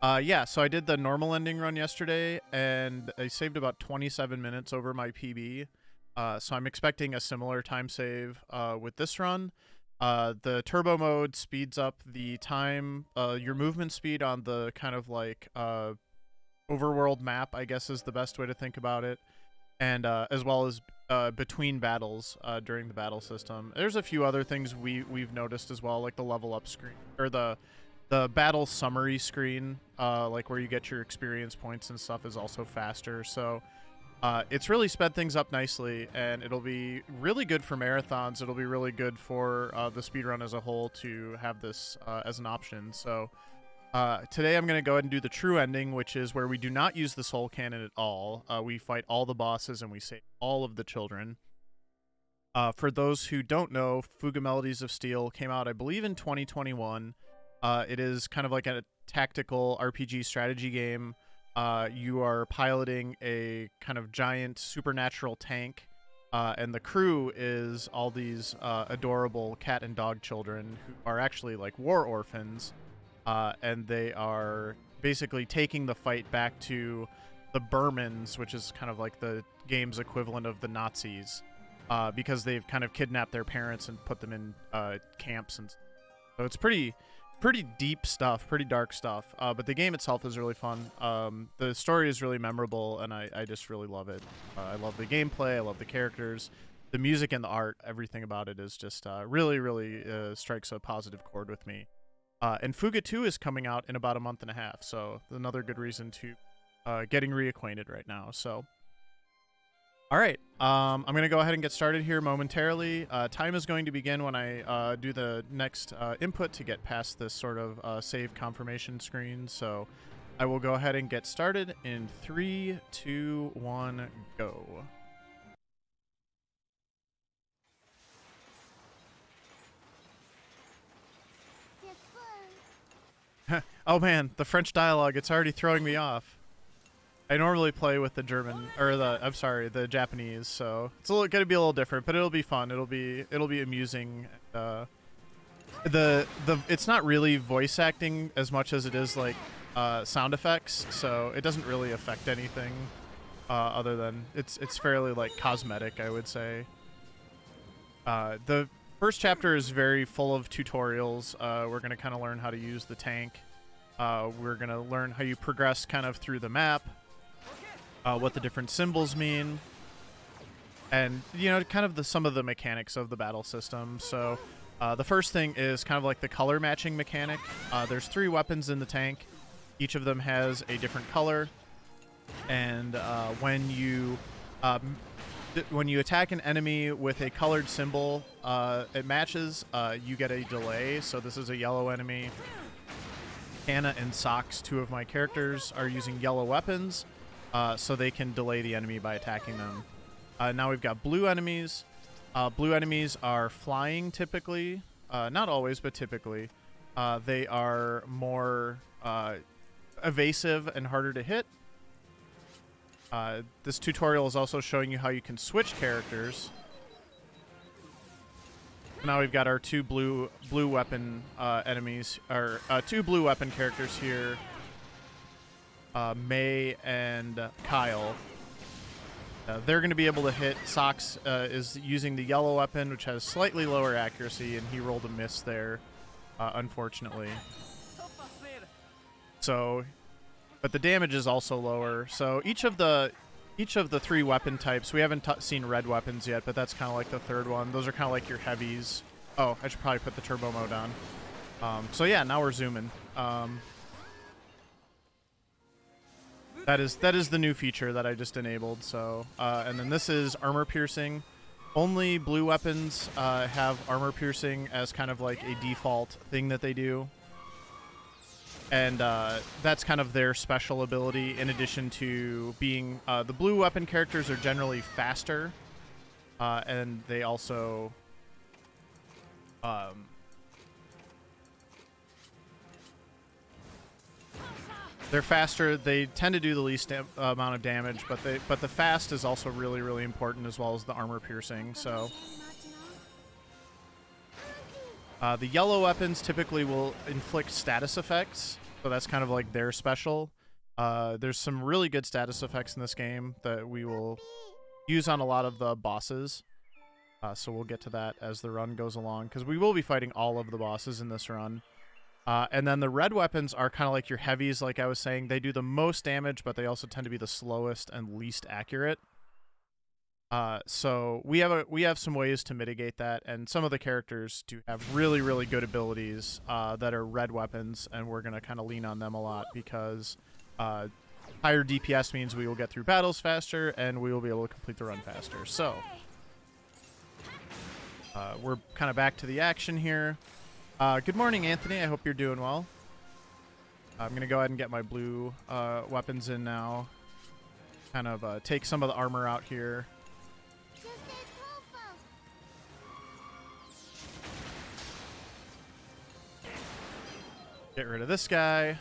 Yeah, so I did the normal ending run yesterday, and I saved about 27 minutes over my PB. So I'm expecting a similar time save with this run. The turbo mode speeds up the time, your movement speed on the kind of like overworld map, I guess is the best way to think about it, and as well as between battles during the battle system. There's a few other things we've noticed as well, like the level up screen or the battle summary screen, like where you get your experience points and stuff, is also faster. So it's really sped things up nicely, and it'll be really good for marathons. It'll be really good for the speedrun as a whole to have this as an option. So today I'm going to go ahead and do the true ending, which is where we do not use the soul cannon at all. We fight all the bosses and we save all of the children. For those who don't know, Fuga Melodies of Steel came out, I believe, in 2021. It is kind of like a tactical RPG strategy game. You are piloting a kind of giant supernatural tank, and the crew is all these adorable cat and dog children who are actually like war orphans, and they are basically taking the fight back to the Burmans, which is kind of like the game's equivalent of the Nazis, because they've kind of kidnapped their parents and put them in camps, and so it's pretty deep stuff, pretty dark stuff, but the game itself is really fun. The story is really memorable, and I just really love it. I love the gameplay, I love the characters, the music and the art. Everything about it is just really strikes a positive chord with me. And Fuga 2 is coming out in about a month and a half, so another good reason to getting reacquainted right now. So all right, I'm going to go ahead and get started here momentarily. Time is going to begin when I do the next input to get past this sort of save confirmation screen. So I will go ahead and get started in 3, 2, 1, go. Oh man, the French dialogue, it's already throwing me off. I normally play with the German, or the Japanese, so it's gonna be a little different, but it'll be fun. It'll be amusing. It's not really voice acting as much as it is like sound effects, so it doesn't really affect anything other than it's fairly like cosmetic, I would say. The first chapter is very full of tutorials. We're gonna kind of learn how to use the tank. We're gonna learn how you progress kind of through the map. What the different symbols mean, and kind of some of the mechanics of the battle system. So the first thing is kind of like the color matching mechanic. There's 3 weapons in the tank. Each of them has a different color, and when you attack an enemy with a colored symbol, it matches, you get a delay. So this is a yellow enemy. Anna and Socks, 2 of my characters, are using yellow weapons, so they can delay the enemy by attacking them. Now we've got blue enemies. Blue enemies are flying typically. Not always, but typically. They are more evasive and harder to hit. This tutorial is also showing you how you can switch characters. Now we've got our 2 blue weapon enemies, or 2 blue weapon characters here. May and Kyle. They're going to be able to hit. Socks is using the yellow weapon, which has slightly lower accuracy, and he rolled a miss there, unfortunately. So, but the damage is also lower. So each of the 3 weapon types, we haven't seen red weapons yet, but that's kind of like the third one. Those are kind of like your heavies. Oh, I should probably put the turbo mode on. So yeah, now we're zooming. That is the new feature that I just enabled. So, and then this is armor piercing. Only blue weapons have armor piercing as kind of like a default thing that they do. And that's kind of their special ability, in addition to being... the blue weapon characters are generally faster, and they also... they're faster. They tend to do the least amount of damage, but the fast is also really important, as well as the armor piercing. So the yellow weapons typically will inflict status effects. So that's kind of like their special. There's some really good status effects in this game that we will use on a lot of the bosses. So we'll get to that as the run goes along, because we will be fighting all of the bosses in this run. And then the red weapons are kind of like your heavies, like I was saying. They do the most damage, but they also tend to be the slowest and least accurate. So we have some ways to mitigate that, and some of the characters do have really, really good abilities that are red weapons, and we're going to kind of lean on them a lot because higher DPS means we will get through battles faster, and we will be able to complete the run faster. So we're kind of back to the action here. Good morning, Anthony. I hope you're doing well. I'm going to go ahead and get my blue weapons in now. Kind of take some of the armor out here. Get rid of this guy.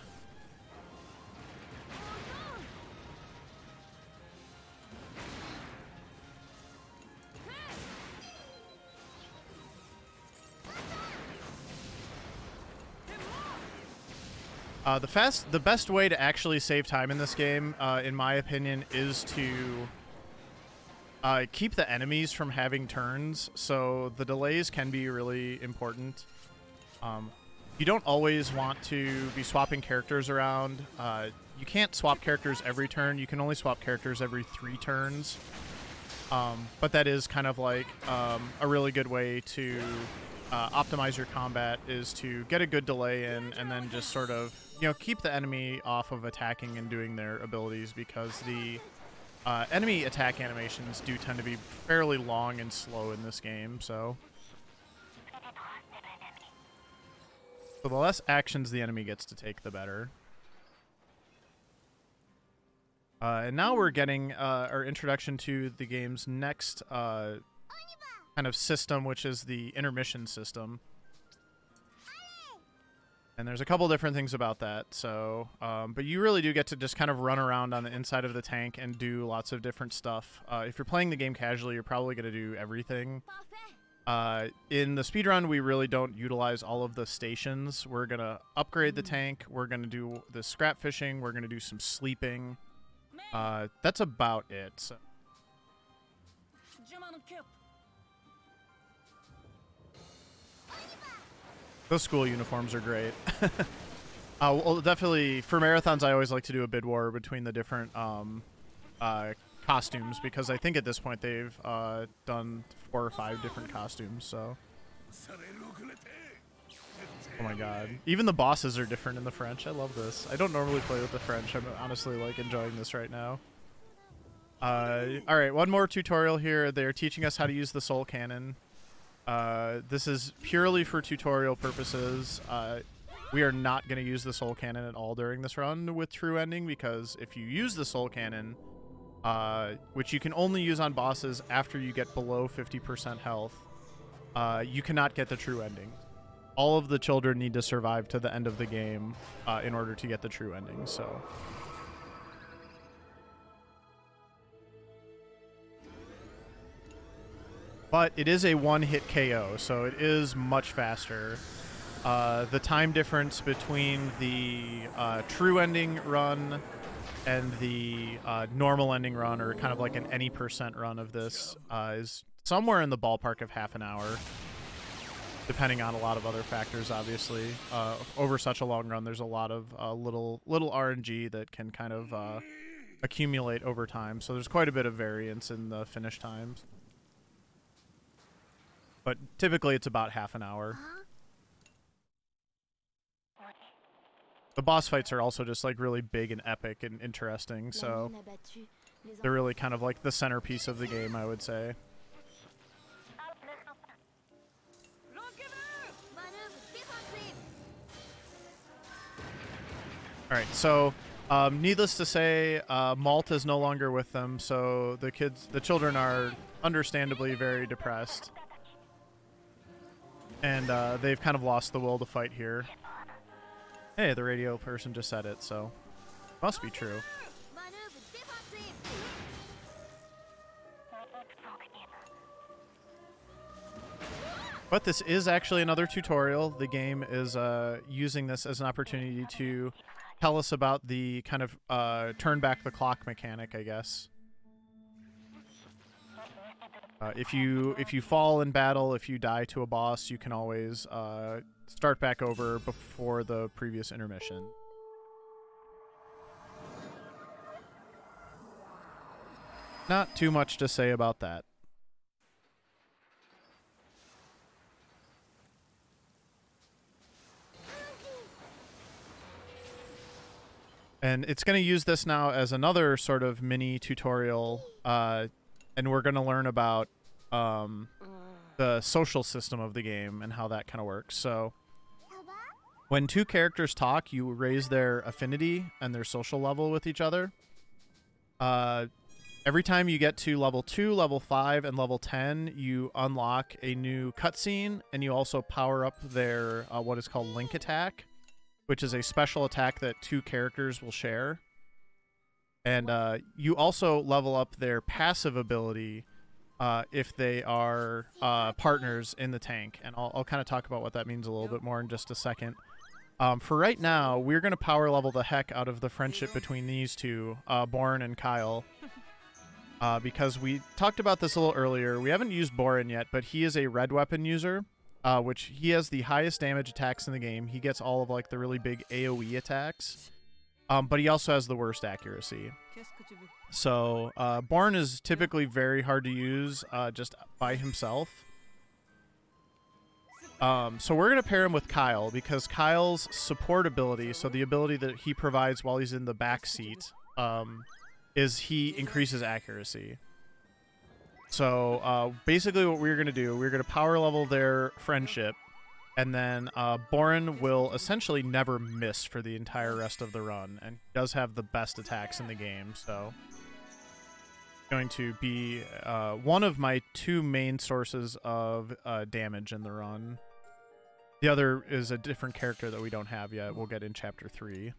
The best way to actually save time in this game, in my opinion, is to keep the enemies from having turns. So the delays can be really important. You don't always want to be swapping characters around. You can't swap characters every turn. You can only swap characters every 3 turns. But that is kind of like a really good way to optimize your combat, is to get a good delay in and then just sort of, keep the enemy off of attacking and doing their abilities, because the enemy attack animations do tend to be fairly long and slow in this game. So the less actions the enemy gets to take, the better. And now we're getting our introduction to the game's next kind of system, which is the intermission system. And there's a couple different things about that. So, but you really do get to just kind of run around on the inside of the tank and do lots of different stuff. If you're playing the game casually, you're probably going to do everything. In the speedrun, we really don't utilize all of the stations. We're going to upgrade the tank. We're going to do the scrap fishing. We're going to do some sleeping. That's about it. So. Those school uniforms are great. Well, definitely, for marathons, I always like to do a bid war between the different costumes, because I think at this point they've done 4 or 5 different costumes, so. Oh my god. Even the bosses are different in the French. I love this. I don't normally play with the French. I'm honestly enjoying this right now. Alright, one more tutorial here. They're teaching us how to use the soul cannon. This is purely for tutorial purposes. We are not going to use the soul cannon at all during this run with true ending, because if you use the soul cannon, which you can only use on bosses after you get below 50% health, you cannot get the true ending. All of the children need to survive to the end of the game in order to get the true ending, so. But it is a one-hit KO, so it is much faster. The time difference between the true ending run and the normal ending run, or kind of like an any percent run of this, is somewhere in the ballpark of half an hour, depending on a lot of other factors, obviously. Over such a long run, there's a lot of little RNG that can kind of accumulate over time, so there's quite a bit of variance in the finish times. But typically it's about half an hour. The boss fights are also just really big and epic and interesting, so they're really kind of like the centerpiece of the game, I would say. Alright, so needless to say, Malt is no longer with them, so the children are understandably very depressed. And they've kind of lost the will to fight here. Hey, the radio person just said it, so must be true. But this is actually another tutorial. The game is using this as an opportunity to tell us about the kind of turn back the clock mechanic, I guess. If you fall in battle, if you die to a boss, you can always start back over before the previous intermission. Not too much to say about that. And it's going to use this now as another sort of mini tutorial, and we're going to learn about the social system of the game and how that kind of works. So when two characters talk, you raise their affinity and their social level with each other. Every time you get to level 2, level 5, and level 10, you unlock a new cutscene, and you also power up their what is called Link Attack, which is a special attack that two characters will share. And you also level up their passive ability if they are partners in the tank. And I'll kind of talk about what that means a little bit more in just a second. For right now, we're going to power level the heck out of the friendship between these two, Borin and Kyle. Because we talked about this a little earlier. We haven't used Borin yet, but he is a red weapon user. Which he has the highest damage attacks in the game. He gets all of like the really big AoE attacks, but he also has the worst accuracy. So Borin is typically very hard to use just by himself. So we're going to pair him with Kyle because Kyle's support ability, so the ability that he provides while he's in the back seat, is he increases accuracy. So basically what we're going to do, we're going to power level their friendship, and then Borin will essentially never miss for the entire rest of the run, and does have the best attacks in the game, so going to be one of my two main sources of damage in the run. The other is a different character that we don't have yet. We'll get in Chapter 3.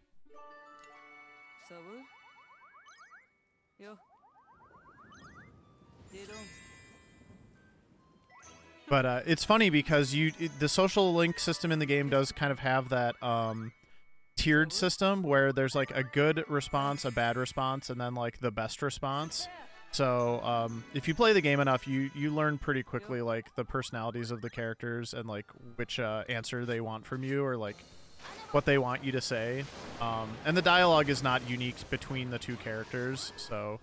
But it's funny because the social link system in the game does kind of have that tiered system where there's like a good response, a bad response, and then like the best response. So if you play the game enough, you learn pretty quickly like the personalities of the characters and like which answer they want from you or like what they want you to say. And the dialogue is not unique between the two characters, so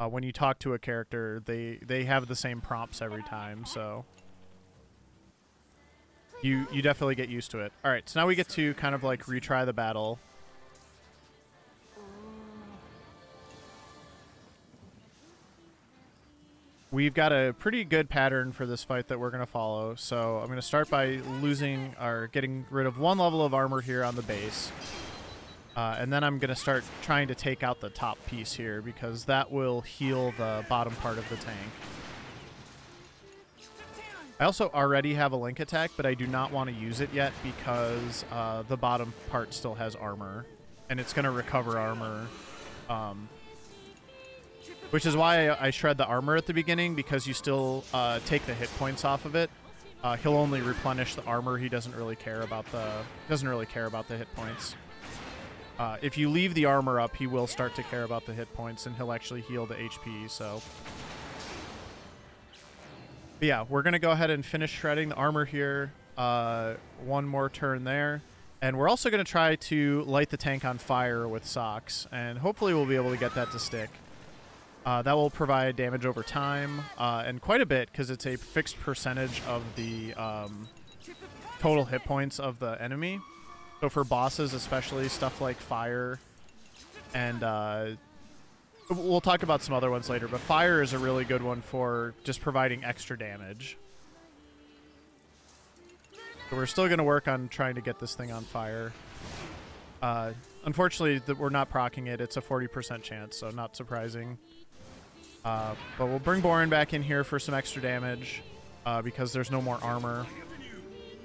when you talk to a character, they have the same prompts every time, so you definitely get used to it. All right, so now we get to kind of like retry the battle. We've got a pretty good pattern for this fight that we're going to follow. So I'm going to start by losing or getting rid of one level of armor here on the base. And then I'm going to start trying to take out the top piece here because that will heal the bottom part of the tank. I also already have a link attack, but I do not want to use it yet because the bottom part still has armor. And it's going to recover armor. Which is why I shred the armor at the beginning, because you still take the hit points off of it. He'll only replenish the armor. He doesn't really care about the hit points. If you leave the armor up, he will start to care about the hit points, and he'll actually heal the HP. So, but yeah, we're gonna go ahead and finish shredding the armor here. One more turn there, and we're also gonna try to light the tank on fire with socks, and hopefully we'll be able to get that to stick. That will provide damage over time, and quite a bit, because it's a fixed percentage of the total hit points of the enemy. So for bosses, especially, stuff like fire, and we'll talk about some other ones later, but fire is a really good one for just providing extra damage. So we're still going to work on trying to get this thing on fire. Unfortunately, we're not proccing it. It's a 40% chance, so not surprising. But we'll bring Borin back in here for some extra damage because there's no more armor.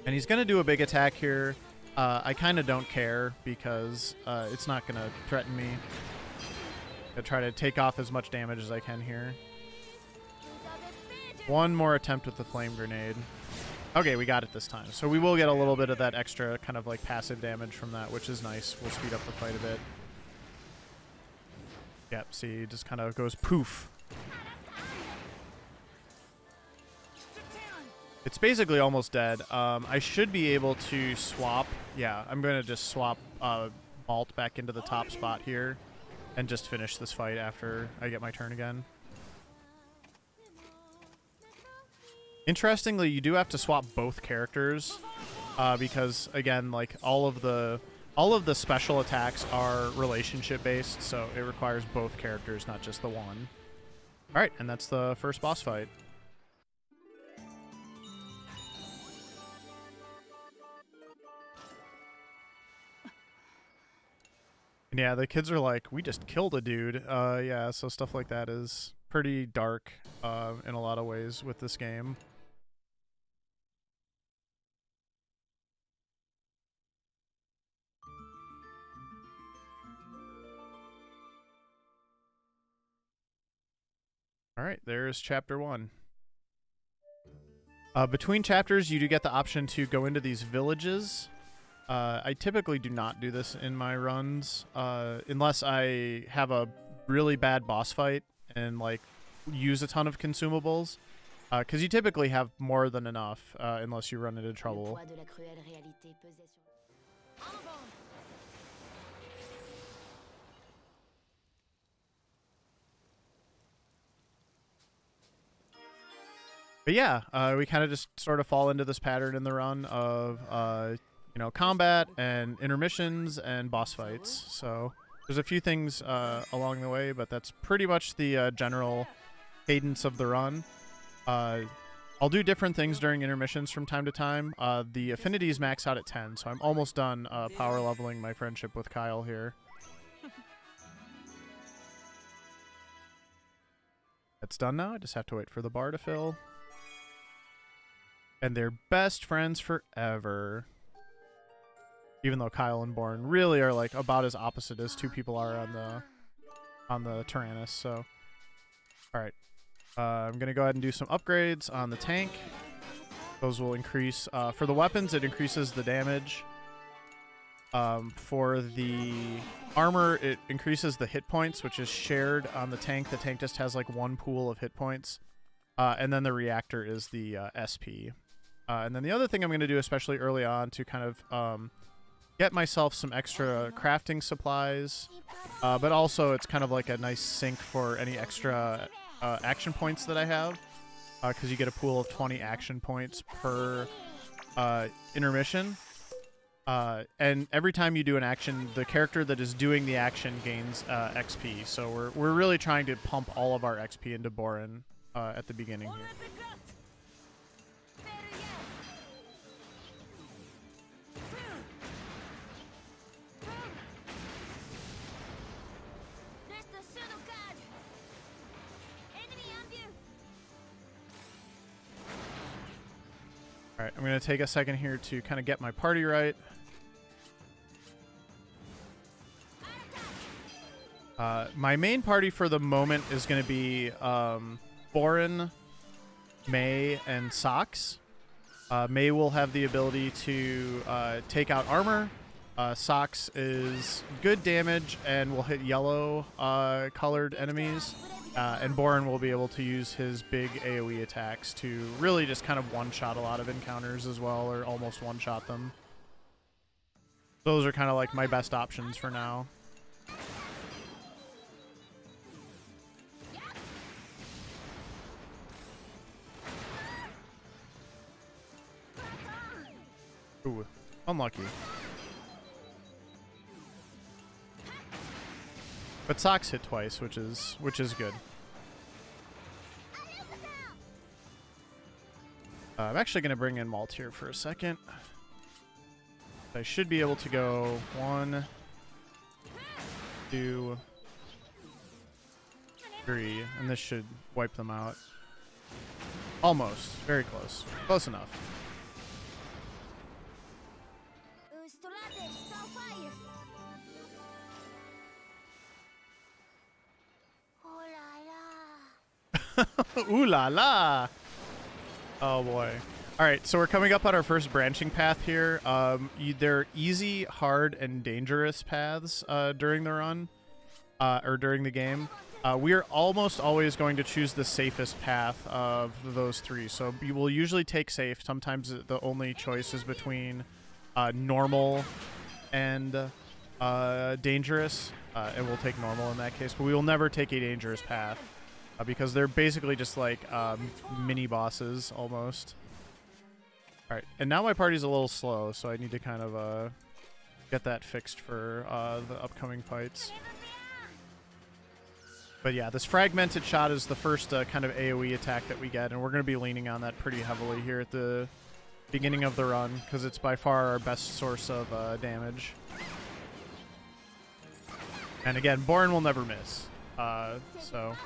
And he's going to do a big attack here. I kind of don't care because it's not going to threaten me. I'm going to try to take off as much damage as I can here. One more attempt with the flame grenade. Okay, we got it this time. So we will get a little bit of that extra kind of like passive damage from that, which is nice. We'll speed up the fight a bit. Yep, see, it just kind of goes poof. It's basically almost dead. I should be able to swap. Yeah, I'm going to just swap Malt back into the top spot here and just finish this fight after I get my turn again. Interestingly, you do have to swap both characters because, again, like all of the special attacks are relationship based, so it requires both characters, not just the one. All right, and that's the first boss fight. And yeah, the kids are like, we just killed a dude. Yeah, so stuff like that is pretty dark in a lot of ways with this game. All right, there's chapter 1. Between chapters, you do get the option to go into these villages. I typically do not do this in my runs unless I have a really bad boss fight and like use a ton of consumables. Because you typically have more than enough unless you run into trouble. But yeah, we kind of just sort of fall into this pattern in the run of, you know, combat and intermissions and boss fights. So there's a few things along the way, but that's pretty much the general cadence of the run. I'll do different things during intermissions from time to time. The affinities max out at 10, so I'm almost done power leveling my friendship with Kyle here. That's done now. I just have to wait for the bar to fill. And they're best friends forever. Even though Kyle and Born really are like about as opposite as two people are on the Tyrannus. So, all right, I'm gonna go ahead and do some upgrades on the tank. Those will increase for the weapons. It increases the damage. For the armor, it increases the hit points, which is shared on the tank. The tank just has like one pool of hit points. And then the reactor is the SP. And then the other thing I'm going to do, especially early on, to kind of get myself some extra crafting supplies, but also it's kind of like a nice sink for any extra action points that I have, because you get a pool of 20 action points per intermission. And every time you do an action, the character that is doing the action gains XP. So we're really trying to pump all of our XP into Borin at the beginning here. All right, I'm going to take a second here to kind of get my party right. My main party for the moment is going to be Borin, May, and Socks. May will have the ability to take out armor. Socks is good damage and will hit yellow colored enemies. And Borin will be able to use his big AoE attacks to really just kind of one-shot a lot of encounters as well, or almost one-shot them. Those are kind of like my best options for now. Ooh, unlucky. But Socks hit twice, which is good. I'm actually going to bring in Malt here for a second. I should be able to go 1, 2, 3, and this should wipe them out. Almost. Very close. Close enough. Ooh la la! Oh boy. All right, so we're coming up on our first branching path here. There are easy, hard, and dangerous paths during the run, or during the game. We are almost always going to choose the safest path of those three. So you will usually take safe. Sometimes the only choice is between normal and dangerous, and we'll take normal in that case. But we will never take a dangerous path because they're basically just like mini bosses almost. All right, and now my party's a little slow, so I need to kind of get that fixed for the upcoming fights. But yeah, this fragmented shot is the first kind of AoE attack that we get, and we're going to be leaning on that pretty heavily here at the beginning of the run, because it's by far our best source of damage. And again, Borin will never miss, so...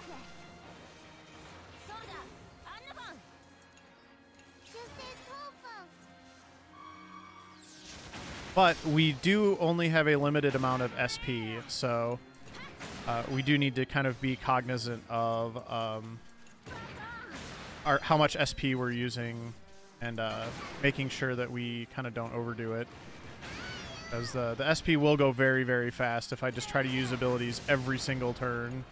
But we do only have a limited amount of SP, so we do need to kind of be cognizant of how much SP we're using and making sure that we kind of don't overdo it. Because the SP will go very, very fast if I just try to use abilities every single turn.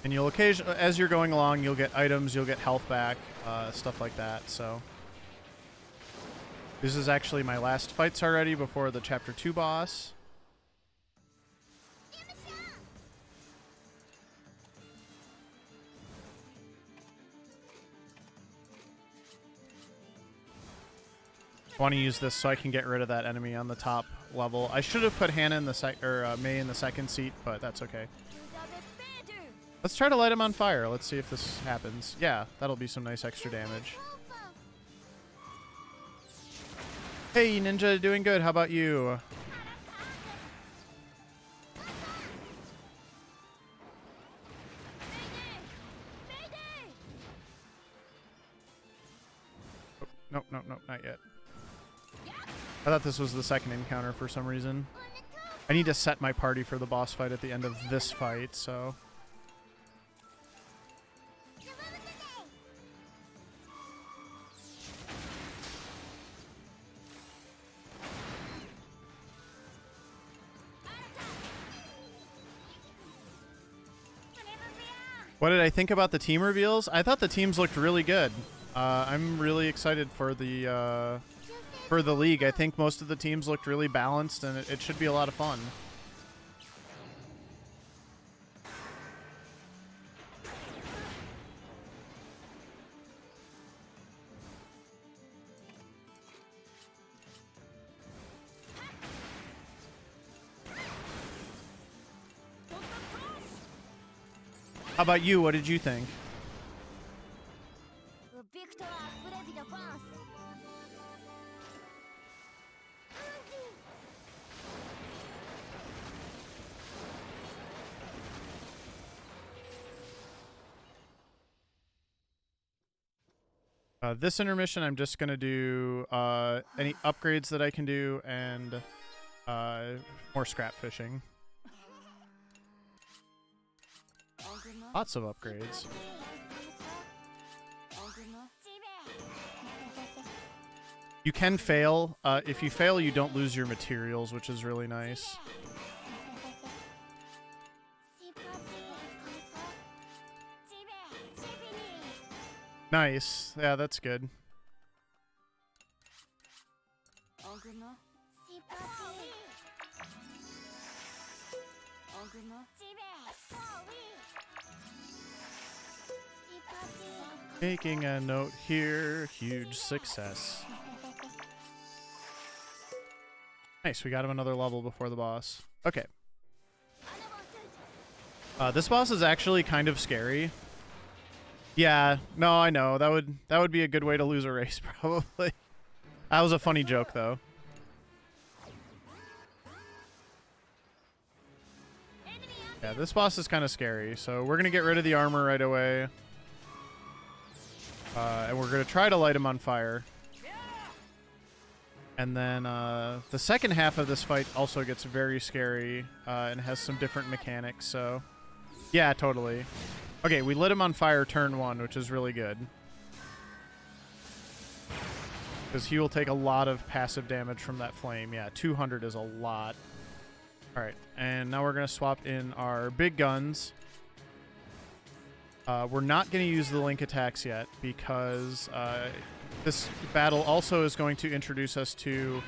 And you'll occasionally, as you're going along, you'll get items, you'll get health back, stuff like that, so. This is actually my last fights already before the Chapter 2 boss. I want to use this so I can get rid of that enemy on the top level. I should have put Hannah in the May in the second seat, but that's okay. Let's try to light him on fire. Let's see if this happens. Yeah, that'll be some nice extra damage. Hey, Ninja, doing good. How about you? Oh, nope, nope, nope, not yet. I thought this was the second encounter for some reason. I need to set my party for the boss fight at the end of this fight, so... What did I think about the team reveals? I thought the teams looked really good. I'm really excited for the league. I think most of the teams looked really balanced, and it should be a lot of fun. How about you? What did you think? This intermission, I'm just going to do any upgrades that I can do and more scrap fishing. Lots of upgrades. You can fail. If you fail, you don't lose your materials, which is really nice. Nice. Yeah, that's good. Making a note here. Huge success. Nice, we got him another level before the boss. Okay. This boss is actually kind of scary. Yeah, no, I know. That would be a good way to lose a race, probably. That was a funny joke, though. Yeah, this boss is kind of scary, so we're going to get rid of the armor right away. And we're going to try to light him on fire. And then the second half of this fight also gets very scary and has some different mechanics, so... Yeah, totally. Okay, we lit him on fire turn 1, which is really good. Because he will take a lot of passive damage from that flame. Yeah, 200 is a lot. Alright, and now we're going to swap in our big guns. We're not going to use the link attacks yet because this battle also is going to introduce us to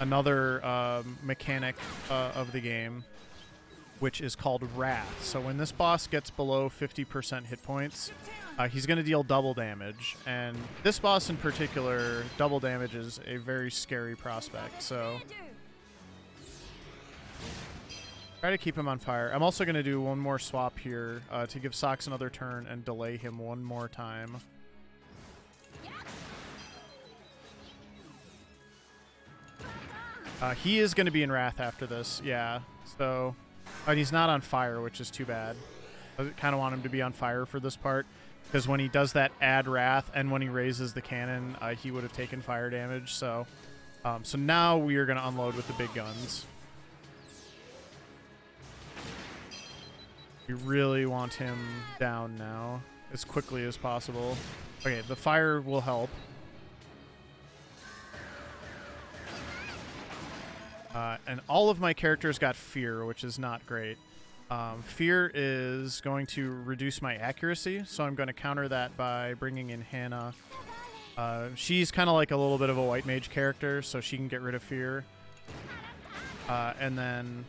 another mechanic of the game, which is called Wrath. So when this boss gets below 50% hit points, he's going to deal double damage. And this boss in particular, double damage is a very scary prospect. So try to keep him on fire. I'm also going to do one more swap here to give Socks another turn and delay him one more time. He is going to be in Wrath after this, yeah. So, but he's not on fire, which is too bad. I kind of want him to be on fire for this part, because when he does that add Wrath and when he raises the cannon, he would have taken fire damage. So, so now we are going to unload with the big guns. We really want him down now as quickly as possible. Okay, the fire will help. And all of my characters got fear, which is not great. Fear is going to reduce my accuracy, so I'm going to counter that by bringing in Hannah. She's kind of like a little bit of a white mage character, so she can get rid of fear. And then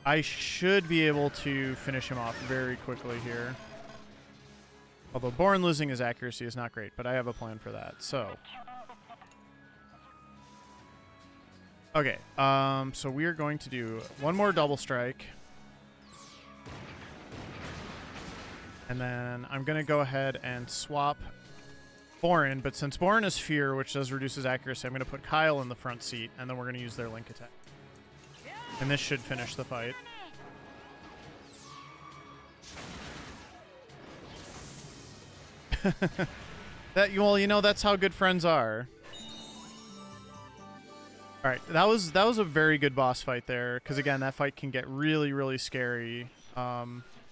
I should be able to finish him off very quickly here. Although Born losing his accuracy is not great, but I have a plan for that. So, okay, so we are going to do one more double strike. And then I'm going to go ahead and swap Borin, but since Borin is fear, which does reduce his accuracy, I'm going to put Kyle in the front seat, and then we're going to use their link attack. And this should finish the fight. Well, you know, that's how good friends are. All right, that was a very good boss fight there, because again, that fight can get really, really scary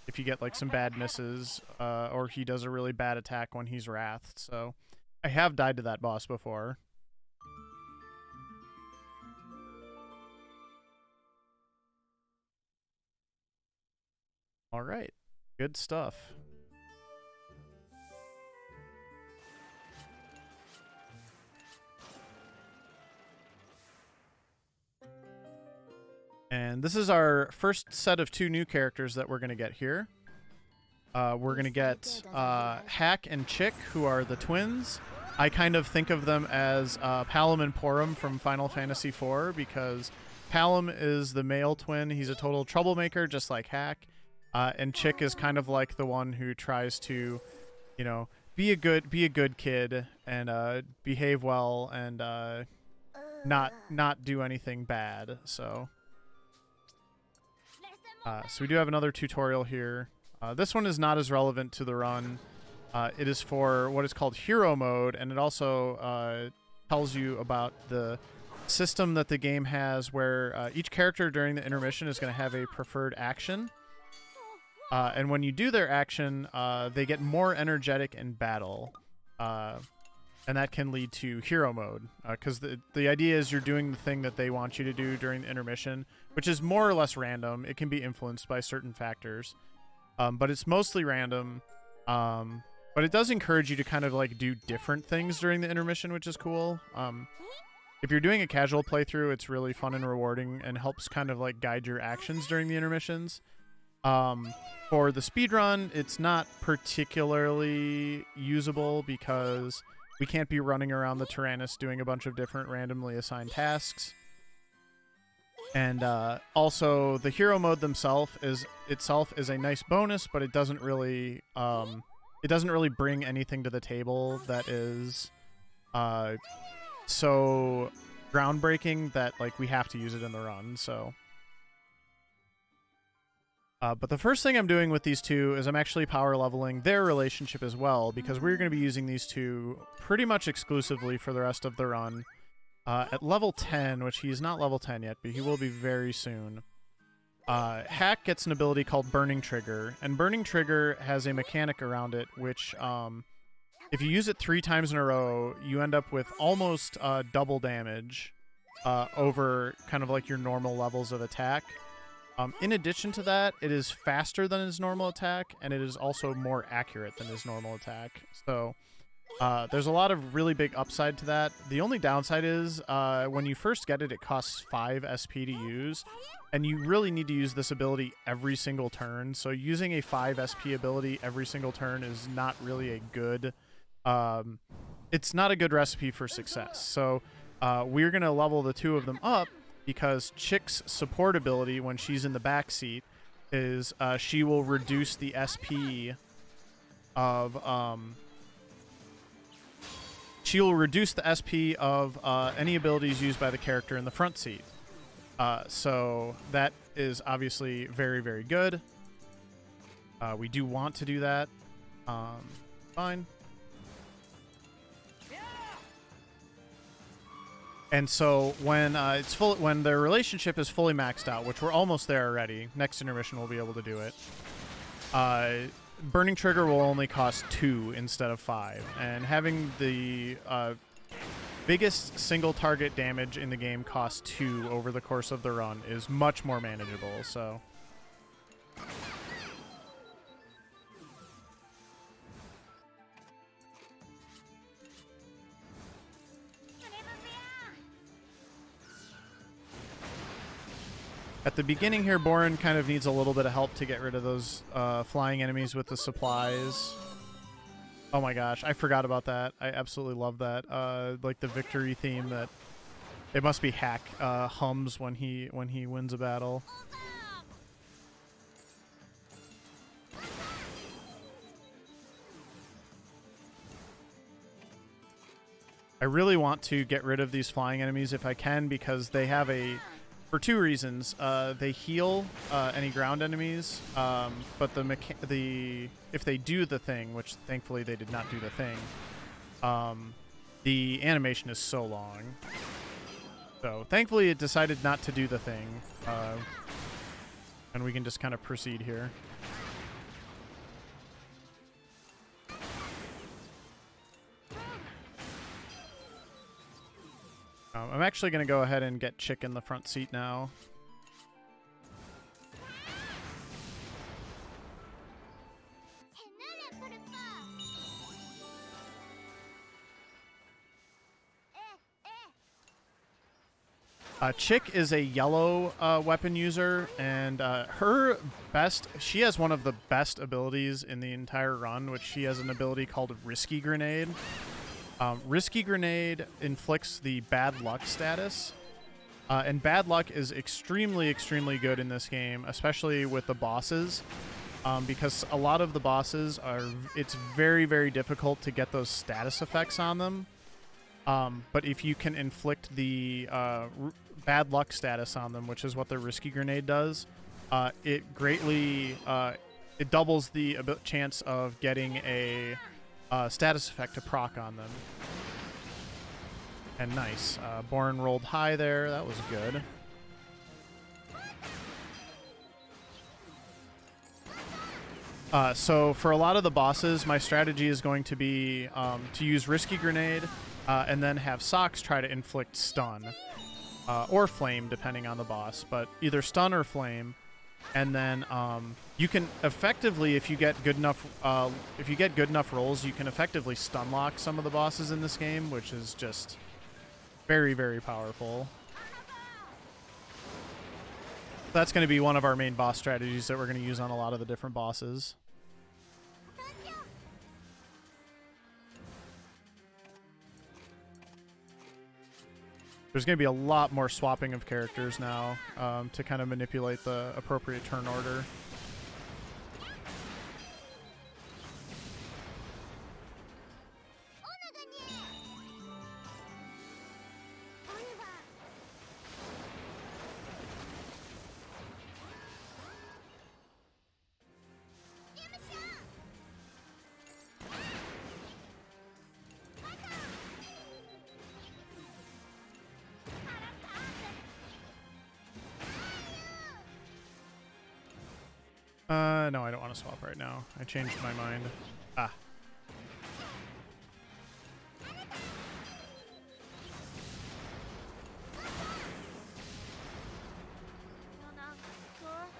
if you get like some bad misses, or he does a really bad attack when he's wrathed. So I have died to that boss before. All right, good stuff. And this is our first set of 2 new characters that we're going to get here. We're going to get Hack and Chick, who are the twins. I kind of think of them as Palom and Porum from Final Fantasy IV, because Palom is the male twin. He's a total troublemaker, just like Hack. And Chick is kind of like the one who tries to, you know, be a good kid and behave well and not do anything bad. So we do have another tutorial here. This one is not as relevant to the run. It is for what is called hero mode, and it also tells you about the system that the game has where each character during the intermission is going to have a preferred action. And when you do their action, they get more energetic in battle. And that can lead to hero mode. Because the idea is you're doing the thing that they want you to do during the intermission, which is more or less random. It can be influenced by certain factors. But it's mostly random. But it does encourage you to kind of like do different things during the intermission, which is cool. If you're doing a casual playthrough, it's really fun and rewarding and helps kind of like guide your actions during the intermissions. For the speedrun, it's not particularly usable because we can't be running around the Tyrannus doing a bunch of different randomly assigned tasks. And also, the hero mode itself is a nice bonus, but it doesn't really bring anything to the table that is so groundbreaking that like we have to use it in the run. So But the first thing I'm doing with these two is I'm actually power leveling their relationship as well, because we're going to be using these two pretty much exclusively for the rest of the run. At level 10, which he's not level 10 yet, but he will be very soon. Hack gets an ability called Burning Trigger, and Burning Trigger has a mechanic around it, which if you use it 3 times in a row, you end up with almost double damage over kind of like your normal levels of attack. In addition to that, it is faster than his normal attack, and it is also more accurate than his normal attack. So there's a lot of really big upside to that. The only downside is when you first get it, it costs 5 SP to use, and you really need to use this ability every single turn. So using a 5 SP ability every single turn is not really a good... it's not a good recipe for success. So we're going to level the two of them up, because Chick's support ability when she's in the back seat is she will reduce the SP of any abilities used by the character in the front seat. So that is obviously very, very good. We do want to do that. Fine. And so when when their relationship is fully maxed out, which we're almost there already, next intermission we'll be able to do it. Burning Trigger will only cost 2 instead of 5, and having the biggest single target damage in the game cost 2 over the course of the run is much more manageable. So. At the beginning here, Borin kind of needs a little bit of help to get rid of those flying enemies with the supplies. Oh my gosh, I forgot about that. I absolutely love that. Like the victory theme that it must be Hack hums when he wins a battle. I really want to get rid of these flying enemies if I can, because they have for 2 reasons. They heal any ground enemies, but if they do the thing, which thankfully they did not do the thing, the animation is so long. So thankfully it decided not to do the thing, and we can just kind of proceed here. I'm actually going to go ahead and get Chick in the front seat now. Chick is a yellow weapon user, and she has one of the best abilities in the entire run, which she has an ability called Risky Grenade. Risky Grenade inflicts the Bad Luck status, and Bad Luck is extremely, extremely good in this game, especially with the bosses, because a lot of the bosses it's very, very difficult to get those status effects on them, but if you can inflict the Bad Luck status on them, which is what the Risky Grenade does, it greatly it doubles the chance of getting a status effect to proc on them. And nice. Borin rolled high there. That was good. So for a lot of the bosses, my strategy is going to be to use Risky Grenade and then have Socks try to inflict stun. Or flame, depending on the boss. But either stun or flame. And then you can effectively, if you get good enough rolls, you can effectively stun lock some of the bosses in this game, which is just very, very powerful. That's going to be one of our main boss strategies that we're going to use on a lot of the different bosses. There's going to be a lot more swapping of characters now to kind of manipulate the appropriate turn order. No, I don't want to swap right now. I changed my mind. Ah.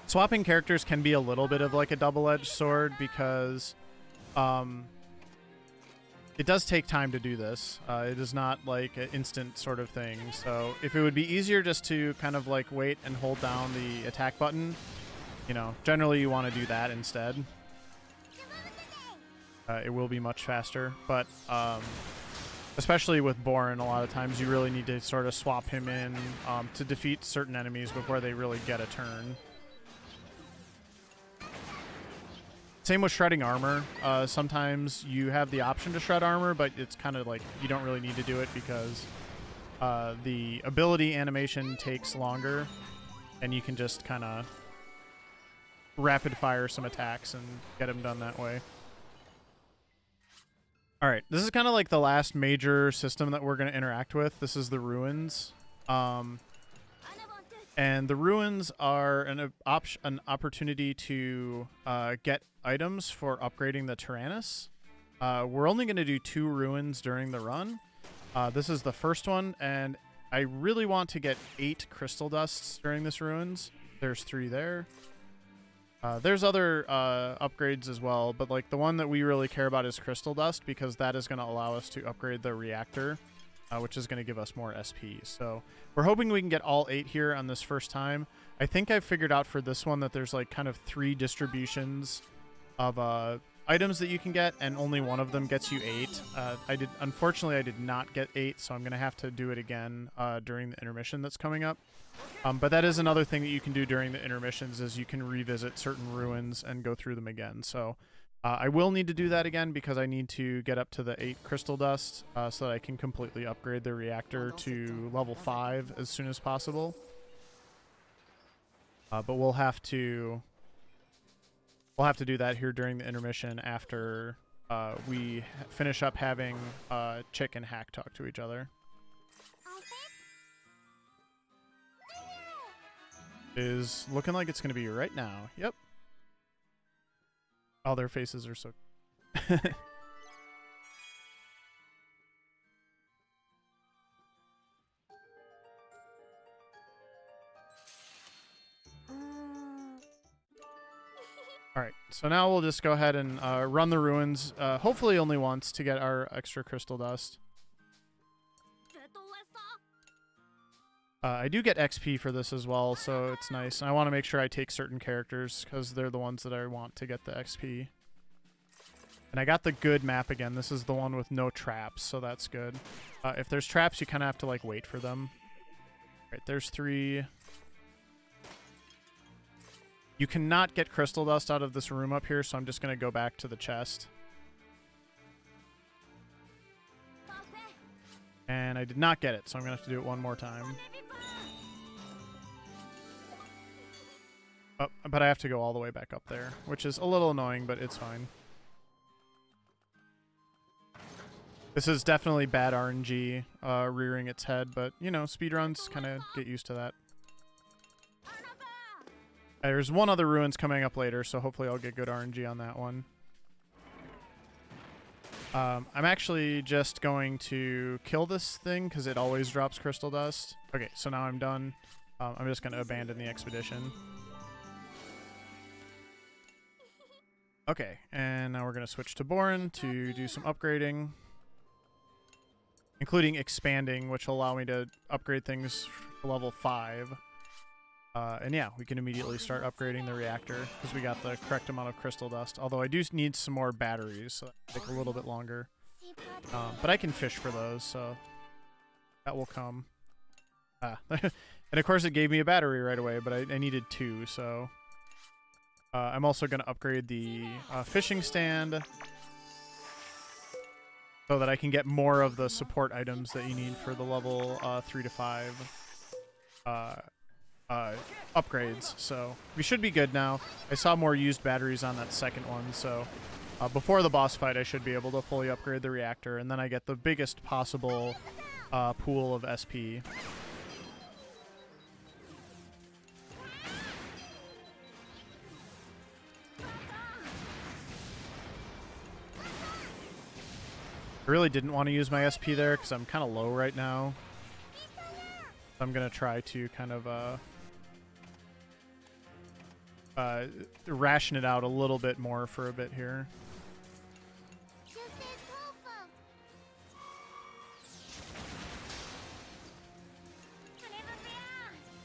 Swapping characters can be a little bit of like a double-edged sword because it does take time to do this. It is not like an instant sort of thing. So if it would be easier just to kind of like wait and hold down the attack button, you know, generally you want to do that instead. It will be much faster, but especially with Borin, a lot of times you really need to sort of swap him in to defeat certain enemies before they really get a turn. Same with shredding armor. Sometimes you have the option to shred armor, but it's kind of like you don't really need to do it because the ability animation takes longer, and you can just kind of rapid fire some attacks and get them done that way. All right, this is kind of like the last major system that we're going to interact with. This is the ruins. And the ruins are an opportunity to get items for upgrading the Tyrannus. We're only going to do 2 ruins during the run. This is the first one, and I really want to get 8 crystal dusts during this ruins. There's 3 there. There's other upgrades as well, but like the one that we really care about is crystal dust because that is going to allow us to upgrade the reactor. Which is going to give us more SP. So we're hoping we can get all 8 here on this first time. I think I've figured out for this one that there's like kind of 3 distributions of items that you can get, and only one of them gets you 8. Unfortunately, I did not get 8, so I'm going to have to do it again during the intermission that's coming up. But that is another thing that you can do during the intermissions is you can revisit certain ruins and go through them again. So I will need to do that again because I need to get up to the 8 crystal dust so that I can completely upgrade the reactor to level 5 as soon as possible. But we'll have to do that here during the intermission after we finish up having Chick and Hack talk to each other. Is looking like it's going to be right now. Yep. All their faces are so... Alright, so now we'll just go ahead and run the ruins, hopefully only once to get our extra crystal dust. I do get XP for this as well, so it's nice. And I want to make sure I take certain characters because they're the ones that I want to get the XP. And I got the good map again. This is the one with no traps, so that's good. If there's traps, you kind of have to like wait for them. Right, there's 3. You cannot get crystal dust out of this room up here, so I'm just going to go back to the chest. And I did not get it, so I'm going to have to do it one more time. Oh, but I have to go all the way back up there, which is a little annoying, but it's fine. This is definitely bad RNG, rearing its head, but, you know, speedruns kind of get used to that. There's one other ruins coming up later, so hopefully I'll get good RNG on that one. I'm actually just going to kill this thing because it always drops crystal dust. Okay, so now I'm done. I'm just going to abandon the expedition. Okay, and now we're going to switch to Borin to do some upgrading, including expanding, which will allow me to upgrade things to level 5. And yeah, we can immediately start upgrading the reactor because we got the correct amount of crystal dust. Although I do need some more batteries, so that'll take a little bit longer. But I can fish for those, so that will come. And of course it gave me a battery right away, but I needed 2, so... I'm also going to upgrade the fishing stand so that I can get more of the support items that you need for the level 3 to 5 upgrades. So we should be good now. I saw more used batteries on that second one, so before the boss fight I should be able to fully upgrade the reactor, and then I get the biggest possible pool of SP. I really didn't want to use my SP there because I'm kind of low right now. So I'm going to try to kind of ration it out a little bit more for a bit here.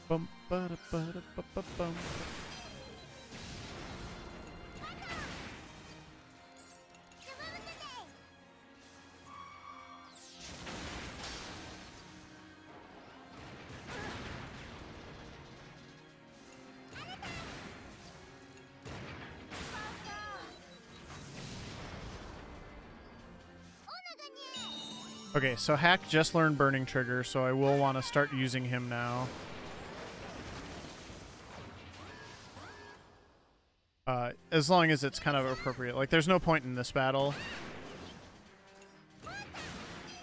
Bum, ba, da, ba, da, ba, ba, bum. Okay, so Hack just learned Burning Trigger, so I will want to start using him now. As long as it's kind of appropriate. Like, there's no point in this battle,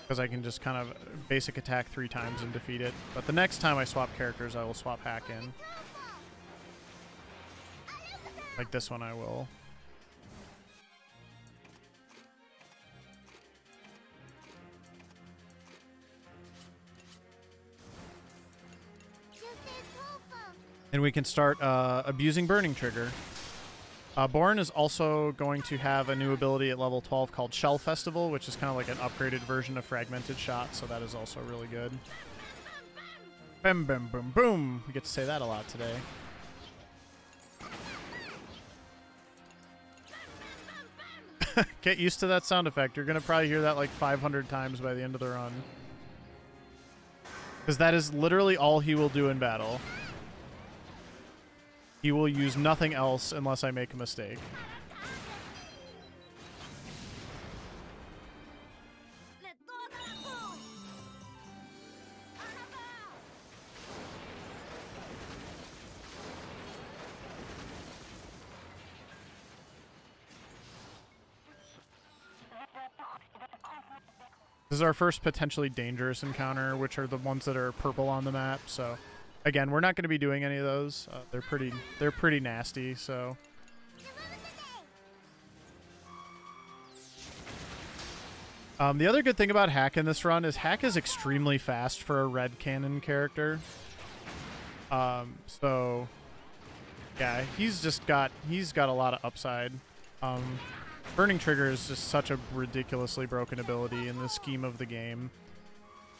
because I can just kind of basic attack 3 times and defeat it. But the next time I swap characters, I will swap Hack in. Like this one I will. And we can start abusing Burning Trigger. Born is also going to have a new ability at level 12 called Shell Festival, which is kind of like an upgraded version of Fragmented Shot, so that is also really good. Bam, bam, boom, boom. We get to say that a lot today. Get used to that sound effect. You're going to probably hear that like 500 times by the end of the run. Because that is literally all he will do in battle. He will use nothing else unless I make a mistake. This is our first potentially dangerous encounter, which are the ones that are purple on the map, so... Again, we're not going to be doing any of those. They're pretty nasty, so... The other good thing about Hack in this run is Hack is extremely fast for a red cannon character. So... Yeah, he's got a lot of upside. Burning Trigger is just such a ridiculously broken ability in the scheme of the game.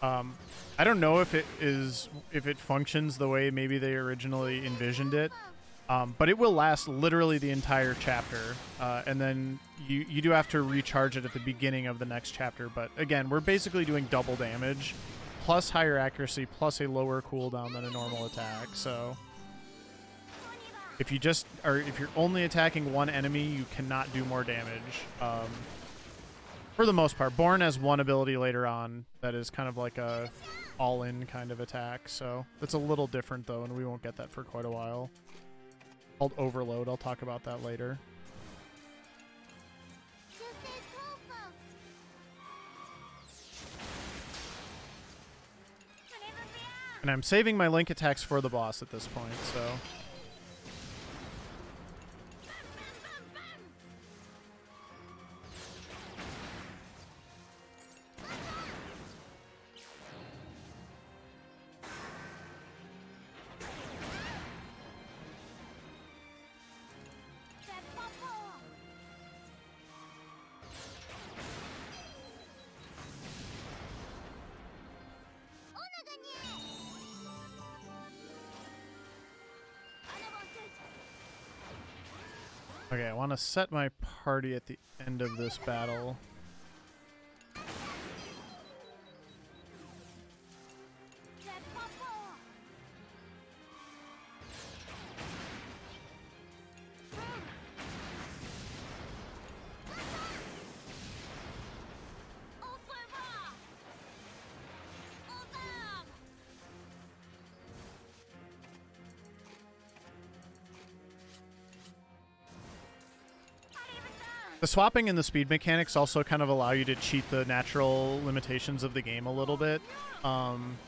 I don't know if it functions the way maybe they originally envisioned it, but it will last literally the entire chapter, and then you do have to recharge it at the beginning of the next chapter. But again, we're basically doing double damage, plus higher accuracy, plus a lower cooldown than a normal attack. So if you're only attacking one enemy, you cannot do more damage. For the most part. Born has one ability later on that is kind of like a all-in kind of attack, so it's a little different though, and we won't get that for quite a while. Called Overload. I'll talk about that later. And I'm saving my Link attacks for the boss at this point, so... Okay, I want to set my party at the end of this battle. The swapping and the speed mechanics also kind of allow you to cheat the natural limitations of the game a little bit.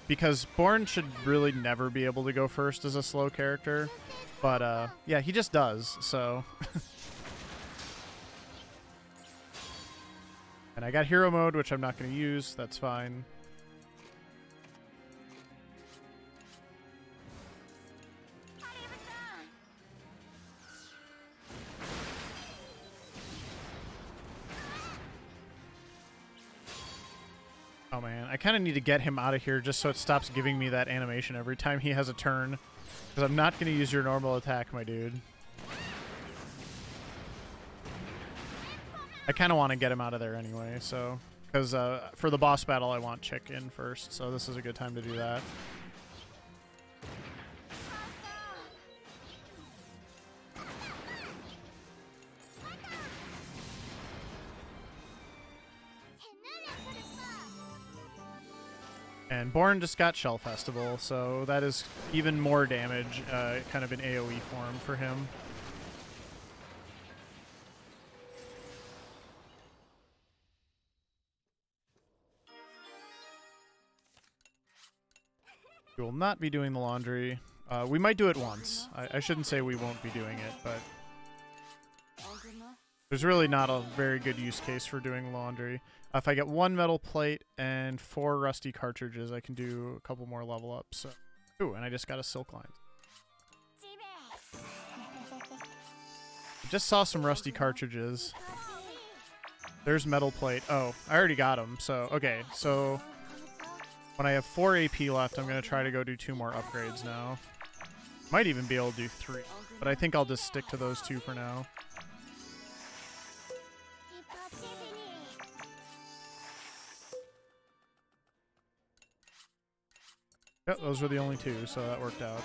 Because Born should really never be able to go first as a slow character. But, yeah, he just does, so... And I got hero mode, which I'm not going to use. That's fine. Oh man, I kind of need to get him out of here just so it stops giving me that animation every time he has a turn. Because I'm not going to use your normal attack, my dude. I kind of want to get him out of there anyway, so... Because for the boss battle, I want Chick in first, so this is a good time to do that. And Born just got Shell Festival, so that is even more damage, kind of in AoE form for him. We will not be doing the laundry. We might do it once. I shouldn't say we won't be doing it, but there's really not a very good use case for doing laundry. If I get 1 metal plate and 4 rusty cartridges, I can do a couple more level ups. So. Ooh, and I just got a silk line. I just saw some rusty cartridges. There's metal plate. Oh, I already got them. So, okay. So, when I have 4 AP left, I'm going to try to go do 2 more upgrades now. Might even be able to do 3. But I think I'll just stick to those 2 for now. Yep, those were the only 2, so that worked out.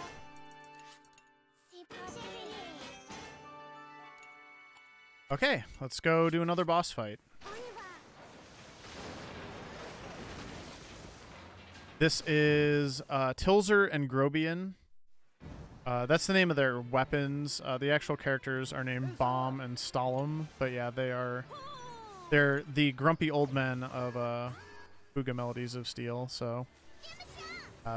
Okay, let's go do another boss fight. This is Tilzer and Grobian. That's the name of their weapons. The actual characters are named Bomb and Stalum, but yeah, they're the grumpy old men of Fuga Melodies of Steel, so...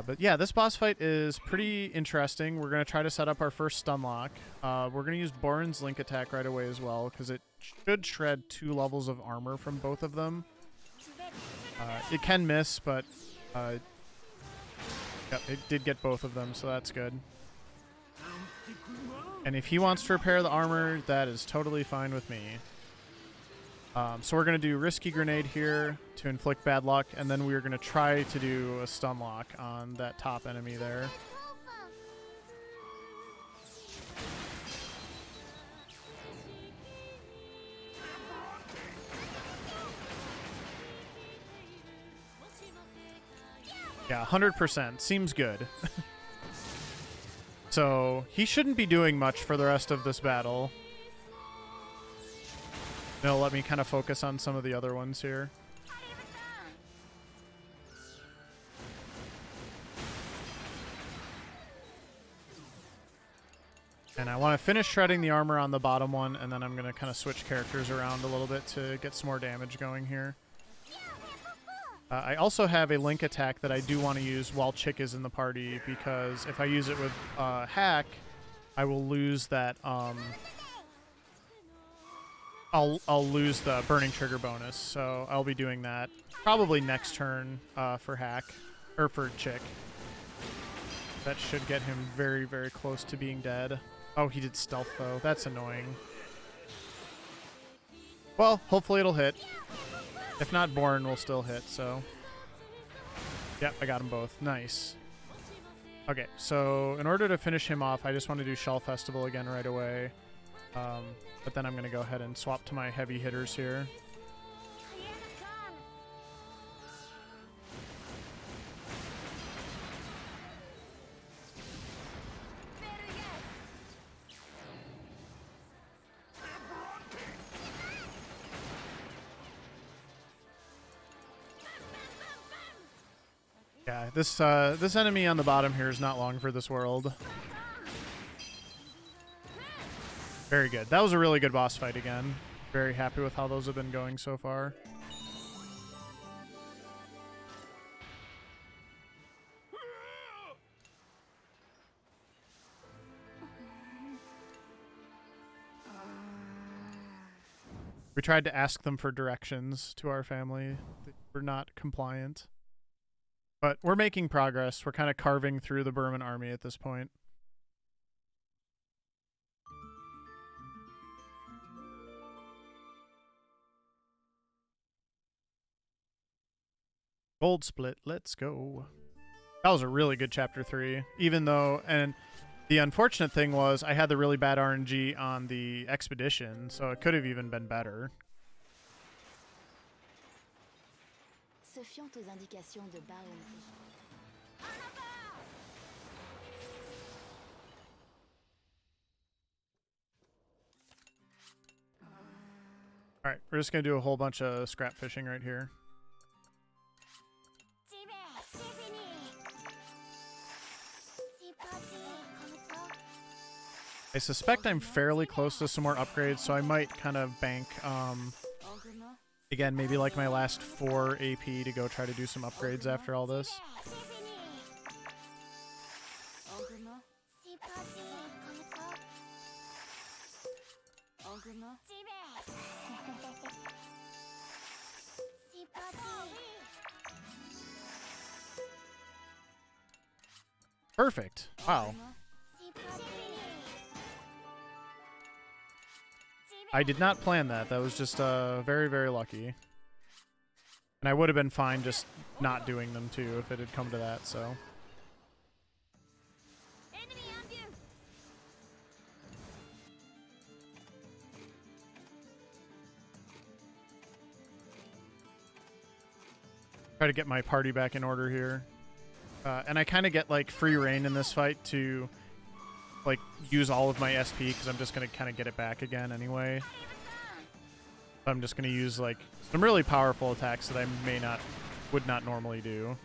but yeah, this boss fight is pretty interesting. We're going to try to set up our first stun lock. We're going to use Borin's Link attack right away as well, because it should shred 2 levels of armor from both of them. It can miss, but yep, it did get both of them, so that's good. And if he wants to repair the armor, that is totally fine with me. So we're going to do Risky Grenade here to inflict bad luck, and then we're going to try to do a stun lock on that top enemy there. Yeah, 100%. Seems good. So he shouldn't be doing much for the rest of this battle. It'll let me kind of focus on some of the other ones here. And I want to finish shredding the armor on the bottom one, and then I'm going to kind of switch characters around a little bit to get some more damage going here. I also have a Link attack that I do want to use while Chick is in the party, because if I use it with Hack, I will lose that... I'll lose the Burning Trigger bonus, so I'll be doing that probably next turn for Hack, or for Chick. That should get him very, very close to being dead. Oh, he did stealth though. That's annoying. Well, hopefully it'll hit. If not, Born will still hit, so... Yep, I got them both. Nice. Okay, so in order to finish him off, I just want to do Shell Festival again right away. But then I'm going to go ahead and swap to my heavy hitters here. Yeah, this enemy on the bottom here is not long for this world. Very good. That was a really good boss fight again. Very happy with how those have been going so far. We tried to ask them for directions to our family. They were not compliant. But we're making progress. We're kind of carving through the Burman army at this point. Gold split, let's go. That was a really good chapter 3, even though, and the unfortunate thing was I had the really bad RNG on the expedition, so it could have even been better. Se fiant aux indications de Alright, we're just going to do a whole bunch of scrap fishing right here. I suspect I'm fairly close to some more upgrades, so I might kind of bank, again, maybe like my last 4 AP to go try to do some upgrades after all this. Perfect. Wow. I did not plan that. That was just very, very lucky. And I would have been fine just not doing them too if it had come to that, so. Try to get my party back in order here. And I kind of get like free reign in this fight to like use all of my SP because I'm just going to kind of get it back again anyway. I'm just going to use like some really powerful attacks that I would not normally do.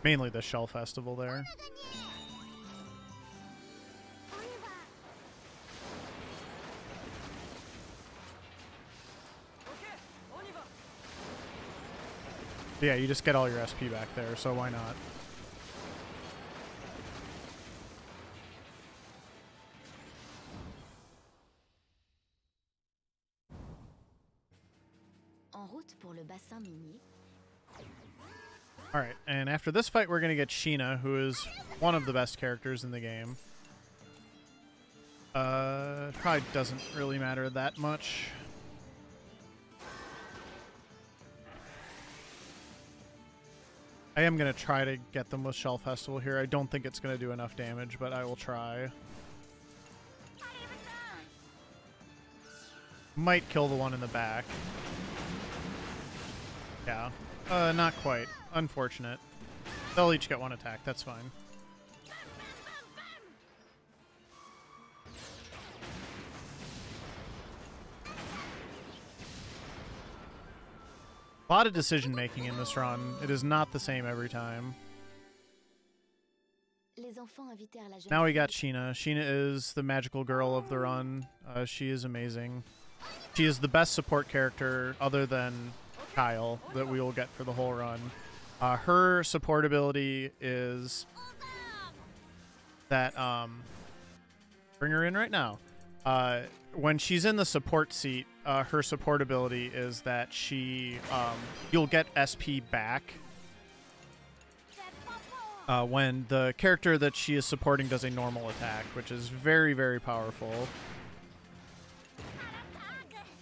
Mainly the Shell Festival there. Yeah, you just get all your SP back there, so why not? Alright, and after this fight we're going to get Sheena, who is one of the best characters in the game. Probably doesn't really matter that much. I am going to try to get them with Shell Festival here. I don't think it's going to do enough damage, but I will try. Might kill the one in the back. Yeah. Not quite. Unfortunate. They'll each get one attack. That's fine. A lot of decision making in this run. It is not the same every time. Now we got Sheena. Sheena is the magical girl of the run. She is amazing. She is the best support character other than Kyle that we will get for the whole run. Her support ability is that bring her in right now. When she's in the support seat, her support ability is that she you'll get SP back when the character that she is supporting does a normal attack, which is very, very powerful.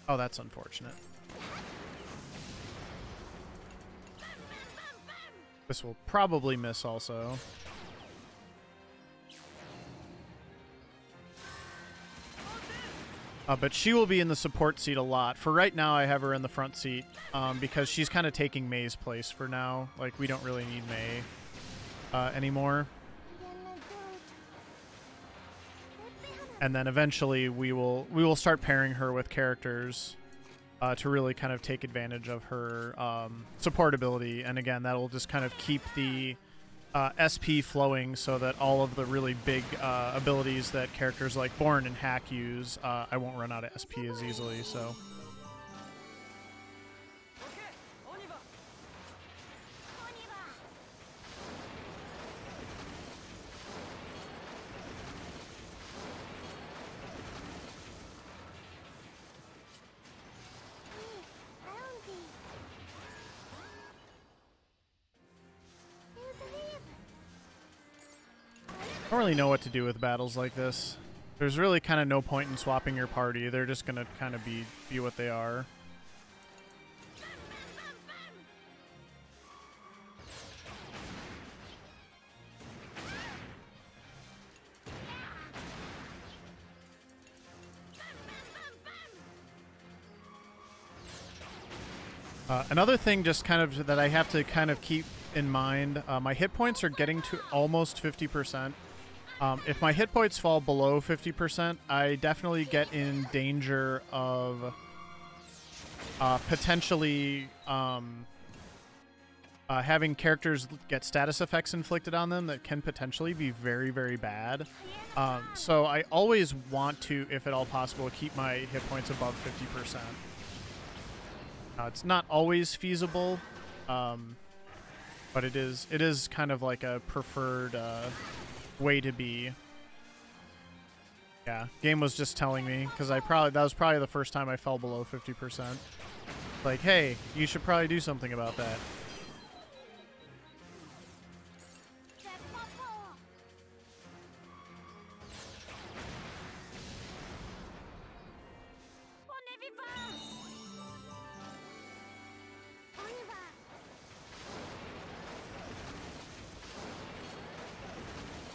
Oh, that's unfortunate. This will probably miss also. But she will be in the support seat a lot. For right now, I have her in the front seat because she's kind of taking May's place for now. Like, we don't really need May anymore. And then eventually we will start pairing her with characters to really kind of take advantage of her support ability. And again, that'll just kind of keep the SP flowing so that all of the really big abilities that characters like Born and Hack use, I won't run out of SP as easily, so. I don't really know what to do with battles like this. There's really kind of no point in swapping your party. They're just going to kind of be what they are. Another thing just kind of that I have to kind of keep in mind, my hit points are getting to almost 50%. If my hit points fall below 50%, I definitely get in danger of potentially having characters get status effects inflicted on them that can potentially be very, very bad. So I always want to, if at all possible, keep my hit points above 50%. It's not always feasible, but it is kind of like a preferred way to be. Yeah, game was just telling me, because that was probably the first time I fell below 50%. Like, hey, you should probably do something about that.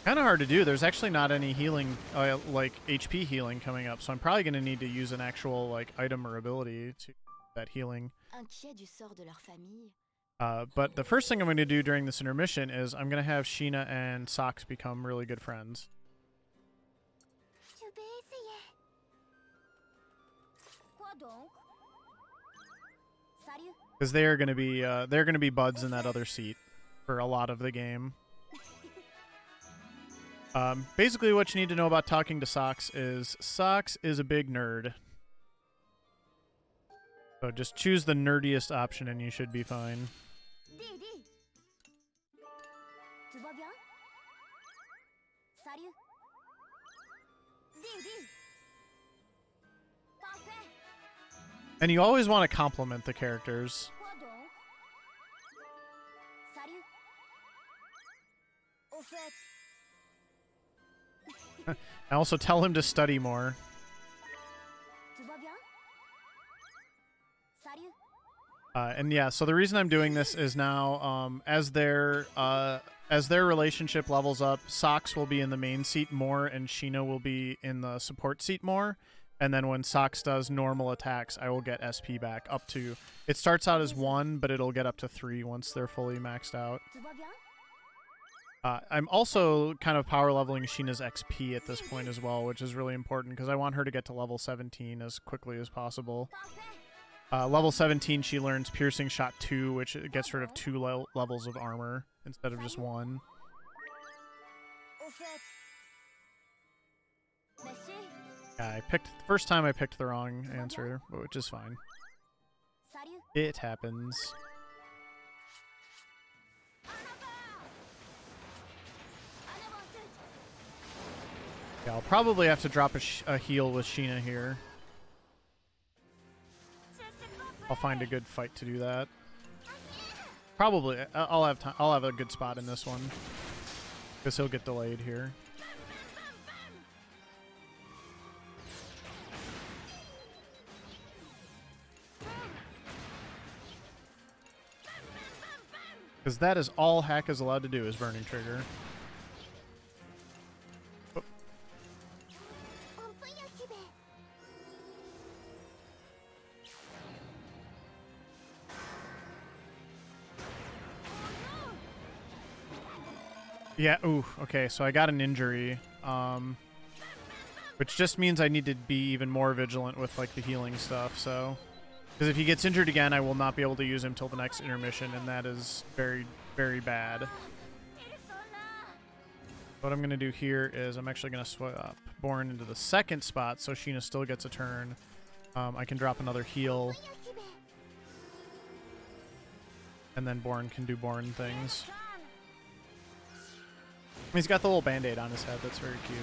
Kind of hard to do. There's actually not any healing, like HP healing coming up, so I'm probably going to need to use an actual like item or ability to that healing. But the first thing I'm going to do during this intermission is I'm going to have Sheena and Socks become really good friends. Because they're going to be buds in that other seat for a lot of the game. Basically what you need to know about talking to Socks is a big nerd. So just choose the nerdiest option and you should be fine. And you always want to compliment the characters. And also tell him to study more. And yeah, so the reason I'm doing this is now, as their relationship levels up, Socks will be in the main seat more, and Sheena will be in the support seat more. And then when Socks does normal attacks, I will get SP back up to. It starts out as 1, but it'll get up to 3 once they're fully maxed out. I'm also kind of power leveling Sheena's XP at this point as well, which is really important because I want her to get to level 17 as quickly as possible. Level 17, she learns Piercing Shot 2, which gets rid of 2 levels of armor instead of just 1. Yeah, first time I picked the wrong answer, which is fine. It happens. Yeah, I'll probably have to drop a heal with Sheena here. I'll find a good fight to do that. Probably, I'll have a good spot in this one, because he'll get delayed here. Because that is all Hack is allowed to do is Burning Trigger. Oh. Yeah, ooh, okay, so I got an injury, which just means I need to be even more vigilant with, like, the healing stuff, so... Because if he gets injured again, I will not be able to use him till the next intermission, and that is very, very bad. What I'm going to do here is I'm actually going to swap Born into the second spot, so Sheena still gets a turn. I can drop another heal. And then Born can do Born things. He's got the little band-aid on his head. That's very cute.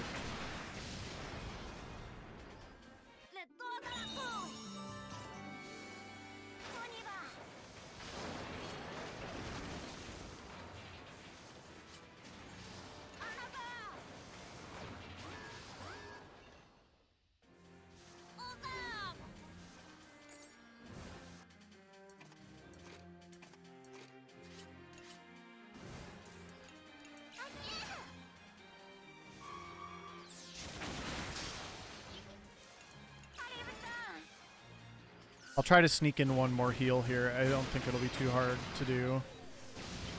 I'll try to sneak in one more heal here. I don't think it'll be too hard to do.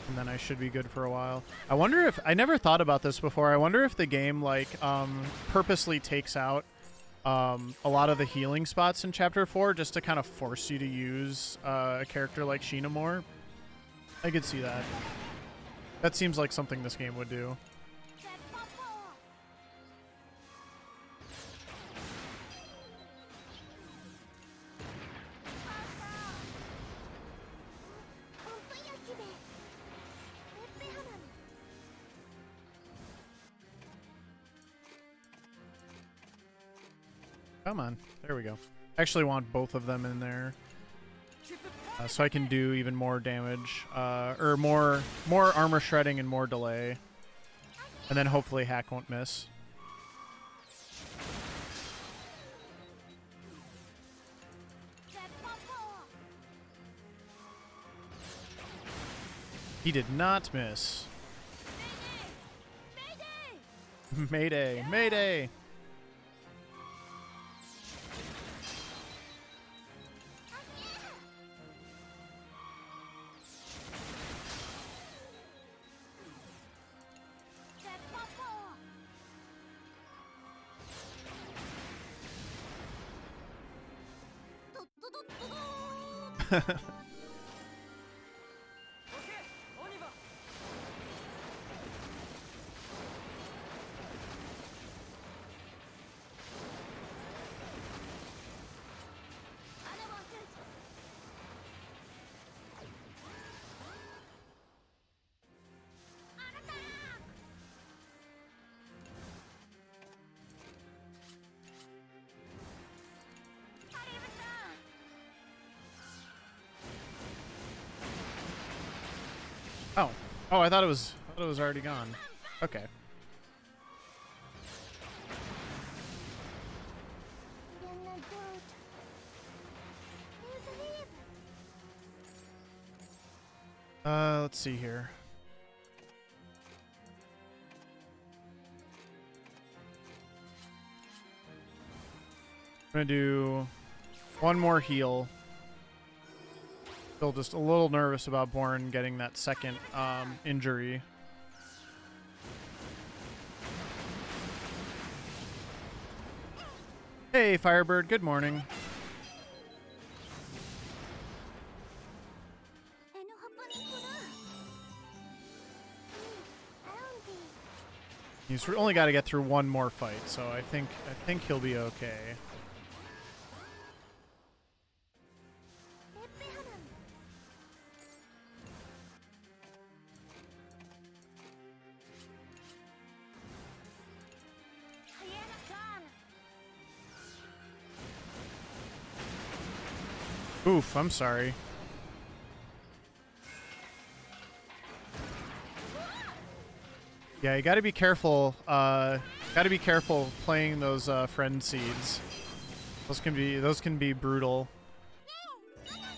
And then I should be good for a while. I wonder if... I never thought about this before. I wonder if the game, like, purposely takes out a lot of the healing spots in Chapter 4 just to kind of force you to use a character like Sheena more. I could see that. That seems like something this game would do. Come on. There we go. I actually want both of them in there. So I can do even more damage. Or more armor shredding and more delay. And then hopefully Hack won't miss. He did not miss. Mayday! Mayday! Oh. Oh, I thought it was already gone. Okay. Let's see here. I'm gonna do one more heal. Still just a little nervous about Born getting that second injury. Hey, Firebird. Good morning. He's only got to get through one more fight, so I think he'll be okay. Oof, I'm sorry. Yeah, you gotta be careful. Gotta be careful playing those friend seeds. Those can be brutal.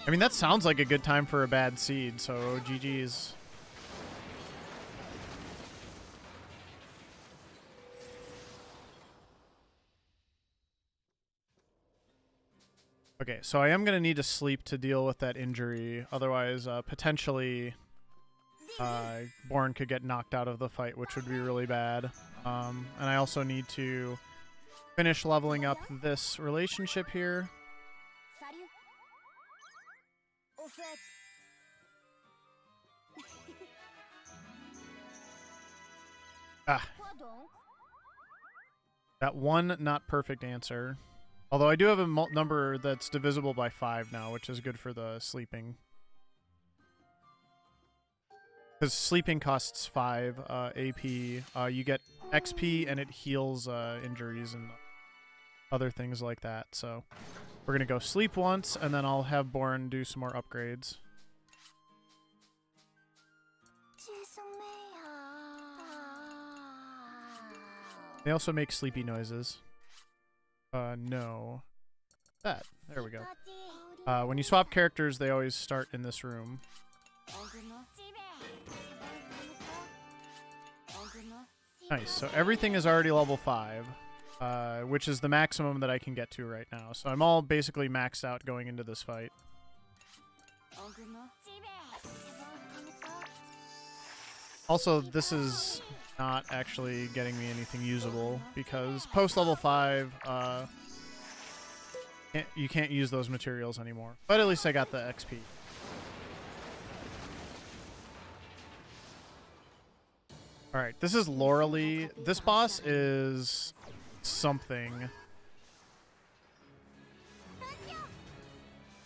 I mean, that sounds like a good time for a bad seed, so GG's. Okay, so I am going to need to sleep to deal with that injury. Otherwise, potentially, Born could get knocked out of the fight, which would be really bad. And I also need to finish leveling up this relationship here. Ah. That one not perfect answer. Although I do have a number that's divisible by 5 now, which is good for the sleeping. Because sleeping costs 5 AP. You get XP and it heals injuries and other things like that. So we're going to go sleep once, and then I'll have Born do some more upgrades. They also make sleepy noises. No. That. There we go. When you swap characters, they always start in this room. Nice. So everything is already level 5. which is the maximum that I can get to right now. So I'm all basically maxed out going into this fight. Also, this is not actually getting me anything usable because post level 5, you can't use those materials anymore. But at least I got the XP. Alright, this is Laurelie. This boss is something.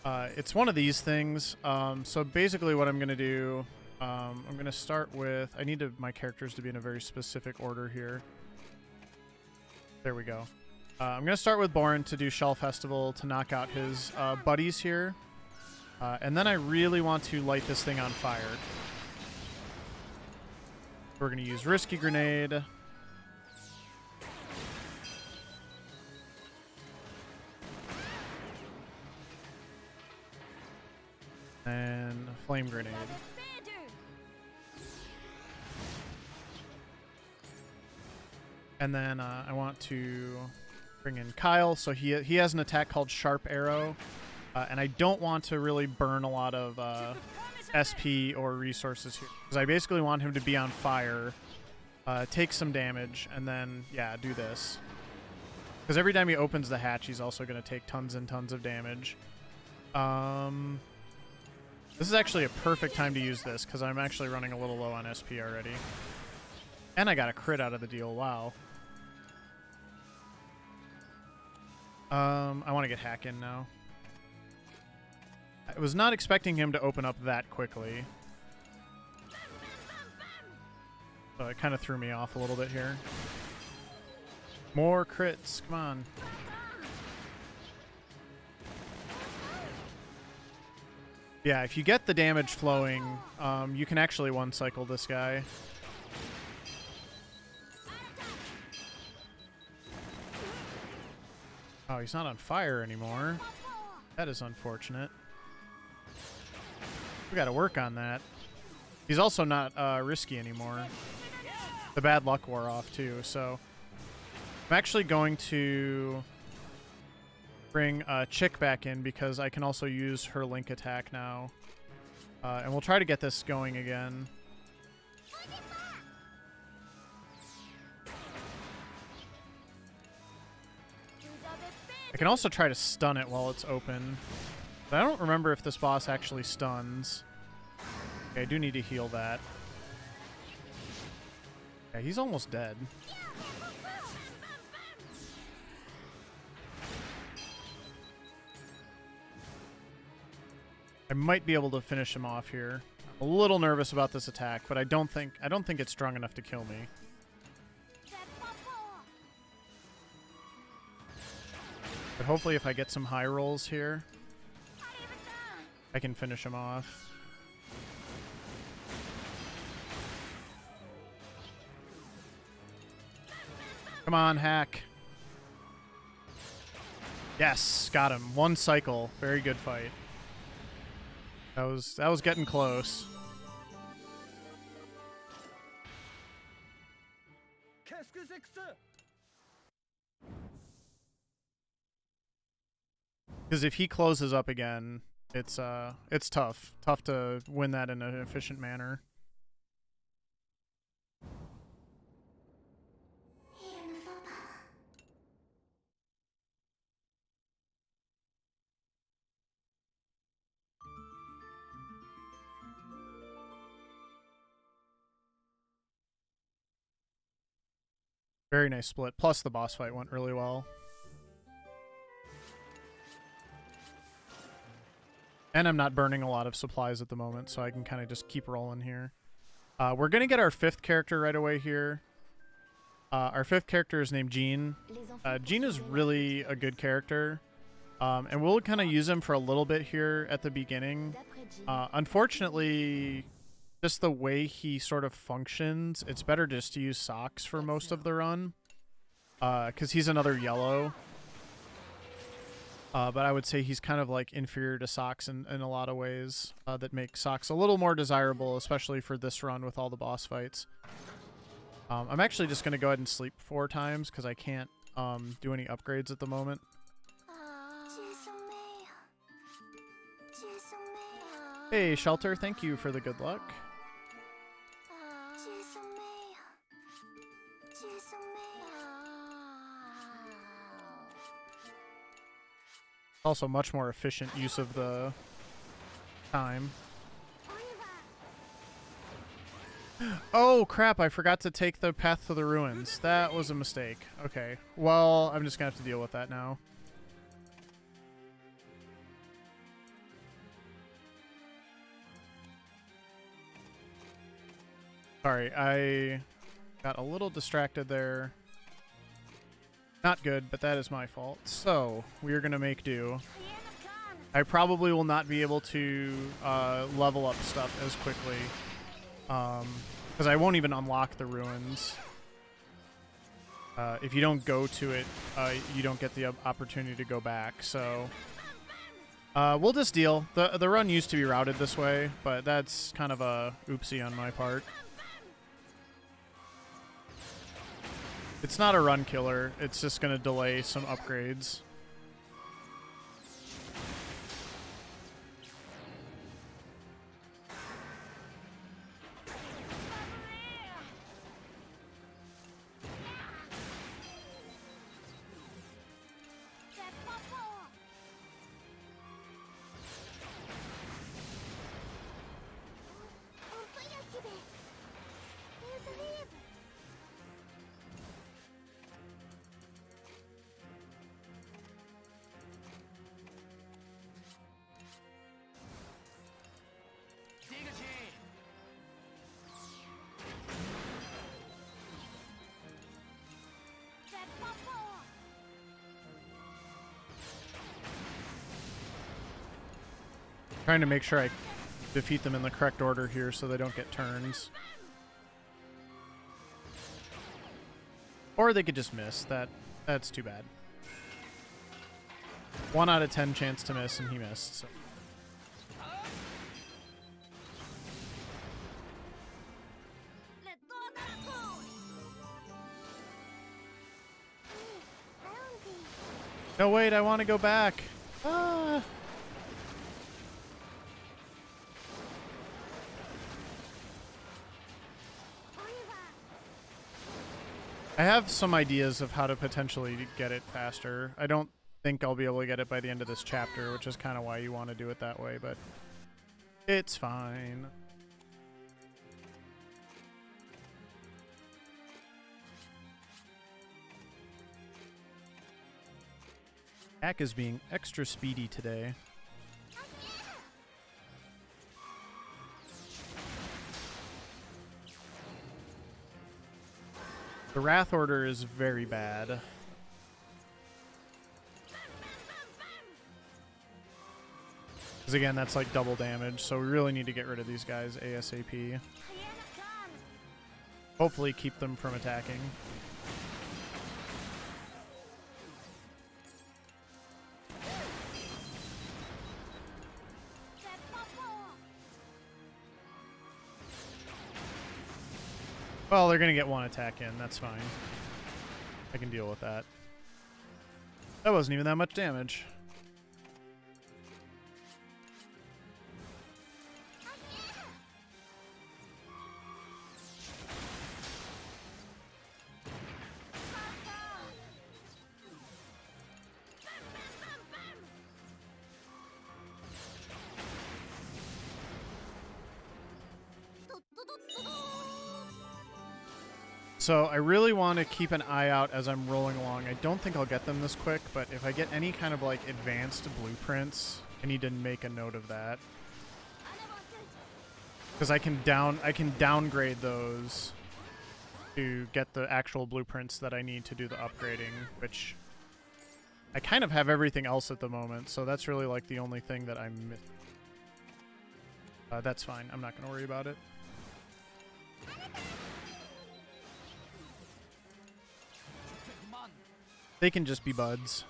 It's one of these things. So basically what I'm going to do, I'm going to start with... I need my characters to be in a very specific order here. There we go. I'm going to start with Borin to do Shell Festival to knock out his buddies here. And then I really want to light this thing on fire. We're going to use Risky Grenade. And Flame Grenade. And then I want to bring in Kyle. So he has an attack called Sharp Arrow. And I don't want to really burn a lot of SP or resources here. Because I basically want him to be on fire, take some damage, and then, yeah, do this. Because every time he opens the hatch, he's also going to take tons and tons of damage. This is actually a perfect time to use this, because I'm actually running a little low on SP already. And I got a crit out of the deal, wow. I want to get Hack in now. I was not expecting him to open up that quickly. So it kind of threw me off a little bit here. More crits, come on. Yeah, if you get the damage flowing, you can actually one-cycle this guy. Oh, he's not on fire anymore. That is unfortunate. We gotta work on that. He's also not risky anymore. The bad luck wore off too, so... I'm actually going to bring Chick back in because I can also use her Link attack now. And we'll try to get this going again. I can also try to stun it while it's open. But I don't remember if this boss actually stuns. Okay, I do need to heal that. Yeah, he's almost dead. I might be able to finish him off here. I'm a little nervous about this attack, but I don't think it's strong enough to kill me. But hopefully if I get some high rolls here, I can finish him off. Come on, Hack. Yes, got him. One cycle. Very good fight. That was getting close. Because if he closes up again, it's tough. Tough to win that in an efficient manner. Very nice split. Plus the boss fight went really well. And I'm not burning a lot of supplies at the moment, so I can kind of just keep rolling here. We're going to get our fifth character right away here. Our fifth character is named Jean. Jean is really a good character. And we'll kind of use him for a little bit here at the beginning. Unfortunately, just the way he sort of functions, it's better just to use Socks for most of the run. Because he's another yellow. But I would say he's kind of like inferior to Socks in a lot of ways that make Socks a little more desirable, especially for this run with all the boss fights. I'm actually just going to go ahead and sleep 4 times because I can't do any upgrades at the moment. Hey, Shelter, thank you for the good luck. Also much more efficient use of the time. Oh crap, I forgot to take the path to the ruins. That was a mistake. Okay, well, I'm just gonna have to deal with that now. Sorry, I got a little distracted there. Not good, but that is my fault. So, we are gonna make do. I probably will not be able to level up stuff as quickly. Because I won't even unlock the ruins. If you don't go to it, you don't get the opportunity to go back, so... we'll just deal. The run used to be routed this way, but that's kind of a oopsie on my part. It's not a run killer, it's just going to delay some upgrades. Trying to make sure I defeat them in the correct order here so they don't get turns. Or they could just miss. That's too bad. 1 out of 10 chance to miss, and he missed. So. No, wait, I want to go back. Ah. I have some ideas of how to potentially get it faster. I don't think I'll be able to get it by the end of this chapter, which is kind of why you want to do it that way, but it's fine. Jack is being extra speedy today. The Wrath Order is very bad. Because again, that's like double damage, so we really need to get rid of these guys ASAP. Hopefully keep them from attacking. Well, they're going to get 1 attack in. That's fine. I can deal with that. That wasn't even that much damage. So I really want to keep an eye out as I'm rolling along. I don't think I'll get them this quick, but if I get any kind of like advanced blueprints, I need to make a note of that. Because I can downgrade those to get the actual blueprints that I need to do the upgrading, which I kind of have everything else at the moment, so that's really like the only thing that I'm missing. That's fine. I'm not going to worry about it. They can just be buds.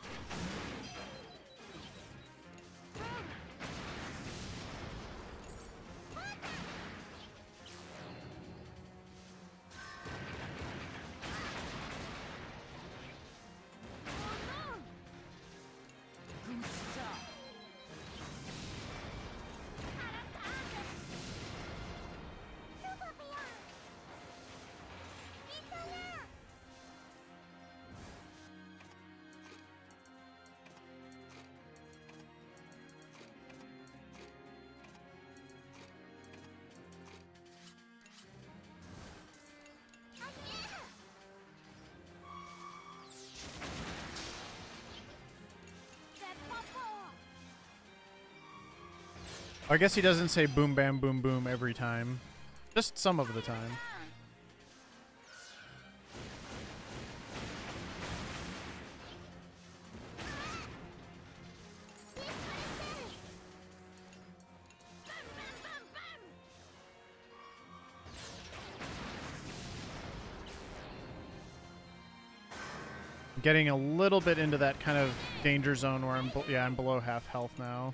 I guess he doesn't say boom, bam, boom, boom every time. Just some of the time. Getting a little bit into that kind of danger zone where I'm below half health now.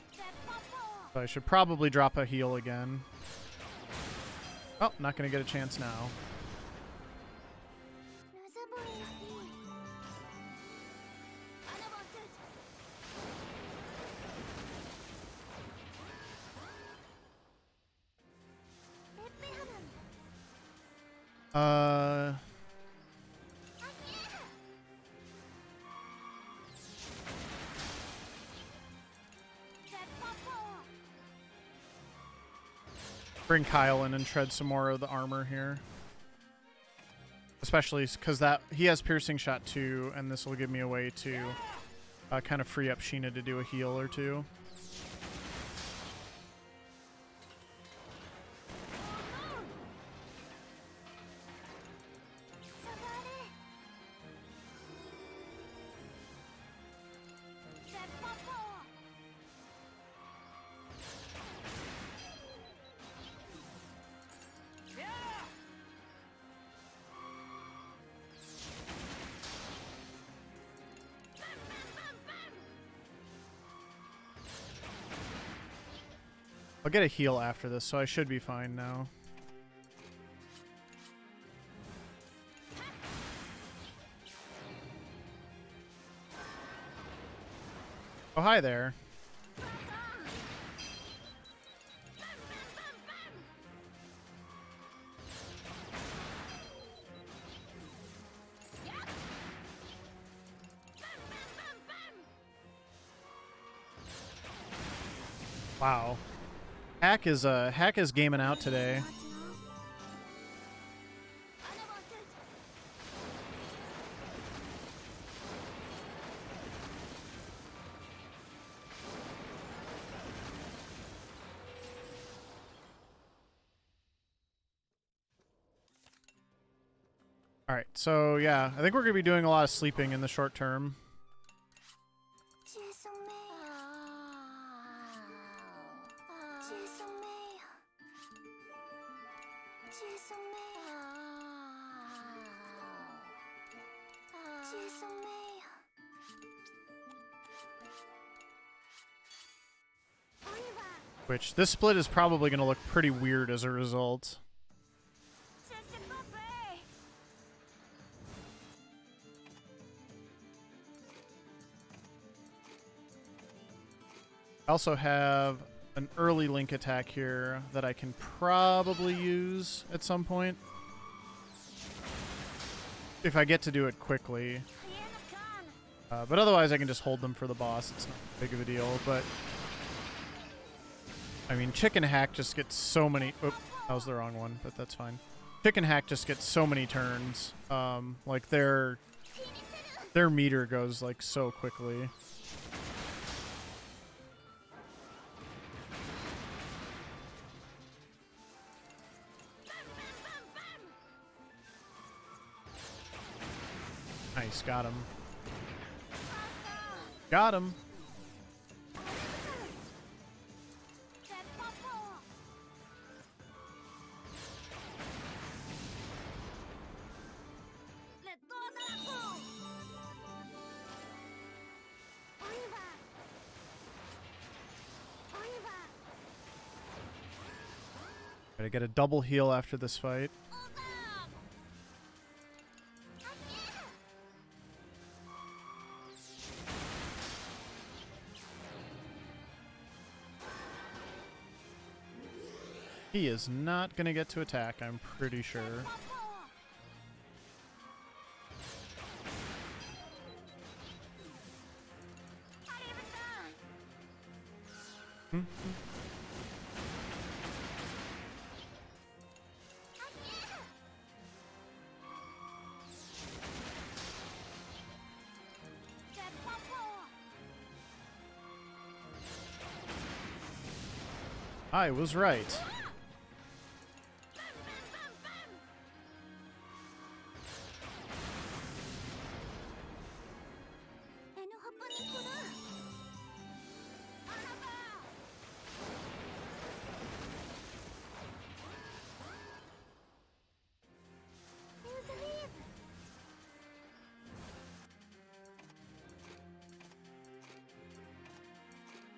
So I should probably drop a heal again. Oh, not gonna get a chance now. Bring Kyle in and shred some more of the armor here. Especially because that he has piercing shot too, and this will give me a way to kind of free up Sheena to do a heal or two. I'll get a heal after this, so I should be fine now. Oh, hi there. Wow. Hack is gaming out today. All right, so yeah, I think we're gonna be doing a lot of sleeping in the short term. Which, this split is probably going to look pretty weird as a result. I also have an early Link attack here that I can probably use at some point. If I get to do it quickly. But otherwise I can just hold them for the boss. It's not big of a deal, but... I mean, Chicken Hack just gets so many... Oop, that was the wrong one, but that's fine. Chicken Hack just gets so many turns. Like, their meter goes, like, so quickly. Nice, got him. Got him. Gotta get a double heal after this fight. He is not gonna get to attack, I'm pretty sure. I was right.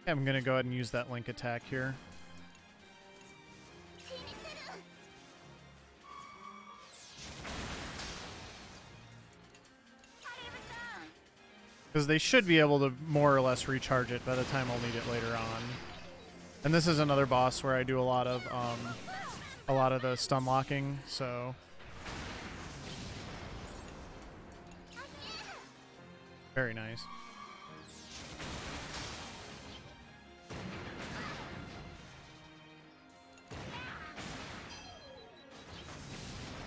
I'm gonna go ahead and use that link attack here. Because they should be able to more or less recharge it by the time I'll need it later on. And this is another boss where I do a lot of the stun locking, so very nice.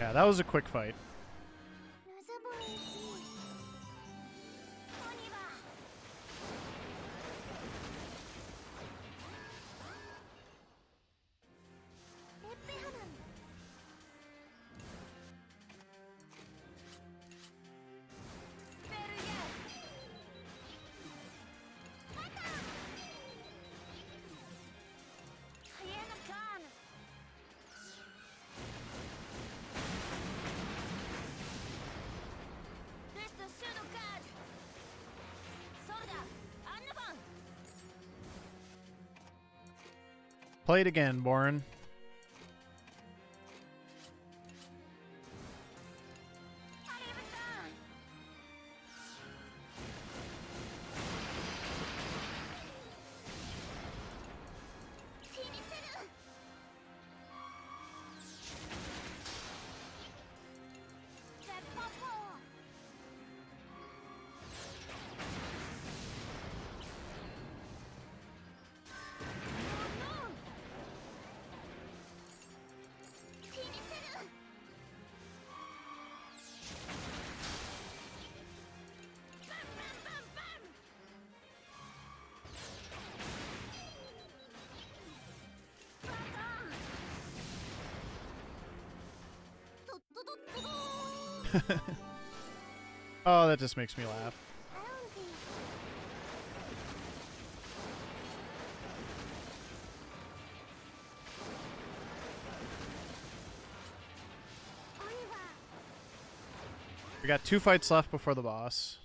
Yeah, that was a quick fight. Play it again, Boren. Oh, that just makes me laugh. We got 2 fights left before the boss.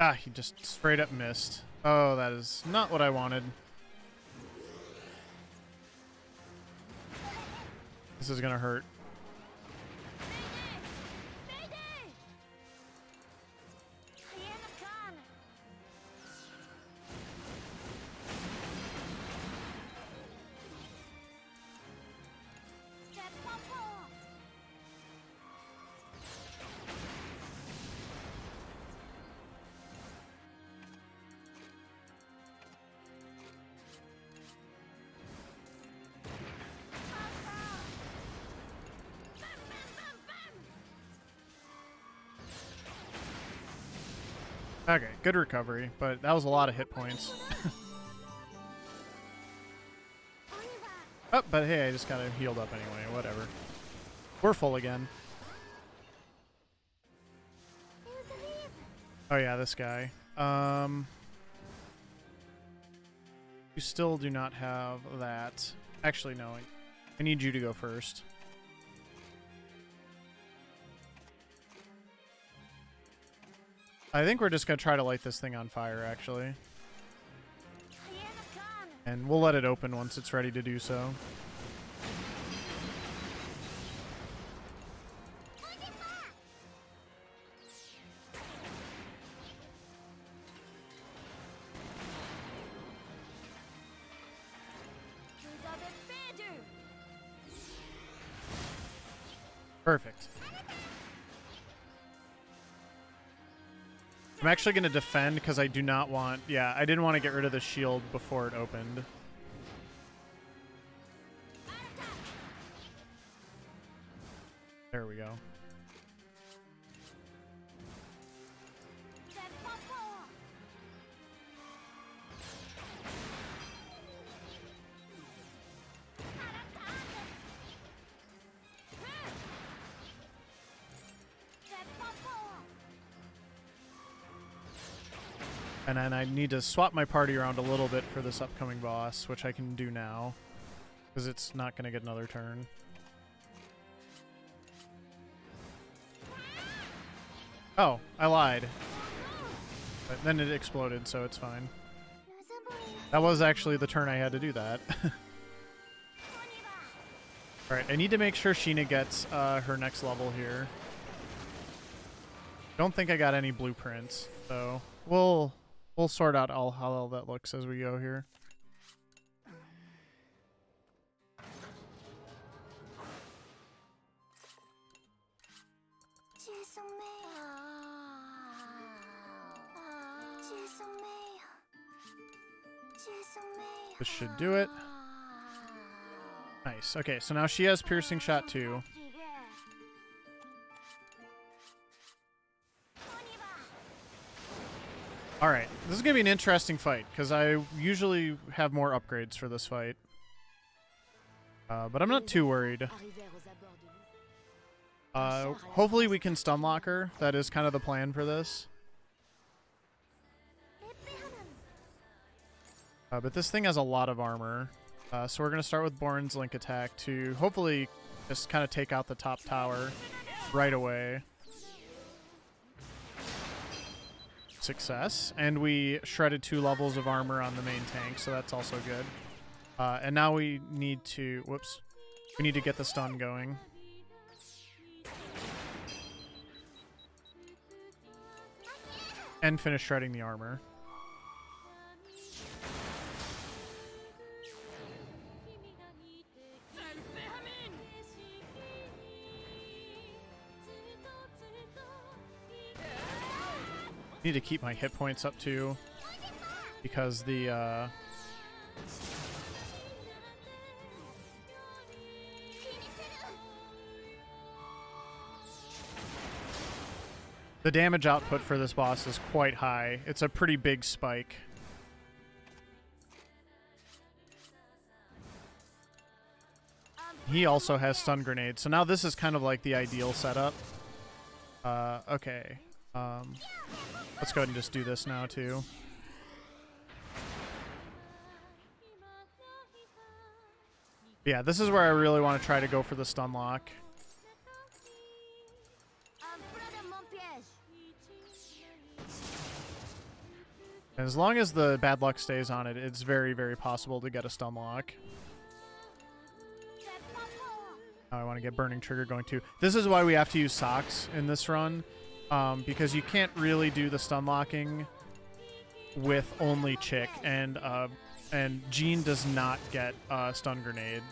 Ah, he just straight up missed. Oh, that is not what I wanted. This is gonna hurt. Okay, good recovery, but that was a lot of hit points. Oh, but hey, I just got healed up anyway, whatever. We're full again. Oh yeah, this guy. You still do not have that. Actually, no. I need you to go first. I think we're just going to try to light this thing on fire, actually. And we'll let it open once it's ready to do so. Perfect. I'm actually going to defend because I do not want... Yeah, I didn't want to get rid of the shield before it opened. There we go. And then I need to swap my party around a little bit for this upcoming boss, which I can do now, because it's not going to get another turn. Oh, I lied. But then it exploded, so it's fine. That was actually the turn I had to do that. Alright, I need to make sure Sheena gets her next level here. Don't think I got any blueprints, so we'll sort out how all that looks as we go here. This should do it. Nice. Okay, so now she has piercing shot too. Alright, this is going to be an interesting fight, because I usually have more upgrades for this fight. But I'm not too worried. Hopefully we can stun lock her. That is kind of the plan for this. But this thing has a lot of armor. So we're going to start with Born's Link attack to hopefully just kind of take out the top tower right away. Success. And we shredded 2 levels of armor on the main tank, so that's also good. And now we need to... Whoops. We need to get the stun going. And finish shredding the armor. Need to keep my hit points up too, because the damage output for this boss is quite high. It's a pretty big spike. He also has stun grenades, so now this is kind of like the ideal setup. Okay. Let's go ahead and just do this now, too. Yeah, this is where I really want to try to go for the stun lock. And as long as the bad luck stays on it, it's very, very possible to get a stun lock. Now I want to get Burning Trigger going, too. This is why we have to use socks in this run. Because you can't really do the stun locking with only Chick, and Jean does not get stun grenade.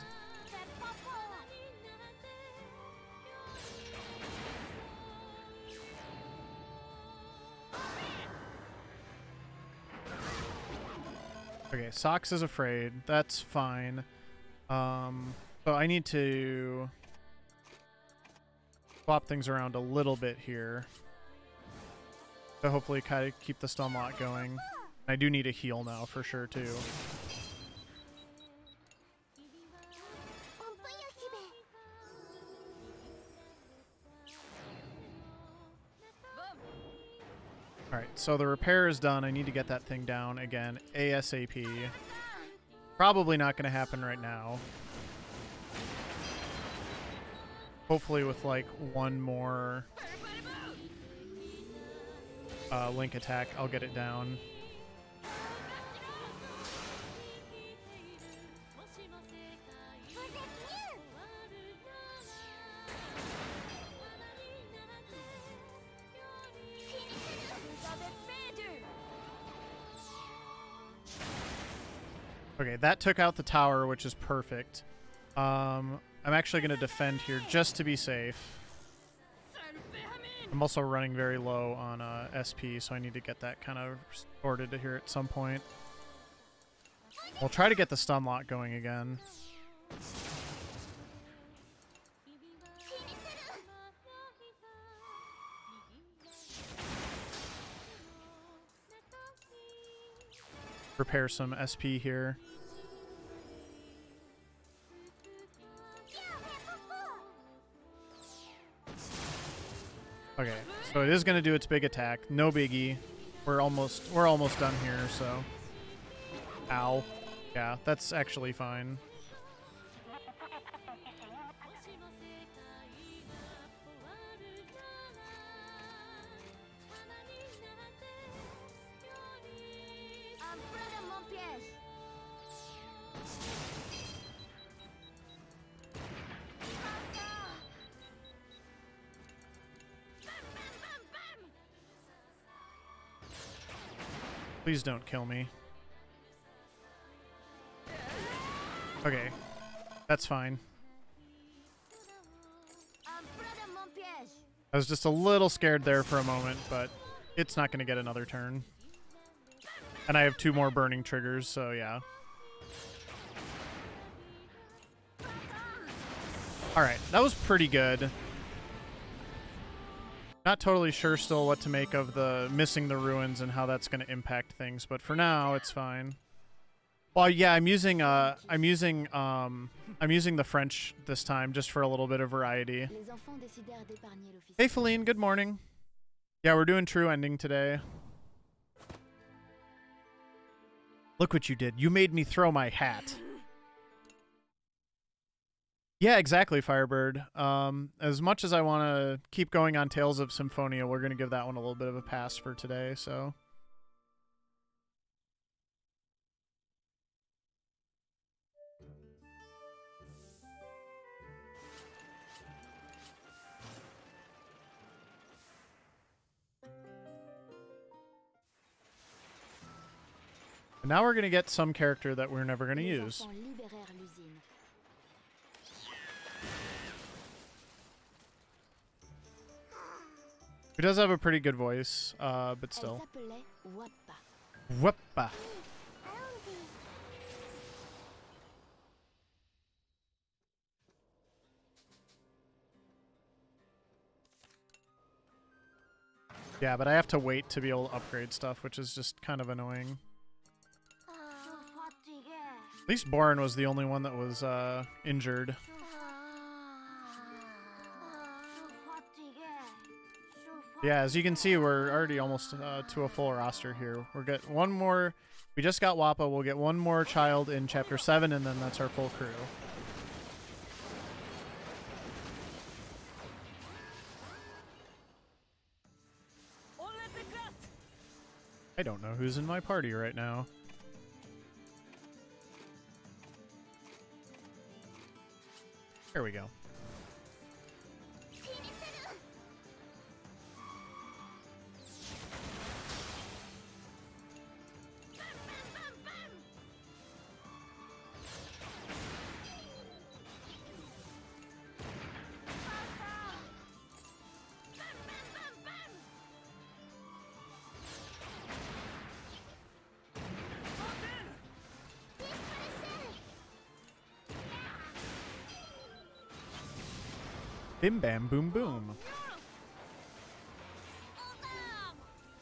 Okay, Socks is afraid. That's fine. So I need to swap things around a little bit here. So hopefully kind of keep the stun lock going. I do need a heal now for sure too. Alright, so the repair is done. I need to get that thing down again ASAP. Probably not going to happen right now. Hopefully with like one more Link attack, I'll get it down. Okay, that took out the tower, which is perfect. I'm actually going to defend here just to be safe. I'm also running very low on SP, so I need to get that kind of sorted here at some point. We'll try to get the stun lock going again. repair some SP here. Okay, so it is going to do its big attack. No biggie. We're almost done here, so. Ow. Yeah, that's actually fine. Please don't kill me. Okay. That's fine. I was just a little scared there for a moment, but it's not going to get another turn. And I have 2 more burning triggers, so yeah. Alright, that was pretty good. Not totally sure still what to make of the missing the ruins and how that's going to impact things, but for now it's fine. Well, yeah, I'm using the French this time just for a little bit of variety. Hey Feline, good morning. Yeah, we're doing true ending today. Look what you did. You made me throw my hat. Yeah, exactly, Firebird. As much as I want to keep going on Tales of Symphonia, we're going to give that one a little bit of a pass for today, so. And now we're going to get some character that we're never going to use. He does have a pretty good voice, but still. Whoopa. Yeah, but I have to wait to be able to upgrade stuff, which is just kind of annoying. At least Borin was the only one that was injured. Yeah, as you can see, we're already almost to a full roster here. We'll get one more. We just got Wappa. We'll get one more child in Chapter 7, and then that's our full crew. I don't know who's in my party right now. There we go. Bim bam boom boom.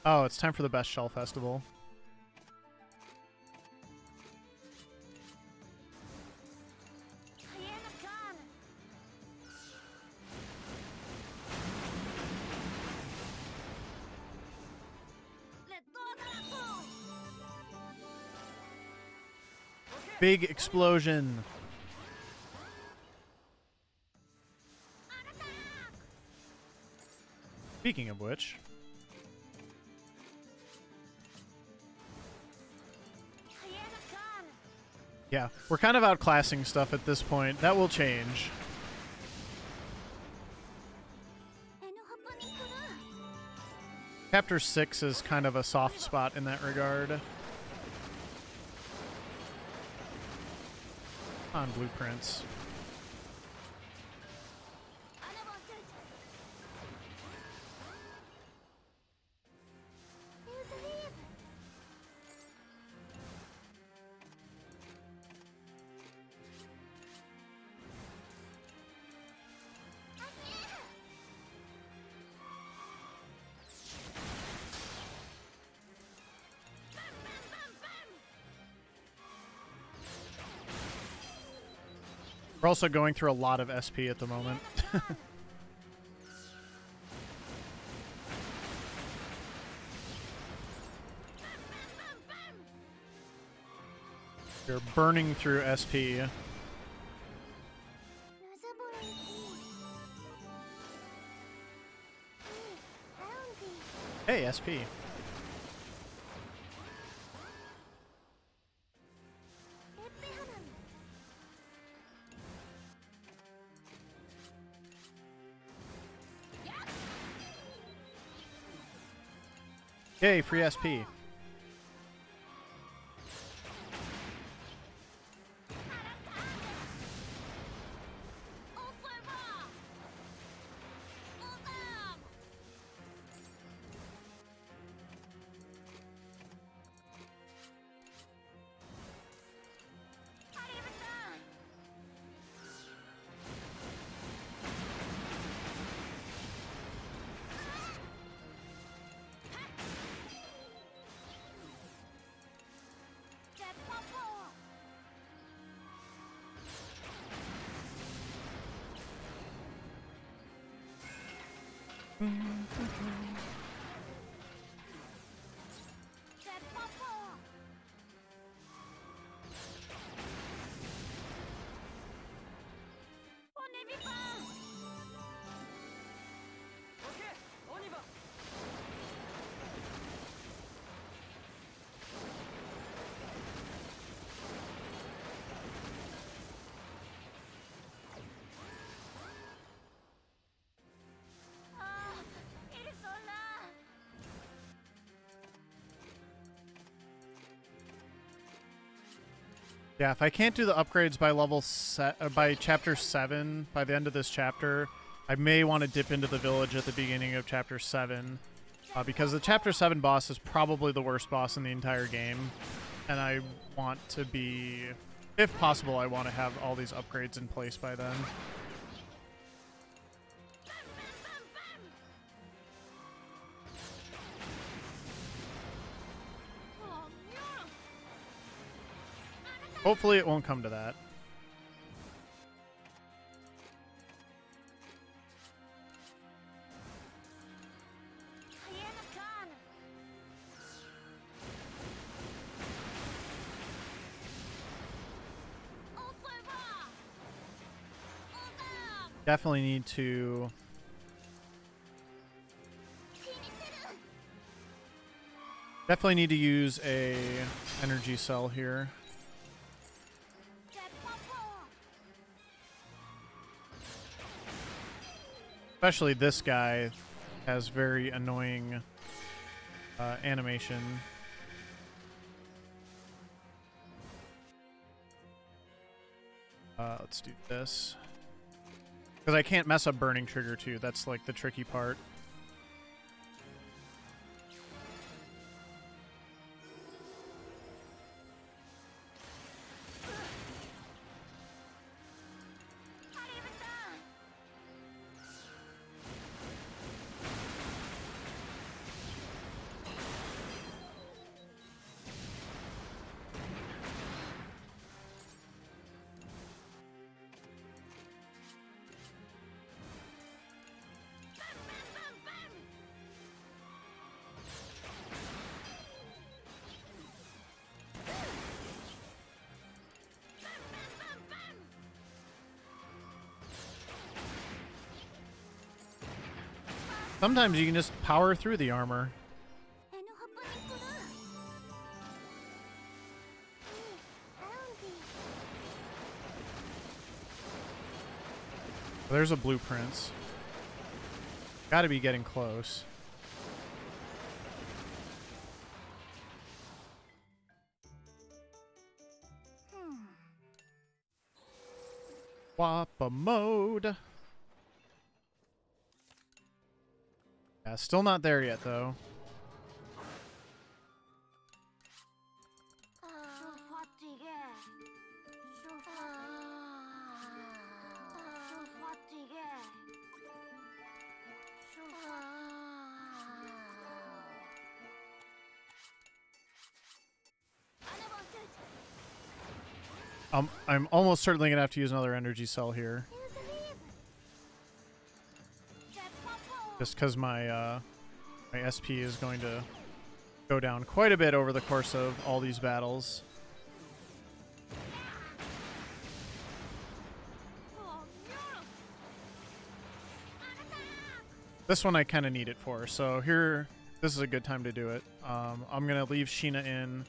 Oh, it's time for the Best Shell Festival. Big explosion. Speaking of which, yeah, we're kind of outclassing stuff at this point. That will change. Chapter 6 is kind of a soft spot in that regard. On blueprints. We're also going through a lot of SP at the moment. You're burning through SP. Hey, SP. Yay, free SP. Yeah, if I can't do the upgrades by by chapter 7, by the end of this chapter, I may want to dip into the village at the beginning of chapter 7. Because the chapter 7 boss is probably the worst boss in the entire game. And I want to be, if possible, I want to have all these upgrades in place by then. Hopefully it won't come to that. Definitely need to... Definitely need to use a energy cell here. Especially this guy has very annoying animation. Let's do this. Because I can't mess up Burning Trigger too. That's like the tricky part. Sometimes you can just power through the armor. There's a blueprint. Gotta be getting close. Wappa mode. Yeah, still not there yet, though. I'm almost certainly gonna have to use another energy cell here, just because my my SP is going to go down quite a bit over the course of all these battles. This one I kind of need it for, so here, this is a good time to do it. I'm gonna leave Sheena in.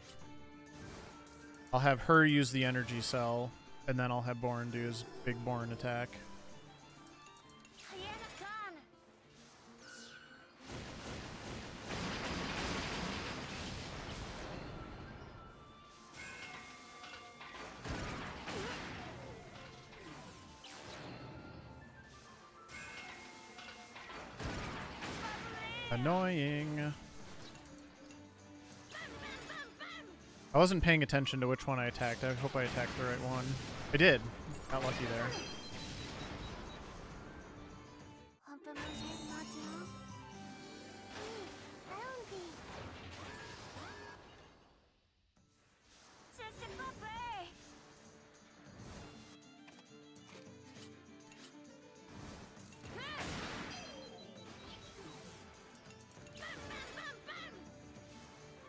I'll have her use the energy cell, and then I'll have Borin do his big Borin attack. Annoying. I wasn't paying attention to which one I attacked. I hope I attacked the right one. I did. Got lucky there.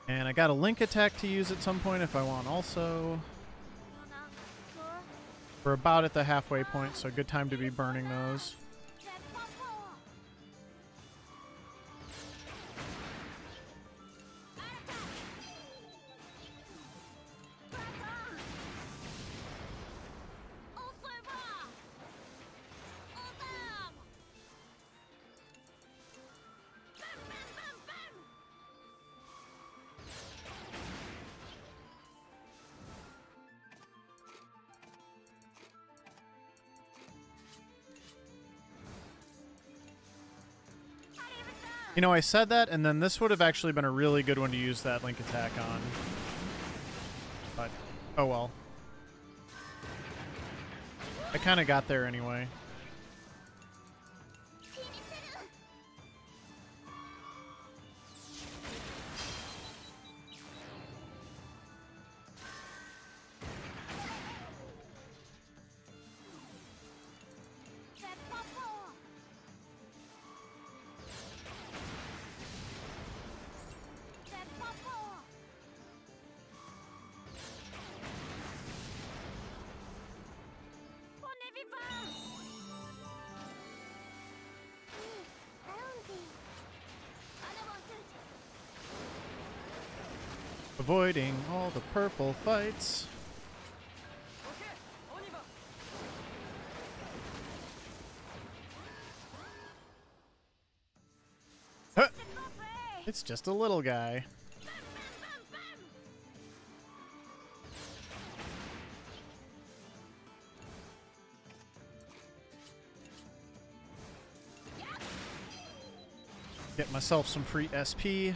And I got a link attack to use at some point if I want also. We're about at the halfway point, so good time to be burning those. You know, I said that, and then this would have actually been a really good one to use that link attack on. But, oh well. I kind of got there anyway. Avoiding all the purple fights. Huh. It's just a little guy. Get myself some free SP.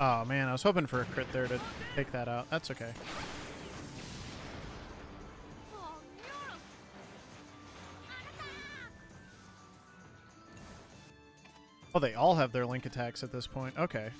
Oh man, I was hoping for a crit there to take that out. That's okay. Oh, they all have their link attacks at this point. Okay.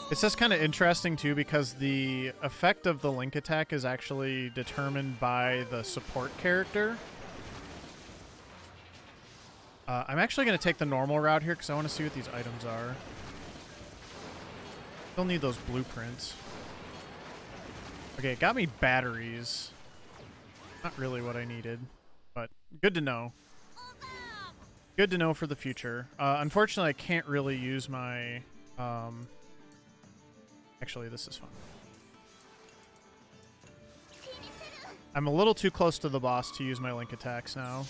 It's just kind of interesting too because the effect of the link attack is actually determined by the support character. I'm actually going to take the normal route here because I want to see what these items are. Still need those blueprints. Okay, it got me batteries. Not really what I needed, but good to know. Good to know for the future. Unfortunately, I can't really use my Actually, this is fun. I'm a little too close to the boss to use my link attacks now.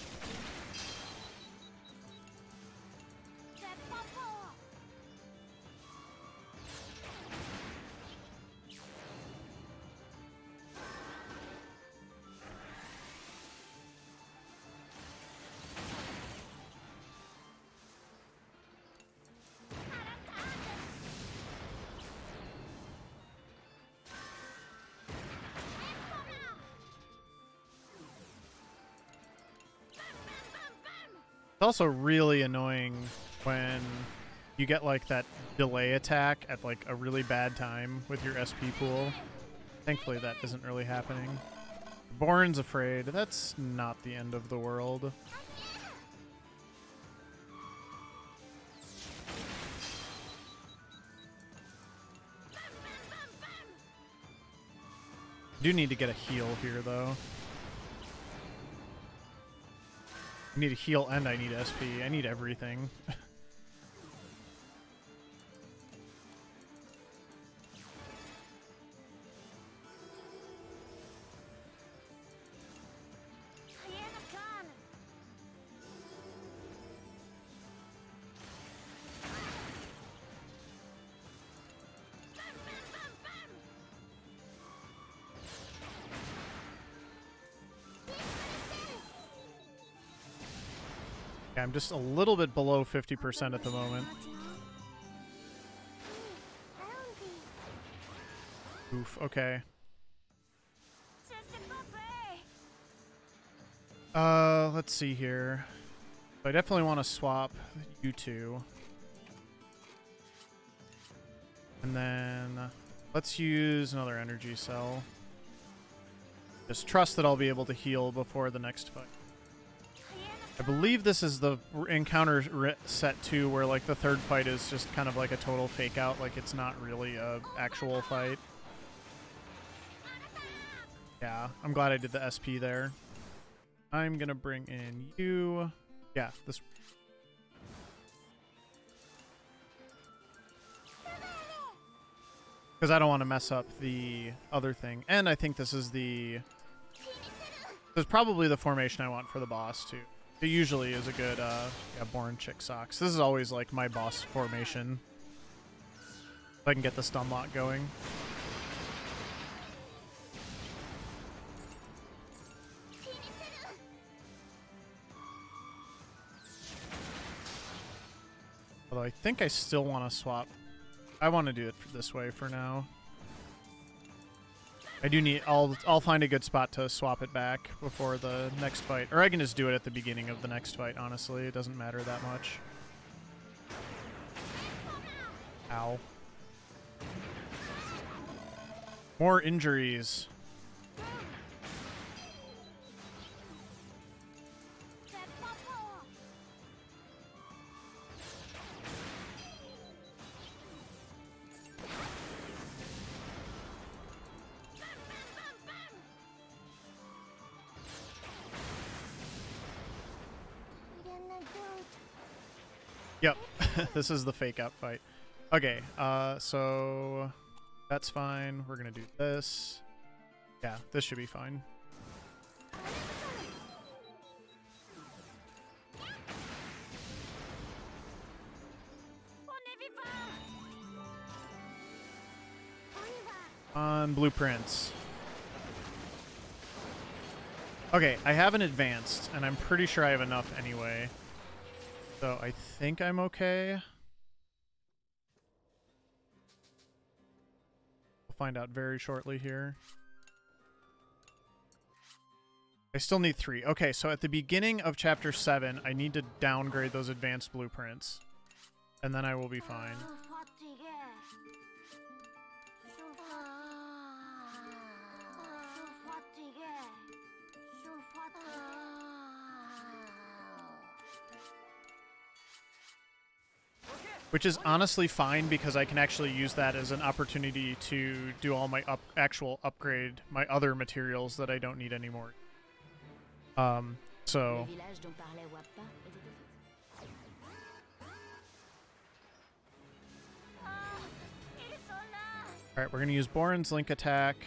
It's also really annoying when you get like that delay attack at like a really bad time with your SP pool. Thankfully that isn't really happening. Born's afraid. That's not the end of the world. Do need to get a heal here though. I need a heal and I need SP. I need everything. I'm just a little bit below 50% at the moment. Oof, okay. Let's see here. I definitely want to swap you two. And then let's use another energy cell. Just trust that I'll be able to heal before the next fight. I believe this is the encounter set 2 where like the third fight is just kind of like a total fake out, like it's not really a actual fight. Yeah, I'm glad I did the SP there. I'm gonna bring in you. Yeah, this. Because I don't want to mess up the other thing. And I think this is This is probably the formation I want for the boss too. It usually is a good, yeah, Born Chick Socks. This is always, like, my boss formation. If I can get the stun lock going. Although I think I still want to swap. I want to do it this way for now. I do need... I'll find a good spot to swap it back before the next fight. Or I can just do it at the beginning of the next fight, honestly. It doesn't matter that much. Ow. More injuries. Yep, this is the fake out fight. Okay, so that's fine. We're gonna do this. Yeah, this should be fine. On blueprints. Okay, I haven't advanced, and I'm pretty sure I have enough anyway. So I think I'm okay. We'll find out very shortly here. I still need 3. Okay, so at the beginning of Chapter 7, I need to downgrade those advanced blueprints. And then I will be fine. Which is honestly fine because I can actually use that as an opportunity to do all my actual upgrade, my other materials that I don't need anymore. So... Alright, we're going to use Boren's Link attack.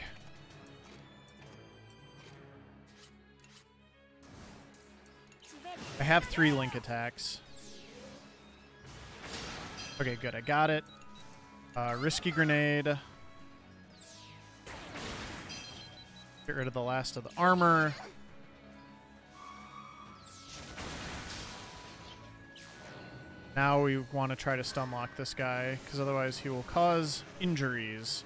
I have 3 Link attacks. Okay, good. I got it. Risky Grenade. Get rid of the last of the armor. Now we want to try to stun lock this guy, because otherwise he will cause injuries.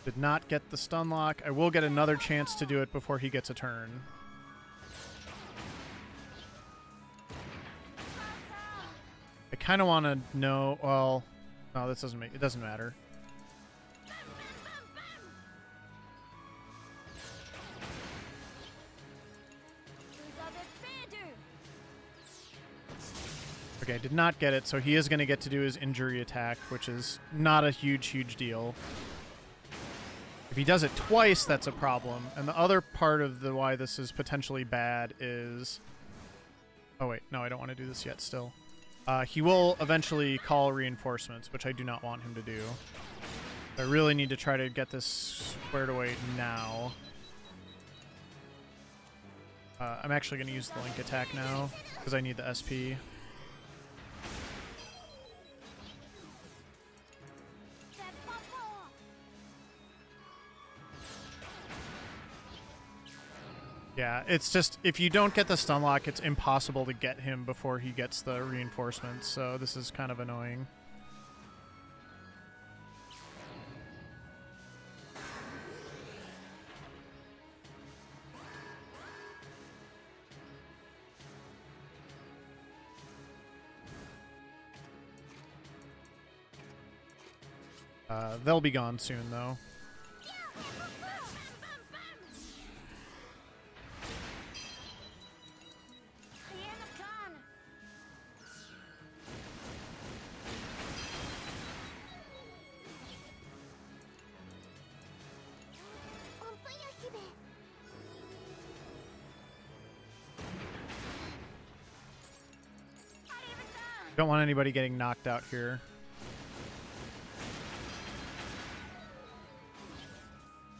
Did not get the stun lock. I will get another chance to do it before he gets a turn. I kind of want to know... Well, no, this doesn't make... It doesn't matter. Okay, I did not get it, so he is going to get to do his injury attack, which is not a huge deal. If he does it twice, that's a problem. And the other part of the why this is potentially bad is... Oh, wait. No, I don't want to do this yet still. He will eventually call reinforcements, which I do not want him to do. I really need to try to get this squared away now. I'm actually going to use the Link attack now, because I need the SP. Yeah, it's just, if you don't get the stun lock, it's impossible to get him before he gets the reinforcements, so this is kind of annoying. They'll be gone soon, though. Don't want anybody getting knocked out here.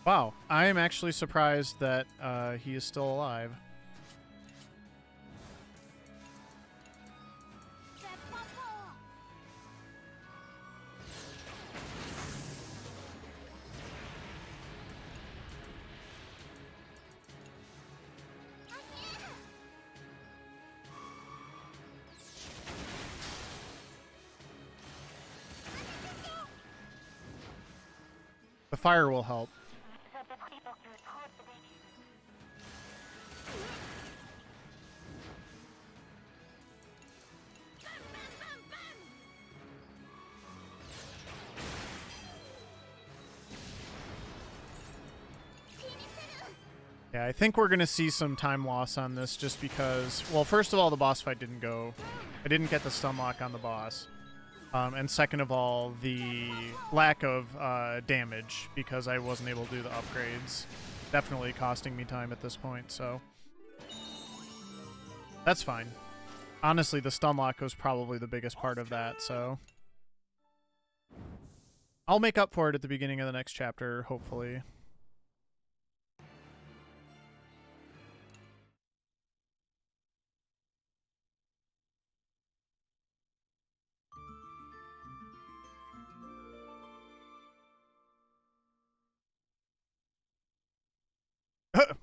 Wow, I am actually surprised that he is still alive. The fire will help. Yeah, I think we're going to see some time loss on this just because, well, first of all, the boss fight didn't go. I didn't get the stun lock on the boss. And second of all, the lack of damage because I wasn't able to do the upgrades. Definitely costing me time at this point, so that's fine. Honestly, the stun lock was probably the biggest part of that, so I'll make up for it at the beginning of the next chapter, hopefully.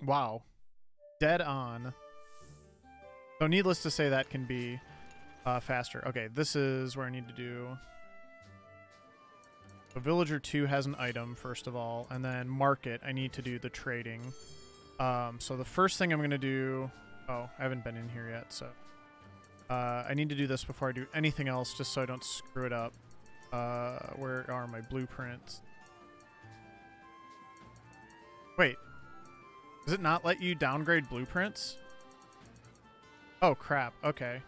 Wow. Dead on. So needless to say, that can be faster. Okay, this is where I need to do... So Villager 2 has an item, first of all, and then Market, I need to do the trading. So the first thing I'm going to do... Oh, I haven't been in here yet, so... I need to do this before I do anything else, just so I don't screw it up. Where are my blueprints? Wait. Does it not let you downgrade blueprints? Oh, crap. Okay.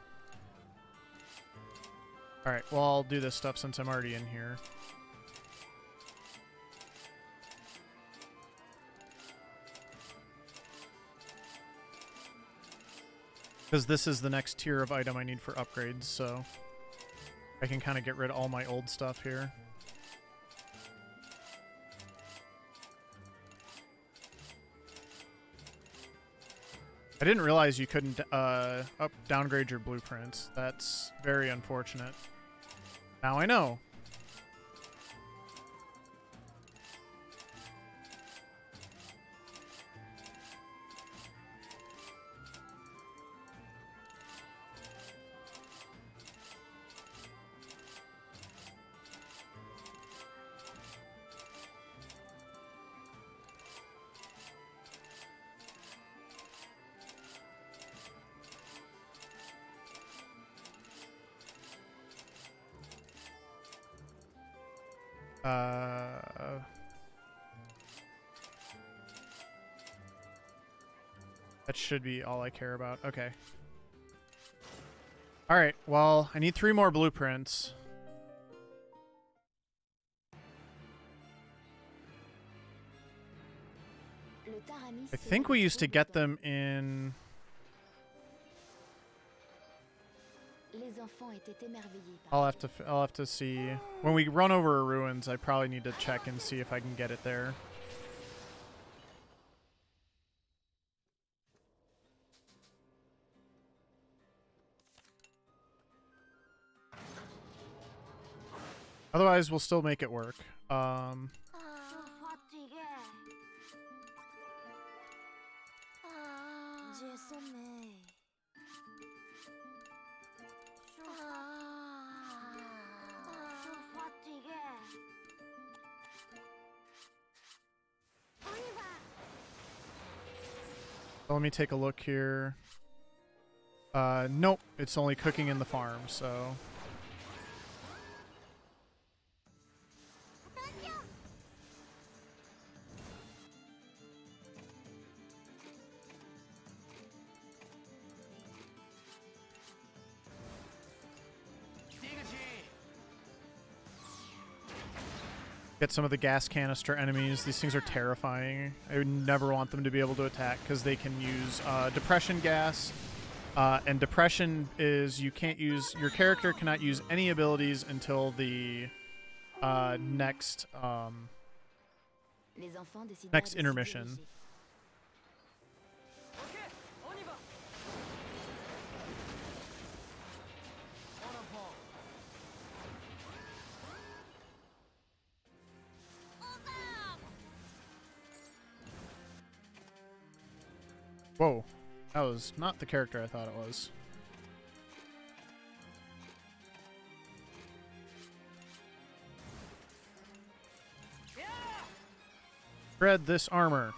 Alright, well, I'll do this stuff since I'm already in here. Because this is the next tier of item I need for upgrades, so I can kind of get rid of all my old stuff here. I didn't realize you couldn't downgrade your blueprints. That's very unfortunate. Now I know. That should be all I care about. Okay. Alright, well, I need 3 more blueprints. I think we used to get them in... I'll have to see. When we run over ruins, I probably need to check and see if I can get it there. Otherwise, we'll still make it work. Let me take a look here. Nope, it's only cooking in the farm, so... Get some of the gas canister enemies. These things are terrifying. I would never want them to be able to attack because they can use depression gas. And depression is you can't use... Your character cannot use any abilities until the next intermission. Whoa, that was not the character I thought it was. Shred this armor.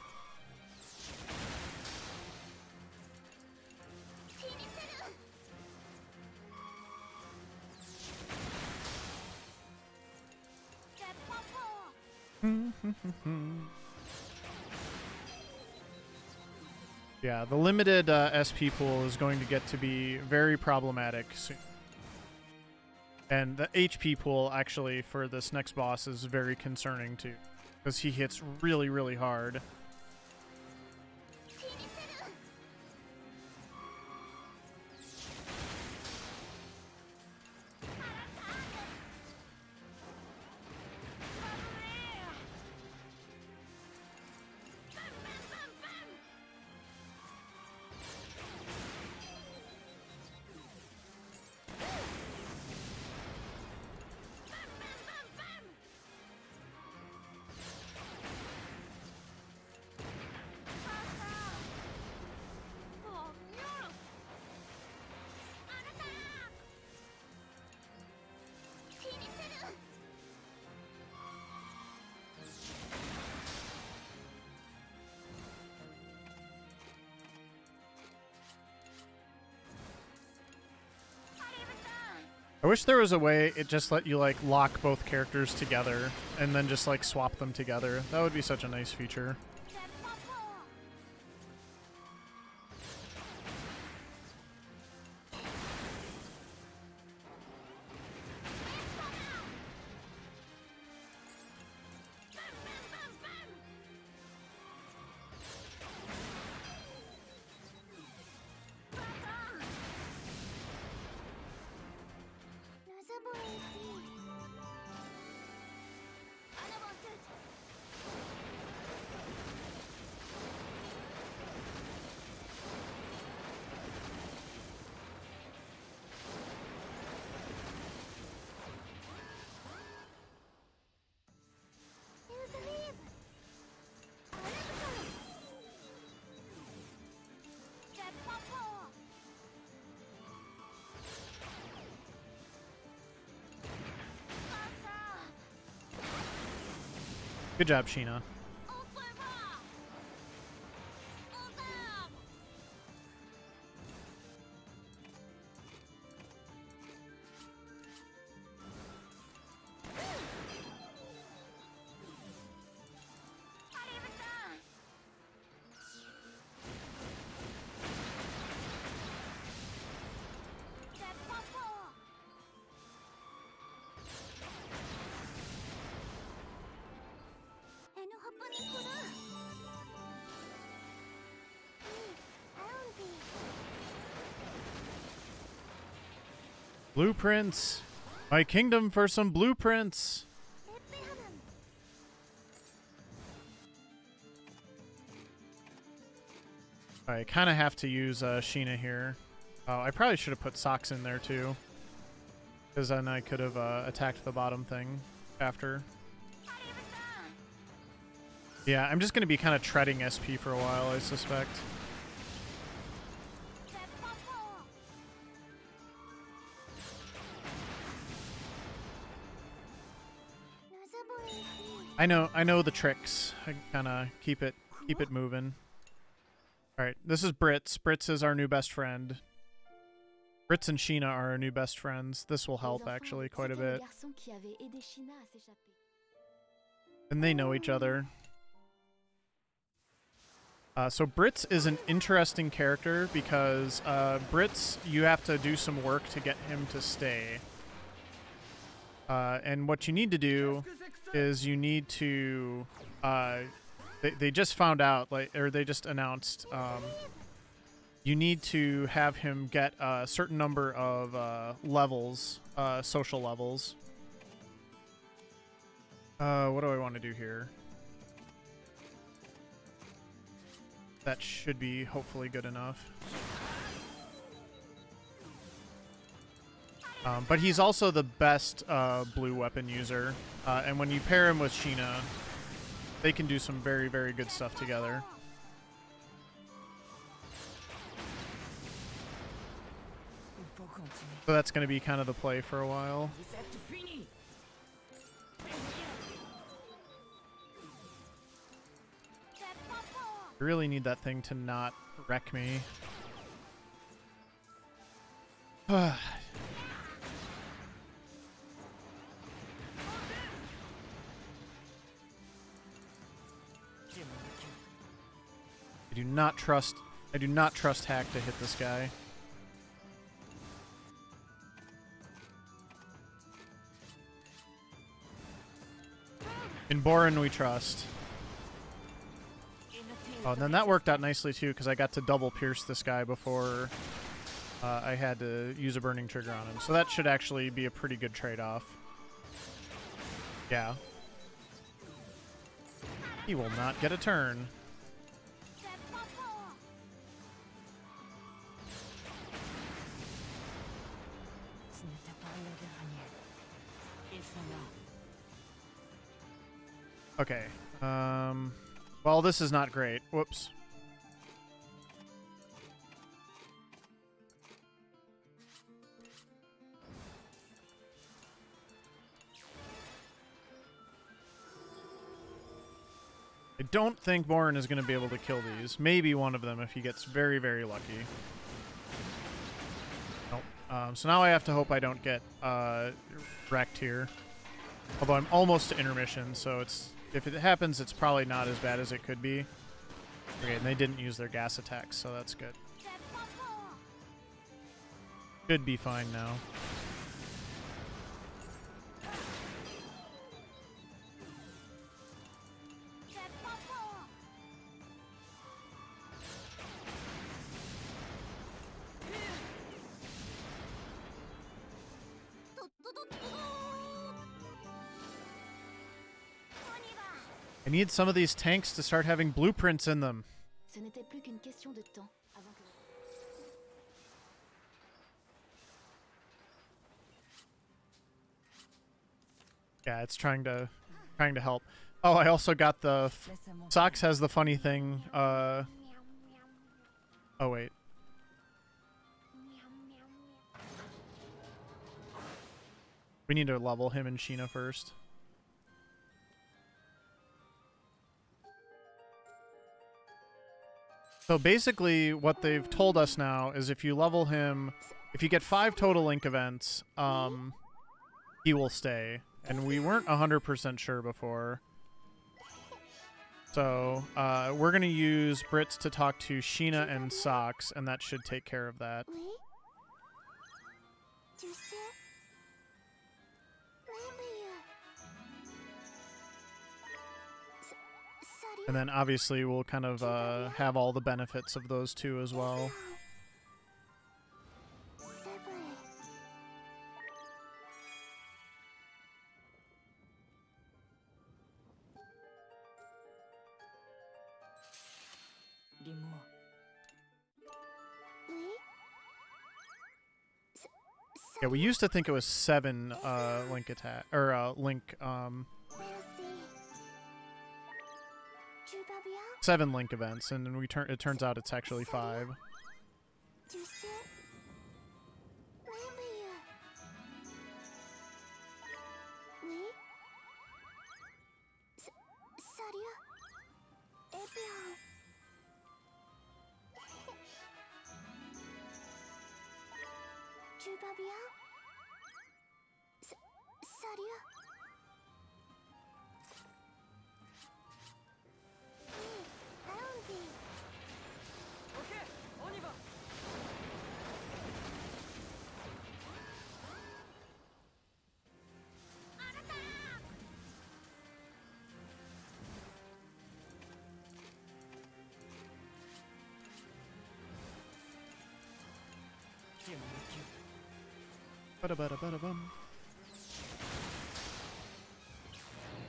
Yeah, the limited SP pool is going to get to be very problematic soon. And the HP pool, actually, for this next boss is very concerning, too. Because he hits really, really hard. I wish there was a way it just let you like lock both characters together and then just like swap them together. That would be such a nice feature. Good job, Sheena. Blueprints! My kingdom for some blueprints! I kind of have to use Sheena here. Oh, I probably should have put Socks in there too. Because then I could have attacked the bottom thing after. Yeah, I'm just going to be kind of treading SP for a while, I suspect. I know the tricks. I kind of keep it moving. All right, this is Brits. Brits is our new best friend. Brits and Sheena are our new best friends. This will help actually quite a bit. And they know each other. So Brits is an interesting character because Brits, you have to do some work to get him to stay. And what you need to do is you need to they just found out, like, or they just announced you need to have him get a certain number of levels, social levels. What do I want to do here? That should be hopefully good enough. But he's also the best blue weapon user. And when you pair him with Sheena, they can do some very, very good stuff together. So that's going to be kind of the play for a while. I really need that thing to not wreck me. I do not trust Hack to hit this guy. In Borin we trust. Oh, and then that worked out nicely too, because I got to double pierce this guy before I had to use a burning trigger on him. So that should actually be a pretty good trade-off. Yeah. He will not get a turn. Okay. Well, this is not great. Whoops. I don't think Borin is going to be able to kill these. Maybe one of them if he gets very, very lucky. Nope. So now I have to hope I don't get wrecked here. Although I'm almost to intermission, so if it happens, it's probably not as bad as it could be. Okay, and they didn't use their gas attacks, so that's good. Should be fine now. I need some of these tanks to start having blueprints in them. Yeah, it's trying to help. Oh, I also got the Sox has the funny thing. Oh wait. We need to level him and Sheena first. So basically what they've told us now is if you level him, if you get 5 total link events, he will stay. And we weren't 100% sure before. So we're going to use Brits to talk to Sheena and Sox, and that should take care of that. And then obviously we'll kind of have all the benefits of those two as well. Yeah, we used to think it was 7 link attack or link 7 link events, and then it turns out it's actually 5.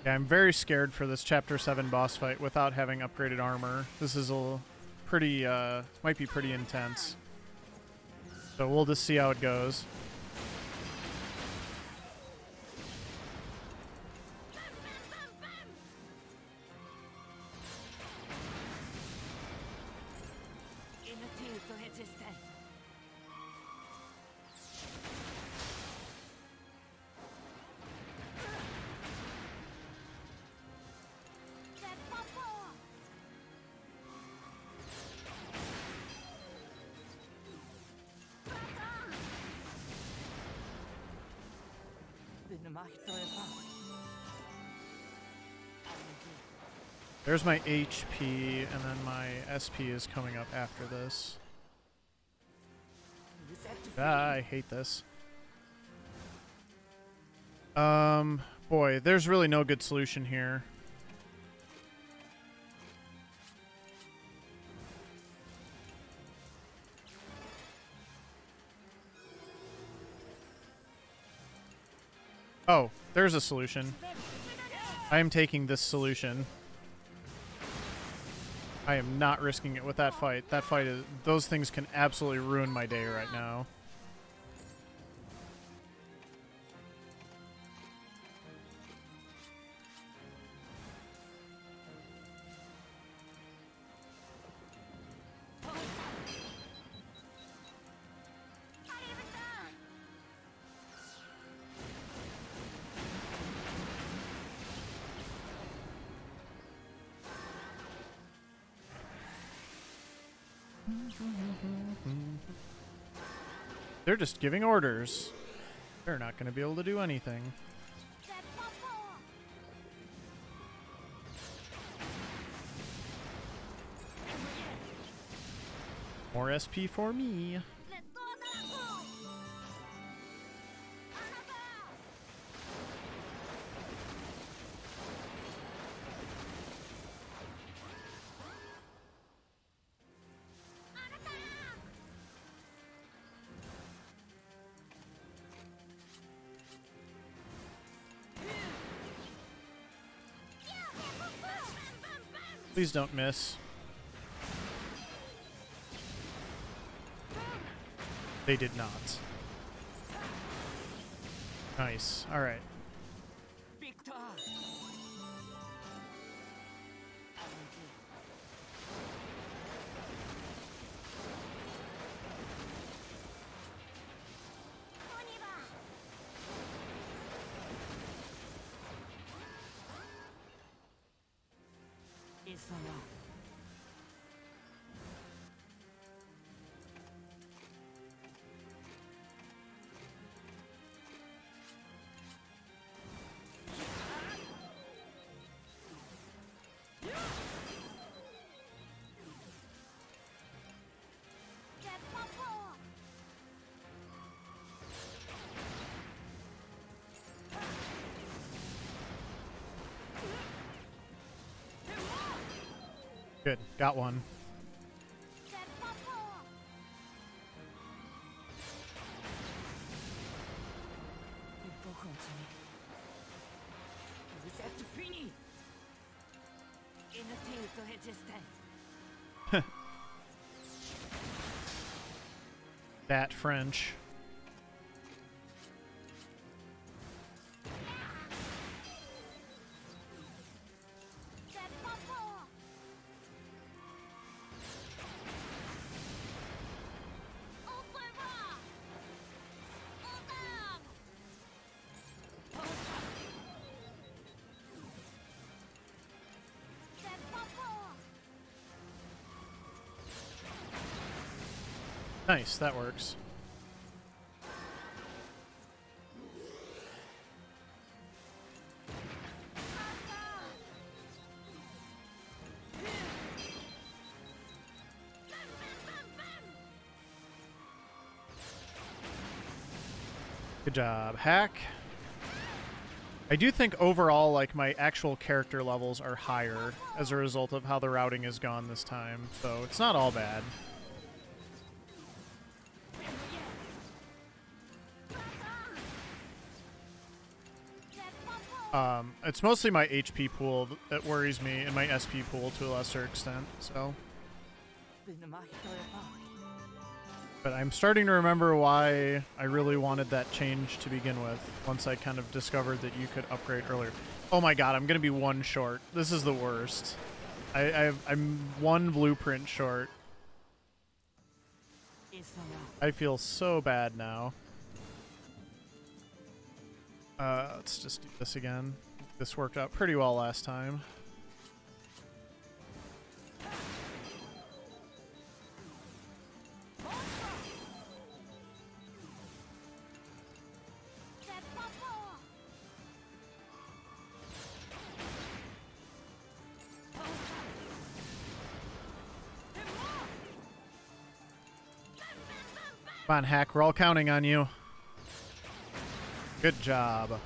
Yeah, I'm very scared for this Chapter 7 boss fight without having upgraded armor. This is a pretty, might be pretty intense. So we'll just see how it goes. There's my HP, and then my SP is coming up after this. Ah, I hate this. Boy, there's really no good solution here. Oh, there's a solution. I am taking this solution. I am not risking it with that fight. That fight is... Those things can absolutely ruin my day right now. They're just giving orders. They're not going to be able to do anything. More SP for me. Please don't miss. They did not. Nice. All right. Good. Got one. That French. Nice, that works. Good job, Hack. I do think overall, like, my actual character levels are higher as a result of how the routing has gone this time, so it's not all bad. It's mostly my HP pool that worries me, and my SP pool to a lesser extent, so. But I'm starting to remember why I really wanted that change to begin with, once I kind of discovered that you could upgrade earlier. Oh my god, I'm gonna be one short. This is the worst. I'm one blueprint short. I feel so bad now. Let's just do this again. This worked out pretty well last time. Come on, Hack. We're all counting on you. Good job.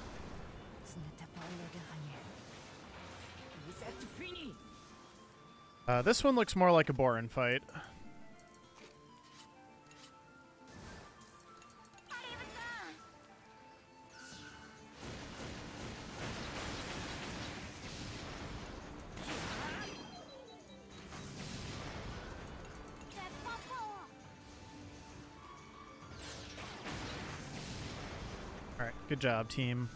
This one looks more like a Borin fight. All right, good job, team.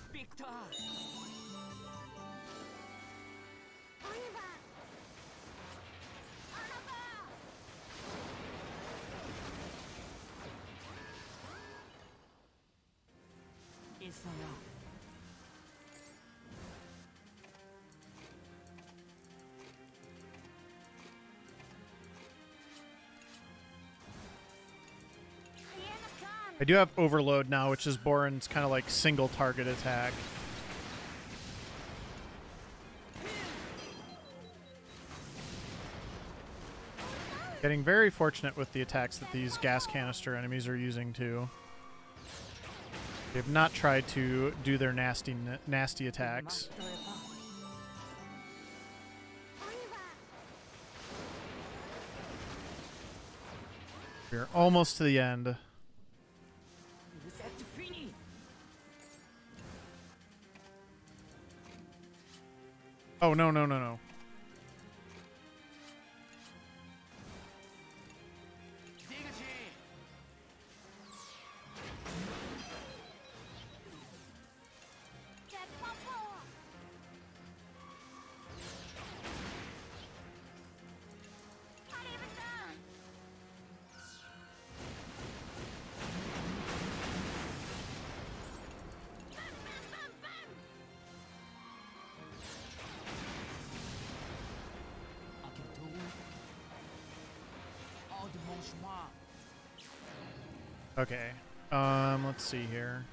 I do have Overload now, which is Boren's kind of like single target attack. Getting very fortunate with the attacks that these gas canister enemies are using too. They have not tried to do their nasty attacks. We're almost to the end. Oh, no, no, no, no. Okay. Let's see here.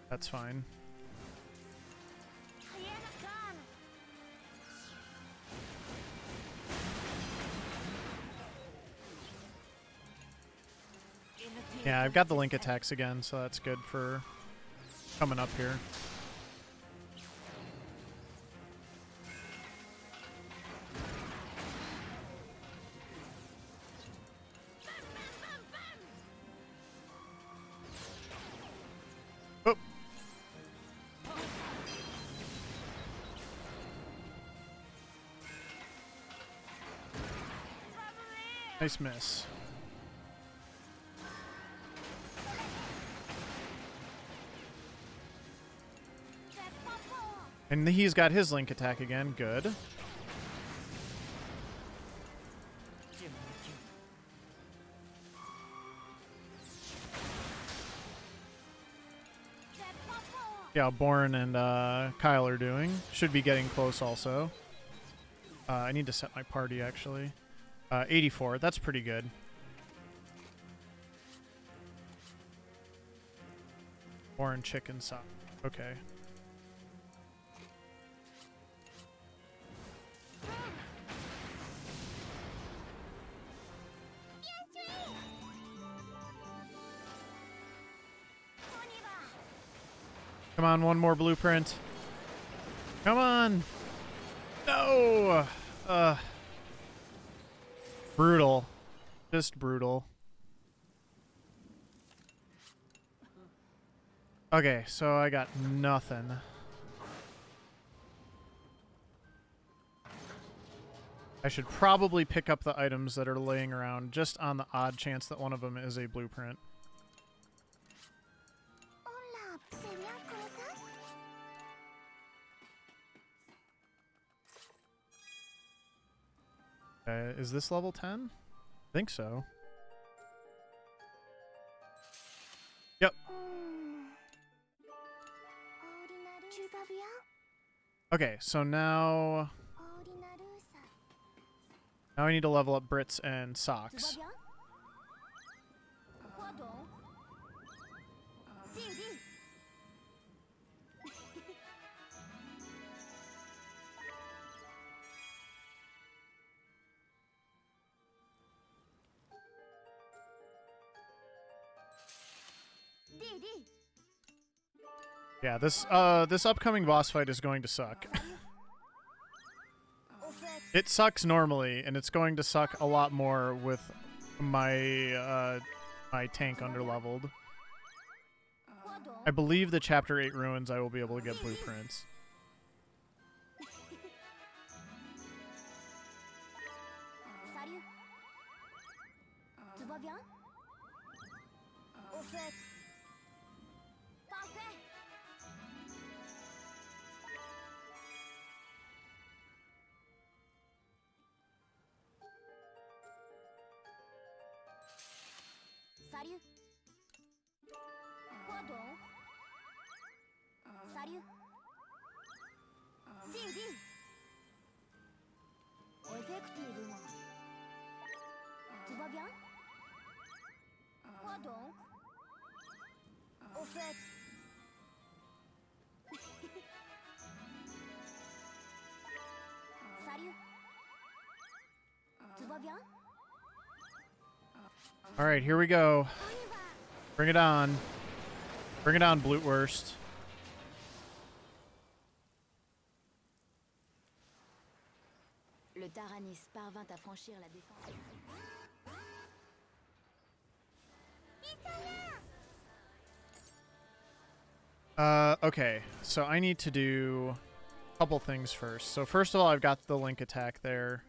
That's fine. Yeah, I've got the link attacks again, so that's good for coming up here. Oh. Nice miss. And he's got his link attack again. Good. Yeah, Boren and Kyle are doing. Should be getting close also. I need to set my party, actually. 84. That's pretty good. Boren, chicken, sock. Okay. Come on, one more blueprint. Come on. No. Brutal. Just brutal. Okay, so I got nothing. I should probably pick up the items that are laying around just on the odd chance that one of them is a blueprint. Is this level 10? I think so. Yep. Okay, so now I need to level up Brits and Socks. Yeah, this upcoming boss fight is going to suck. It sucks normally, and it's going to suck a lot more with my my tank underleveled. I believe the Chapter 8 ruins I will be able to get blueprints. Salut. Ding ding. Effectivement. Tout va bien? Quoi donc? Au fait. Salut. Tout va bien? All right, here we go. Bring it on. Bring it on, Blutwurst. Le Taranis parvint à franchir la défense. Okay, so I need to do a couple things first. So first of all, I've got the link attack there.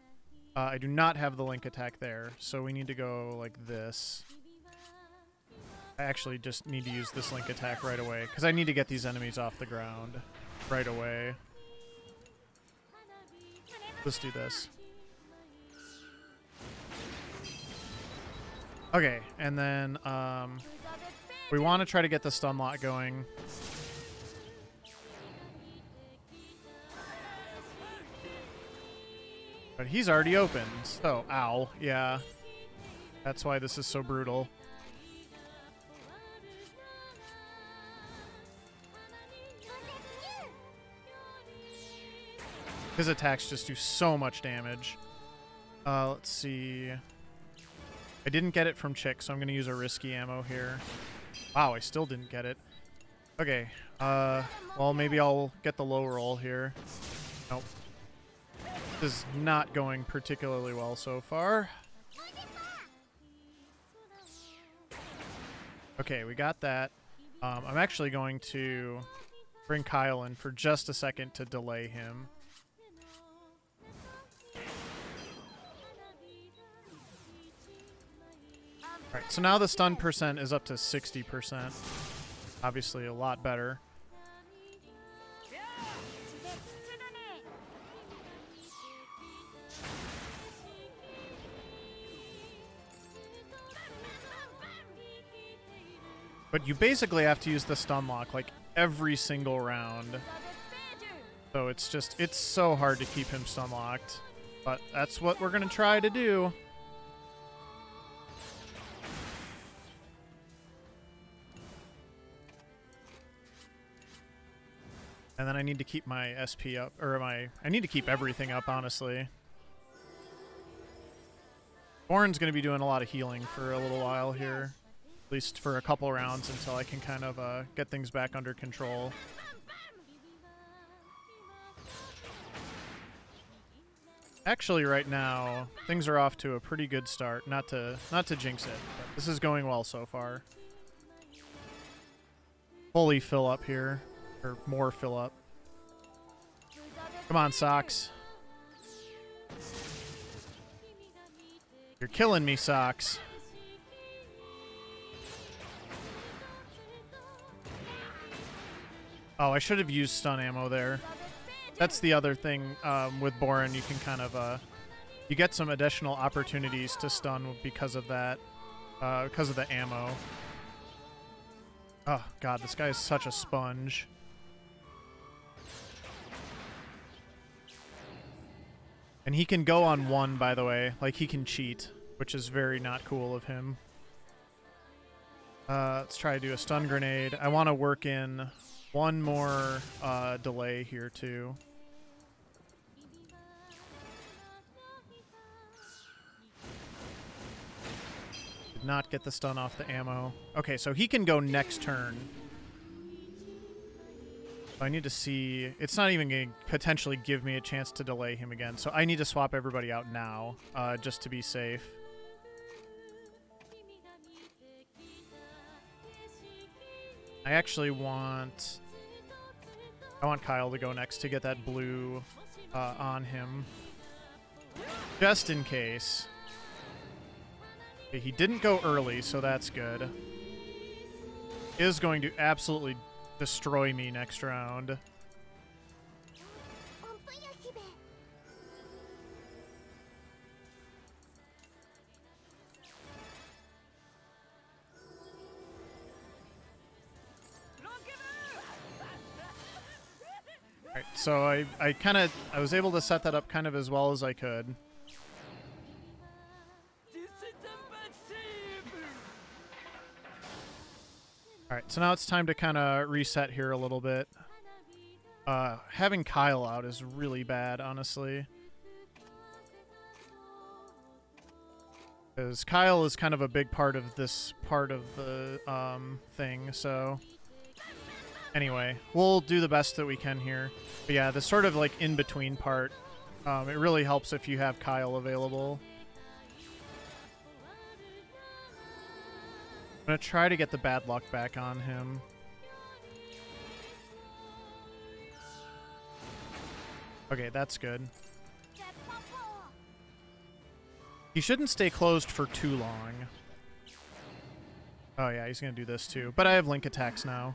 I do not have the link attack there, so we need to go like this. I actually just need to use this link attack right away, because I need to get these enemies off the ground right away. Let's do this. Okay, and then we want to try to get the stun lock going. But he's already opened, so ow, yeah. That's why this is so brutal. His attacks just do so much damage. Let's see. I didn't get it from Chick, so I'm going to use a risky ammo here. Wow, I still didn't get it. Okay, well, maybe I'll get the low roll here. Nope. This is not going particularly well so far. Okay, we got that. I'm actually going to bring Kyle in for just a second to delay him. Alright, so now the stun percent is up to 60%. Obviously a lot better. But you basically have to use the stun lock like every single round. So it's just, it's so hard to keep him stun locked. But that's what we're going to try to do. And then I need to keep my SP up, or I need to keep everything up, honestly. Orin's going to be doing a lot of healing for a little while here. At least for a couple rounds until I can kind of get things back under control. Actually, right now, things are off to a pretty good start. Not to jinx it, but this is going well so far. Fully fill up here. Or more fill up. Come on, Socks. You're killing me, Socks. Oh, I should have used stun ammo there. That's the other thing with Borin. You can kind of, you get some additional opportunities to stun because of that, because of the ammo. Oh, God, this guy is such a sponge. And he can go on one, by the way. Like, he can cheat, which is very not cool of him. Let's try to do a stun grenade. I want to work in one more delay here, too. Did not get the stun off the ammo. Okay, so he can go next turn. I need to see... It's not even going to potentially give me a chance to delay him again, so I need to swap everybody out now, just to be safe. I actually want... I want Kyle to go next to get that blue on him. Just in case. Okay, he didn't go early, so that's good. Is going to absolutely destroy me next round. Alright, so I was able to set that up kind of as well as I could. Alright, so now it's time to kind of reset here a little bit. Having Kyle out is really bad, honestly. Because Kyle is kind of a big part of this part of the thing, so... Anyway, we'll do the best that we can here. But yeah, the sort of like in-between part, it really helps if you have Kyle available. I'm going to try to get the bad luck back on him. Okay, that's good. He shouldn't stay closed for too long. Oh yeah, he's going to do this too. But I have link attacks now.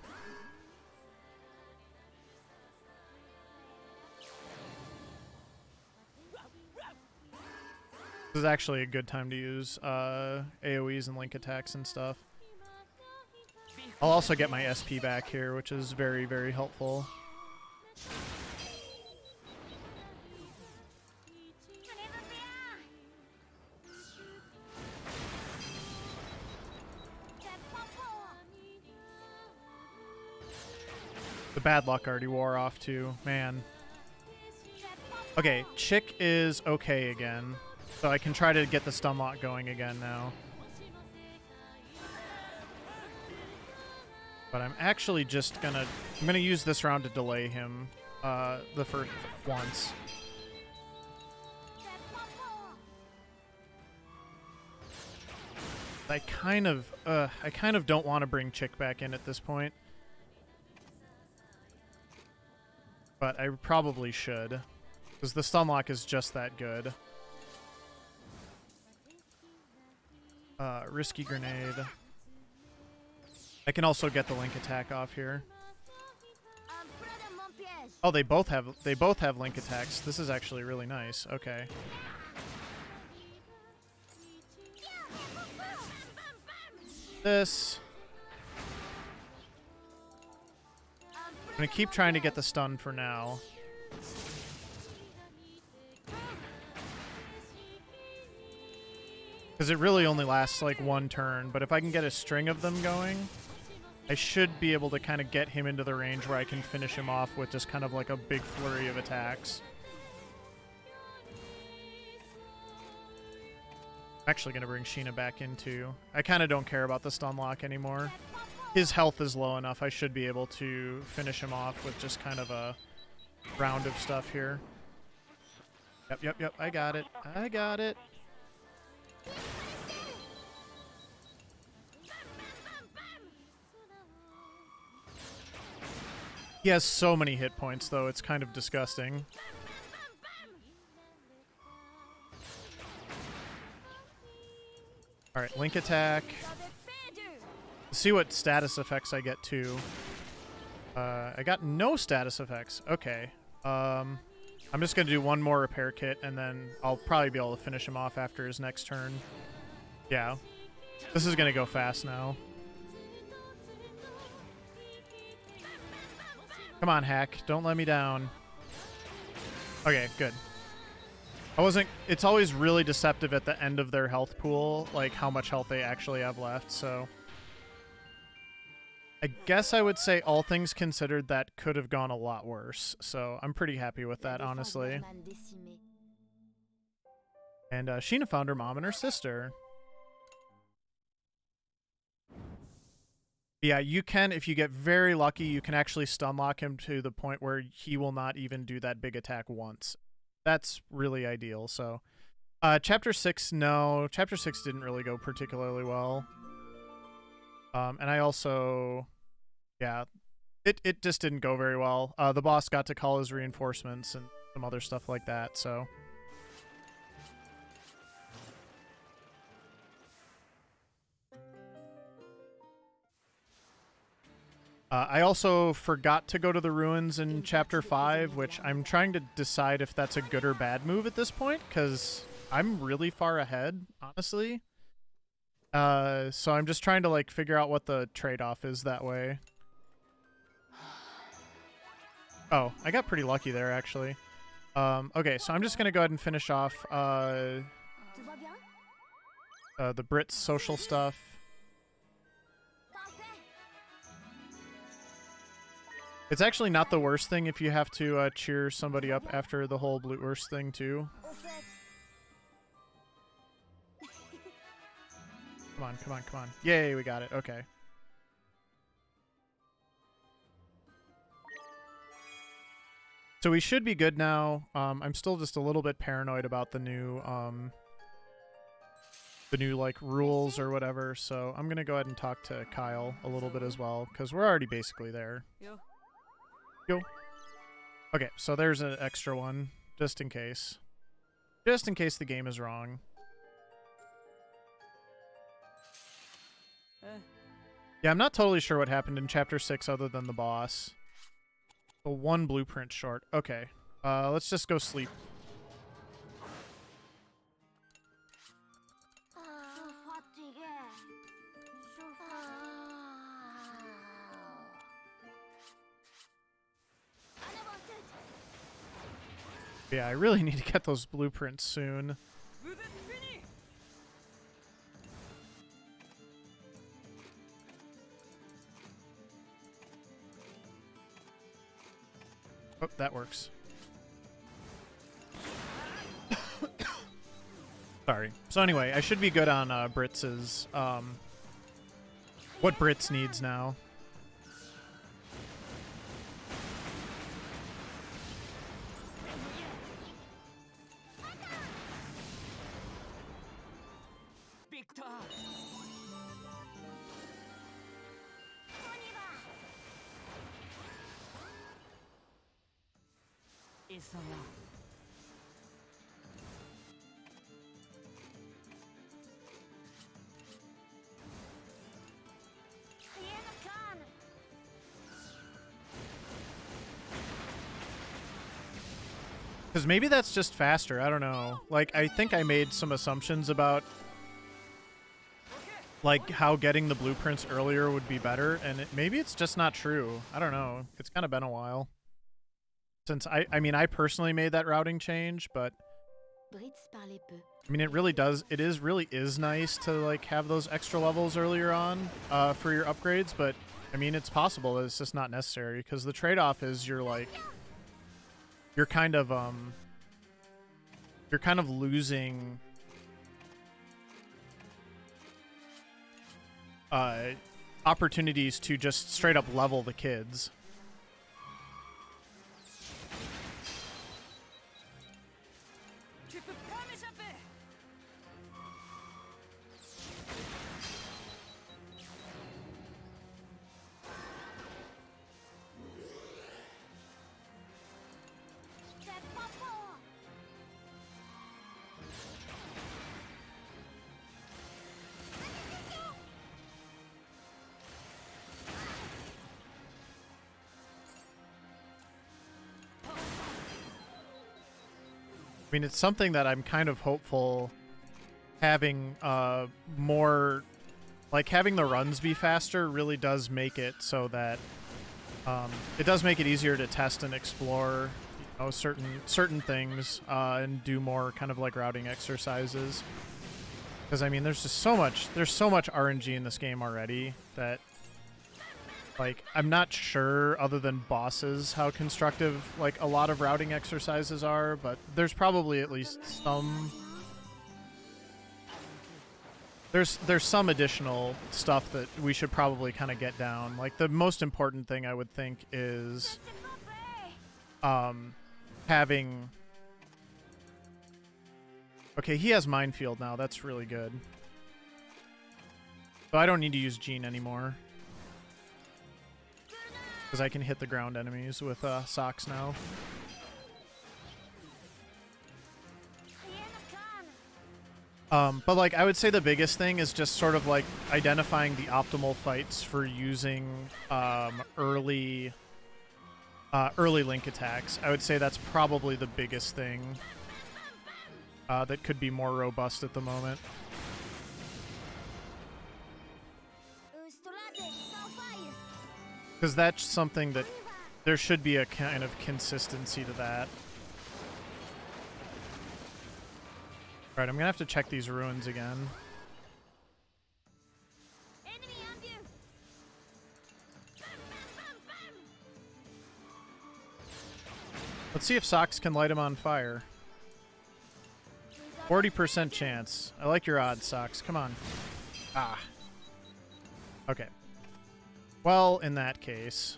This is actually a good time to use AoEs and link attacks and stuff. I'll also get my SP back here, which is very, very helpful. The bad luck already wore off too, man. Okay, Chick is okay again. So I can try to get the stun lock going again now. But I'm actually just gonna... I'm gonna use this round to delay him the first once. I kind of don't want to bring Chick back in at this point. But I probably should. Because the stun lock is just that good. Risky grenade. I can also get the link attack off here. Oh, they both have link attacks. This is actually really nice. Okay. This. I'm gonna keep trying to get the stun for now. Because it really only lasts like one turn, but if I can get a string of them going, I should be able to kind of get him into the range where I can finish him off with just kind of like a big flurry of attacks. I'm actually going to bring Sheena back in too. I kind of don't care about the stun lock anymore. His health is low enough, I should be able to finish him off with just kind of a round of stuff here. Yep, I got it. I got it. He has so many hit points, though. It's kind of disgusting. Alright, link attack. Let's see what status effects I get, too. I got no status effects. Okay. I'm just going to do one more repair kit, and then I'll probably be able to finish him off after his next turn. Yeah. This is going to go fast now. Come on, Hack. Don't let me down. Okay, good. It's always really deceptive at the end of their health pool, like how much health they actually have left, so... I guess I would say, all things considered, that could have gone a lot worse, so I'm pretty happy with that, honestly. And Sheena found her mom and her sister. Yeah, you can, if you get very lucky, you can actually stun lock him to the point where he will not even do that big attack once. That's really ideal, so... Chapter 6, no. Chapter 6 didn't really go particularly well. And I also... Yeah, it just didn't go very well. The boss got to call his reinforcements and some other stuff like that, so... I also forgot to go to the ruins in Chapter 5, which I'm trying to decide if that's a good or bad move at this point, because I'm really far ahead, honestly. So I'm just trying to like figure out what the trade-off is that way. Oh, I got pretty lucky there, actually. Okay, so I'm just going to go ahead and finish off the Brits social stuff. It's actually not the worst thing if you have to cheer somebody up after the whole Blutwurst thing, too. Come on, come on, come on. Yay, we got it. Okay. So we should be good now. I'm still just a little bit paranoid about the new like rules or whatever. So I'm gonna go ahead and talk to Kyle a little bit as well, because we're already basically there. Yo. Okay, so there's an extra one, just in case. Just in case the game is wrong. Yeah, I'm not totally sure what happened in Chapter 6 other than the boss. So one blueprint short. Okay. Let's just go sleep. Yeah, I really need to get those blueprints soon. Oh, that works. Sorry. So anyway, I should be good on Britz's, what Brits needs now. Because maybe that's just faster. I don't know. Like, I think I made some assumptions about, like, how getting the blueprints earlier would be better, and maybe it's just not true. I don't know. It's kind of been a while. Since, I mean, I personally made that routing change, but... I mean, it really really is nice to, like, have those extra levels earlier on for your upgrades, but, I mean, it's possible that it's just not necessary, because the trade-off is you're, like... You're kind of losing opportunities to just straight up level the kids. I mean, it's something that I'm kind of hopeful having more, like having the runs be faster really does make it so that it does make it easier to test and explore, you know, certain things and do more kind of like routing exercises. Because I mean, there's so much RNG in this game already that, like, I'm not sure, other than bosses, how constructive, like, a lot of routing exercises are, but there's probably at least some... There's some additional stuff that we should probably kind of get down. Like, the most important thing, I would think, is having... Okay, he has Minefield now. That's really good. So I don't need to use Gene anymore. Because I can hit the ground enemies with socks now. But like, I would say the biggest thing is just sort of like identifying the optimal fights for using early link attacks. I would say that's probably the biggest thing that could be more robust at the moment. Because that's something that There should be a kind of consistency to that. Alright, I'm gonna have to check these ruins again. Enemy en vue. Let's see if Socks can light him on fire. 40% chance. I like your odds, Socks. Come on. Ah. Okay. Well, in that case...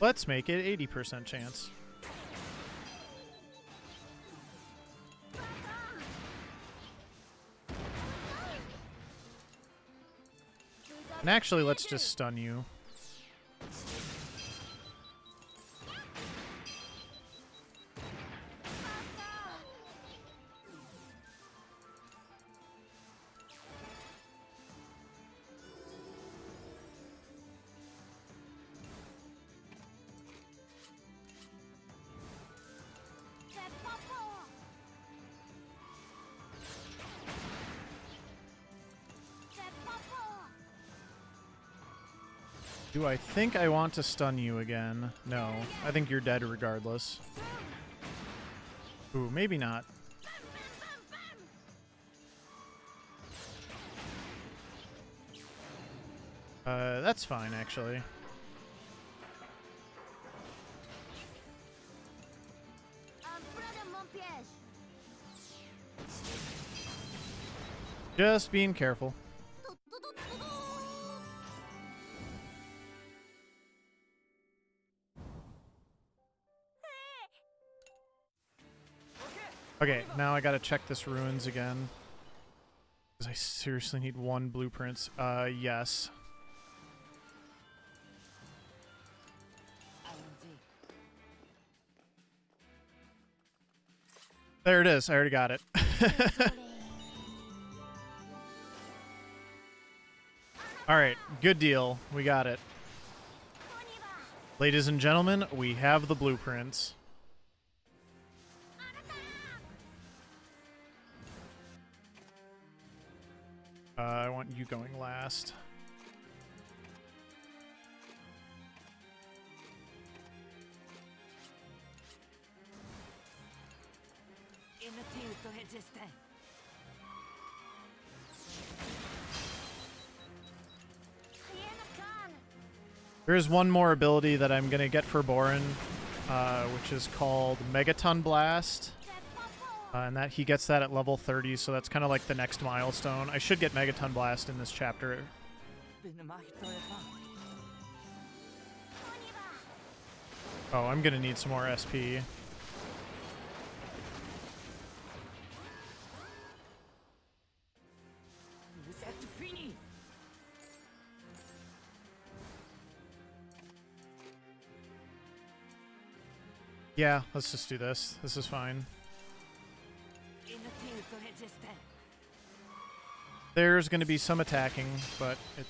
let's make it 80% chance. And actually, let's just stun you. Do I think I want to stun you again? No. I think you're dead regardless. Ooh, maybe not. That's fine, actually. Just being careful. Okay, now I gotta check this ruins again. Because I seriously need one blueprint. Yes. There it is. I already got it. Alright, good deal. We got it. Ladies and gentlemen, we have the blueprints. I want you going last. There is one more ability that I'm gonna get for Borin, which is called Megaton Blast. And that he gets that at level 30, so that's kind of like the next milestone. I should get Megaton Blast in this chapter. Oh, I'm gonna need some more SP. Yeah, let's just do this. This is fine. There's going to be some attacking, but it...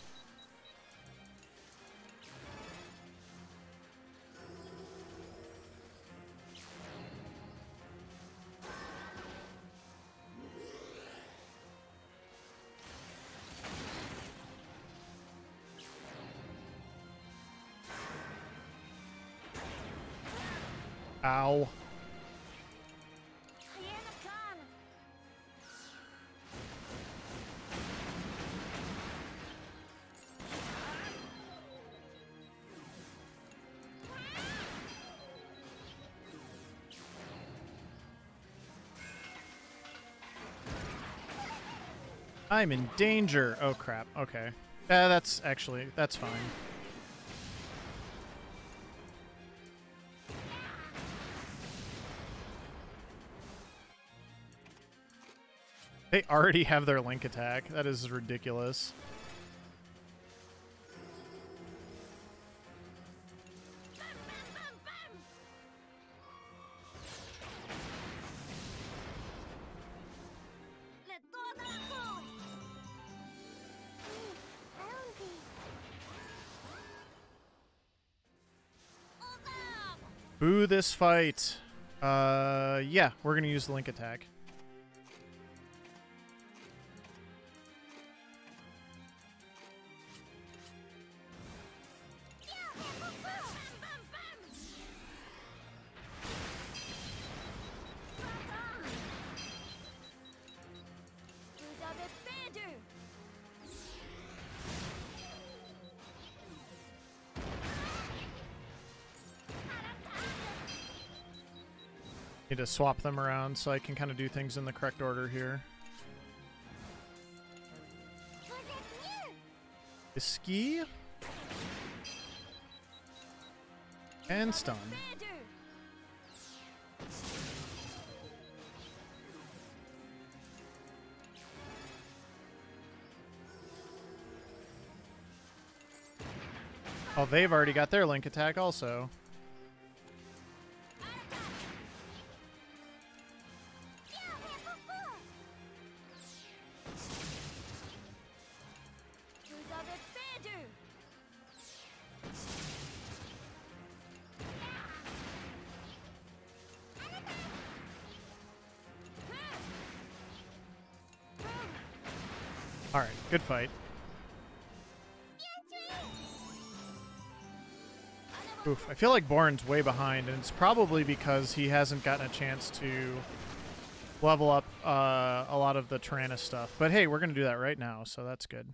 Ow. I'm in danger. Oh, crap. Okay. That's actually... that's fine. They already have their link attack. That is ridiculous. Boo this fight. Yeah, we're gonna use the link attack. Need to swap them around so I can kind of do things in the correct order here. Ski. And stun. Oh, they've already got their link attack also. Alright, good fight. Oof, I feel like Born's way behind, and it's probably because he hasn't gotten a chance to level up a lot of the Tyrannus stuff. But hey, we're going to do that right now, so that's good.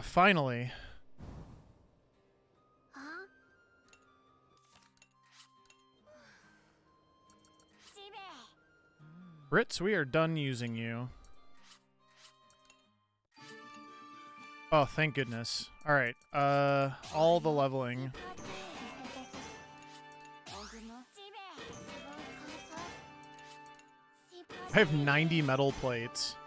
Finally. Brits, we are done using you. Oh, thank goodness. Alright, all the leveling. I have 90 metal plates.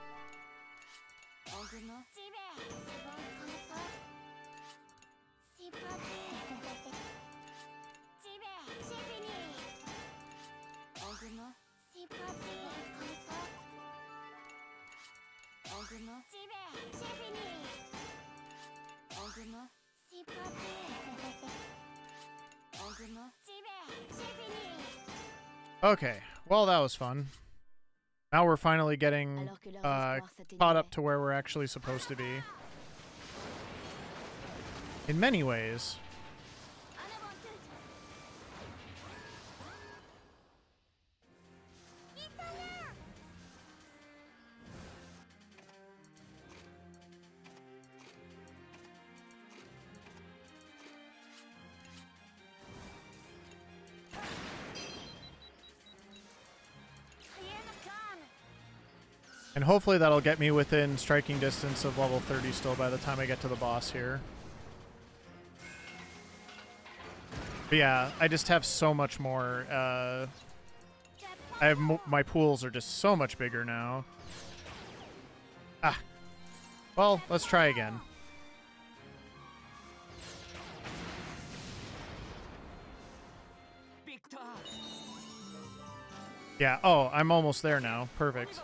Okay, well that was fun. Now we're finally getting caught up to where we're actually supposed to be. In many ways. And hopefully that'll get me within striking distance of level 30 still by the time I get to the boss here. But yeah, I just have so much more. My pools are just so much bigger now. Ah. Well, let's try again. Yeah, oh, I'm almost there now. Perfect.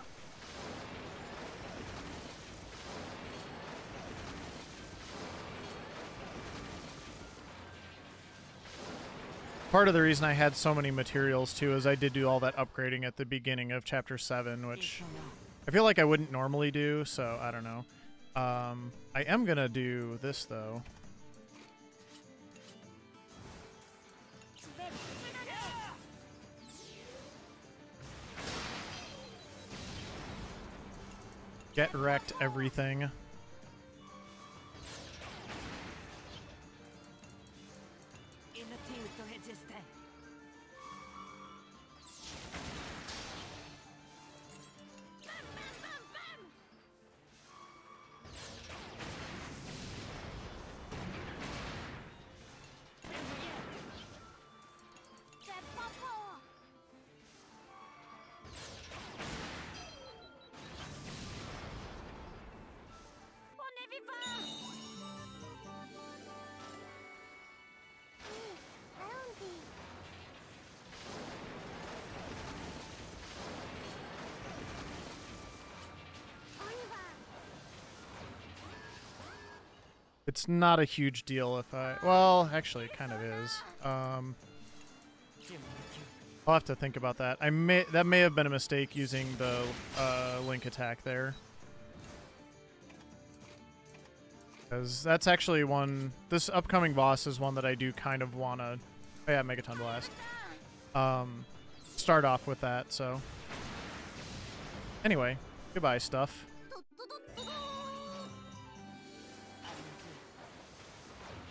Part of the reason I had so many materials, too, is I did do all that upgrading at the beginning of Chapter 7, which I feel like I wouldn't normally do, so I don't know. I am going to do this, though. Get wrecked everything. It's not a huge deal if I... Well, actually, it kind of is. I'll have to think about that. That may have been a mistake using the link attack there. Because that's actually one... This upcoming boss is one that I do kind of want to... Oh yeah, Megaton Blast. Start off with that, so... Anyway, goodbye, stuff.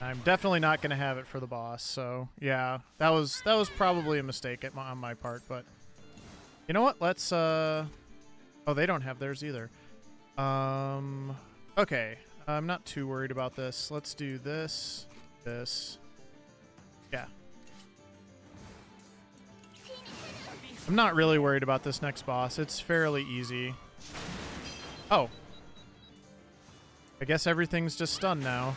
I'm definitely not going to have it for the boss, so yeah, that was probably a mistake on my part, but you know what? Let's oh, they don't have theirs either. Okay, I'm not too worried about this. Let's do this, yeah. I'm not really worried about this next boss. It's fairly easy. Oh, I guess everything's just stunned now.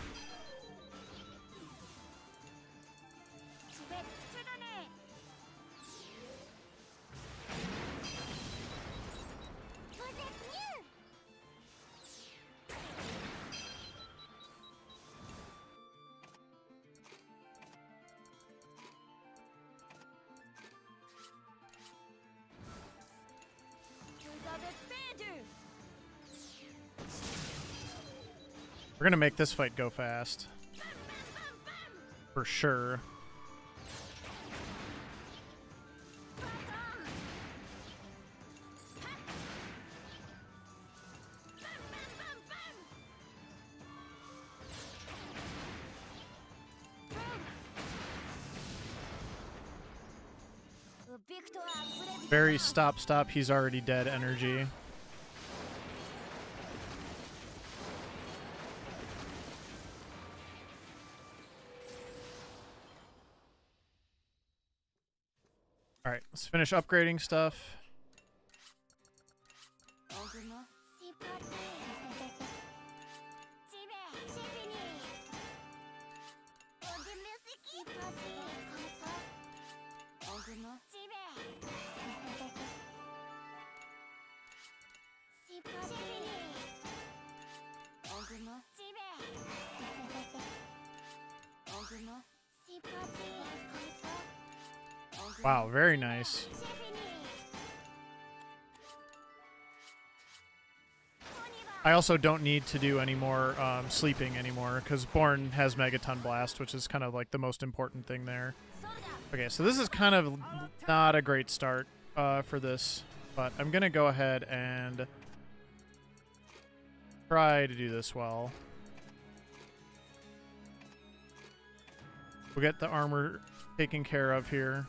We're gonna make this fight go fast. For sure. Very stop, he's already dead energy. Alright, let's finish upgrading stuff. Wow, very nice. I also don't need to do any more sleeping anymore because Born has Megaton Blast, which is kind of like the most important thing there. Okay, so this is kind of not a great start for this, but I'm going to go ahead and try to do this well. We'll get the armor taken care of here.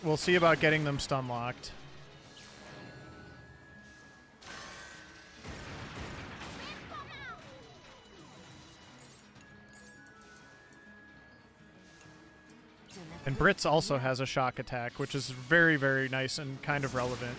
We'll see about getting them stun locked. And Brits also has a shock attack, which is very, very nice and kind of relevant.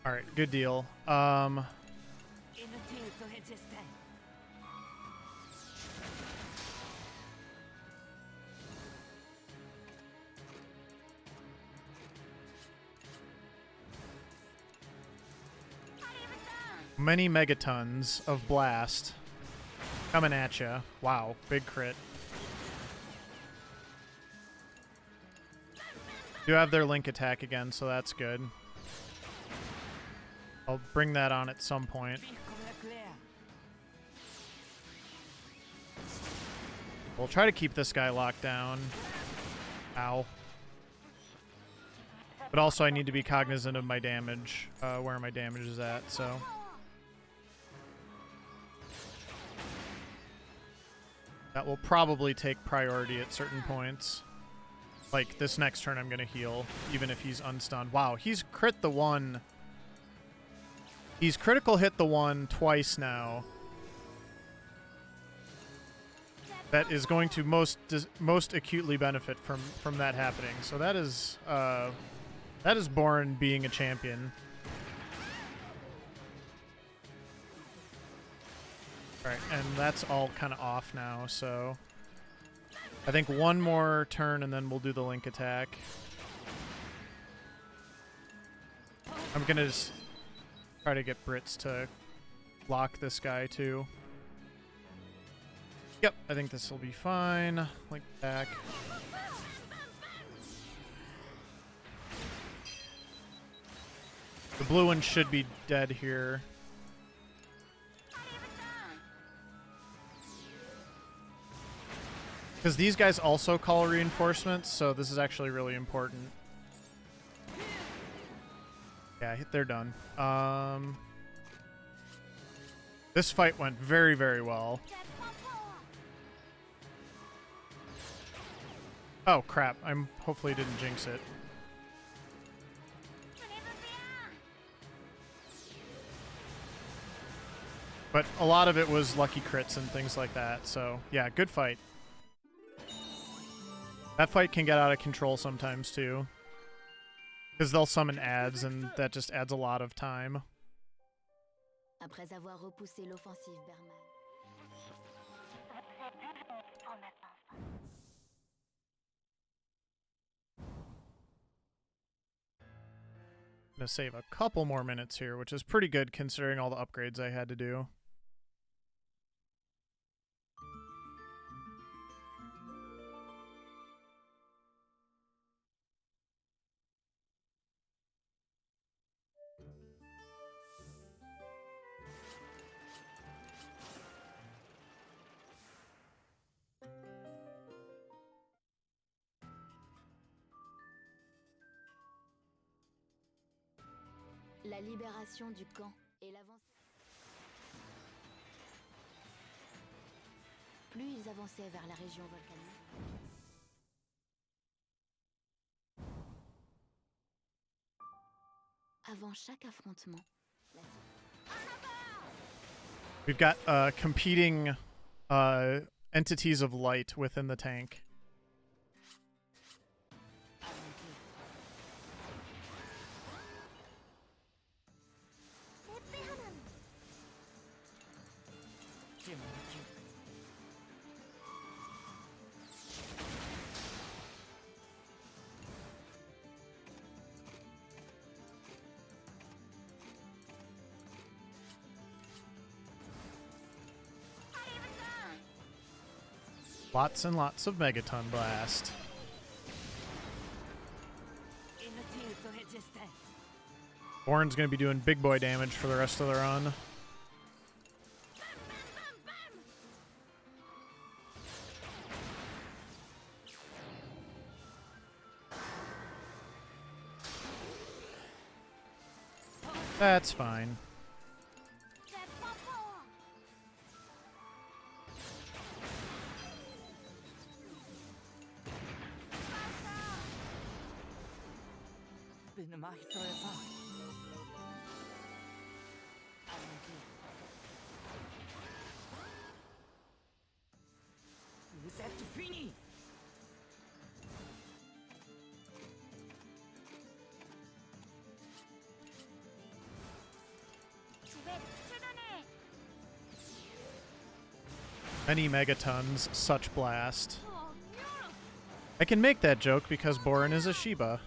All right, good deal. Many megatons of blast coming at you. Wow, big crit. Do have their link attack again, so that's good. I'll bring that on at some point. We'll try to keep this guy locked down. Ow. But also I need to be cognizant of my damage, where my damage is at, so. That will probably take priority at certain points. Like, this next turn I'm going to heal, even if he's unstunned. Wow, he's crit the one. He's critical hit the one twice now. That is going to most acutely benefit from that happening. So that is Born being a champion. Alright, and that's all kind of off now, so I think one more turn and then we'll do the link attack. I'm gonna just try to get Brits to block this guy too. Yep, I think this will be fine. Link back. The blue one should be dead here. Because these guys also call reinforcements, so this is actually really important. Yeah, they're done. This fight went very, very well. Oh, crap. I'm hopefully didn't jinx it. But a lot of it was lucky crits and things like that, so yeah, good fight. That fight can get out of control sometimes, too. Because they'll summon ads, and that just adds a lot of time. Après avoir repoussé l'offensive Berman. I'm going to save a couple more minutes here, which is pretty good considering all the upgrades I had to do. La libération du camp et l'avancée. Plus ils avançaient vers la région volcanique. Avant chaque affrontement, We've got competing entities of light within the tank. Lots and lots of Megaton Blast. Bourne's going to be doing big boy damage for the rest of the run. That's fine. Many megatons, such blast. I can make that joke because Borin is a Shiba.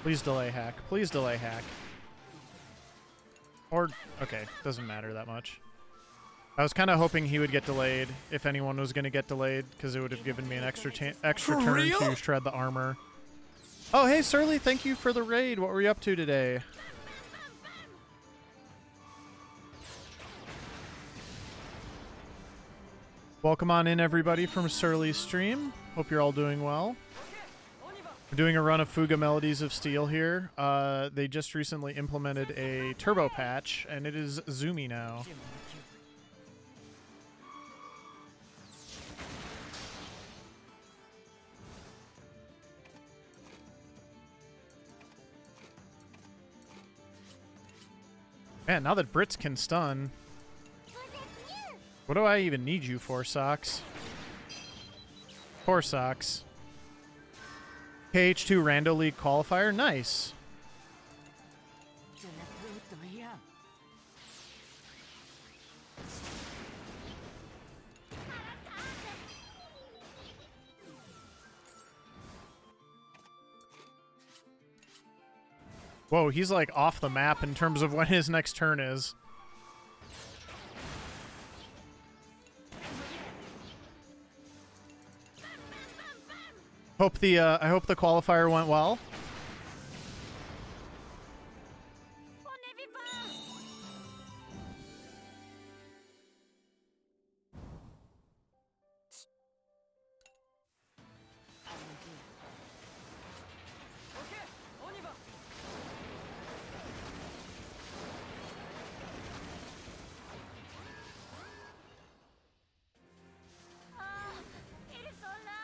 Please delay hack. Please delay hack. Or, okay, doesn't matter that much. I was kind of hoping he would get delayed, if anyone was going to get delayed, because it would have given me an extra turn to shred the armor. Oh, hey, Surly, thank you for the raid. What were you up to today? Welcome on in, everybody, from Surly's stream. Hope you're all doing well. We're doing a run of Fuga Melodies of Steel here. They just recently implemented a turbo patch, and it is zoomy now. Man, now that Brits can stun, what do I even need you for, Socks? Poor Socks. KH2 Rando League qualifier. Nice. Je ne peux rien. Whoa, he's like off the map in terms of when his next turn is. I hope the qualifier went well. On n'y vit pas. Ok, on y va. Ah, ils sont là.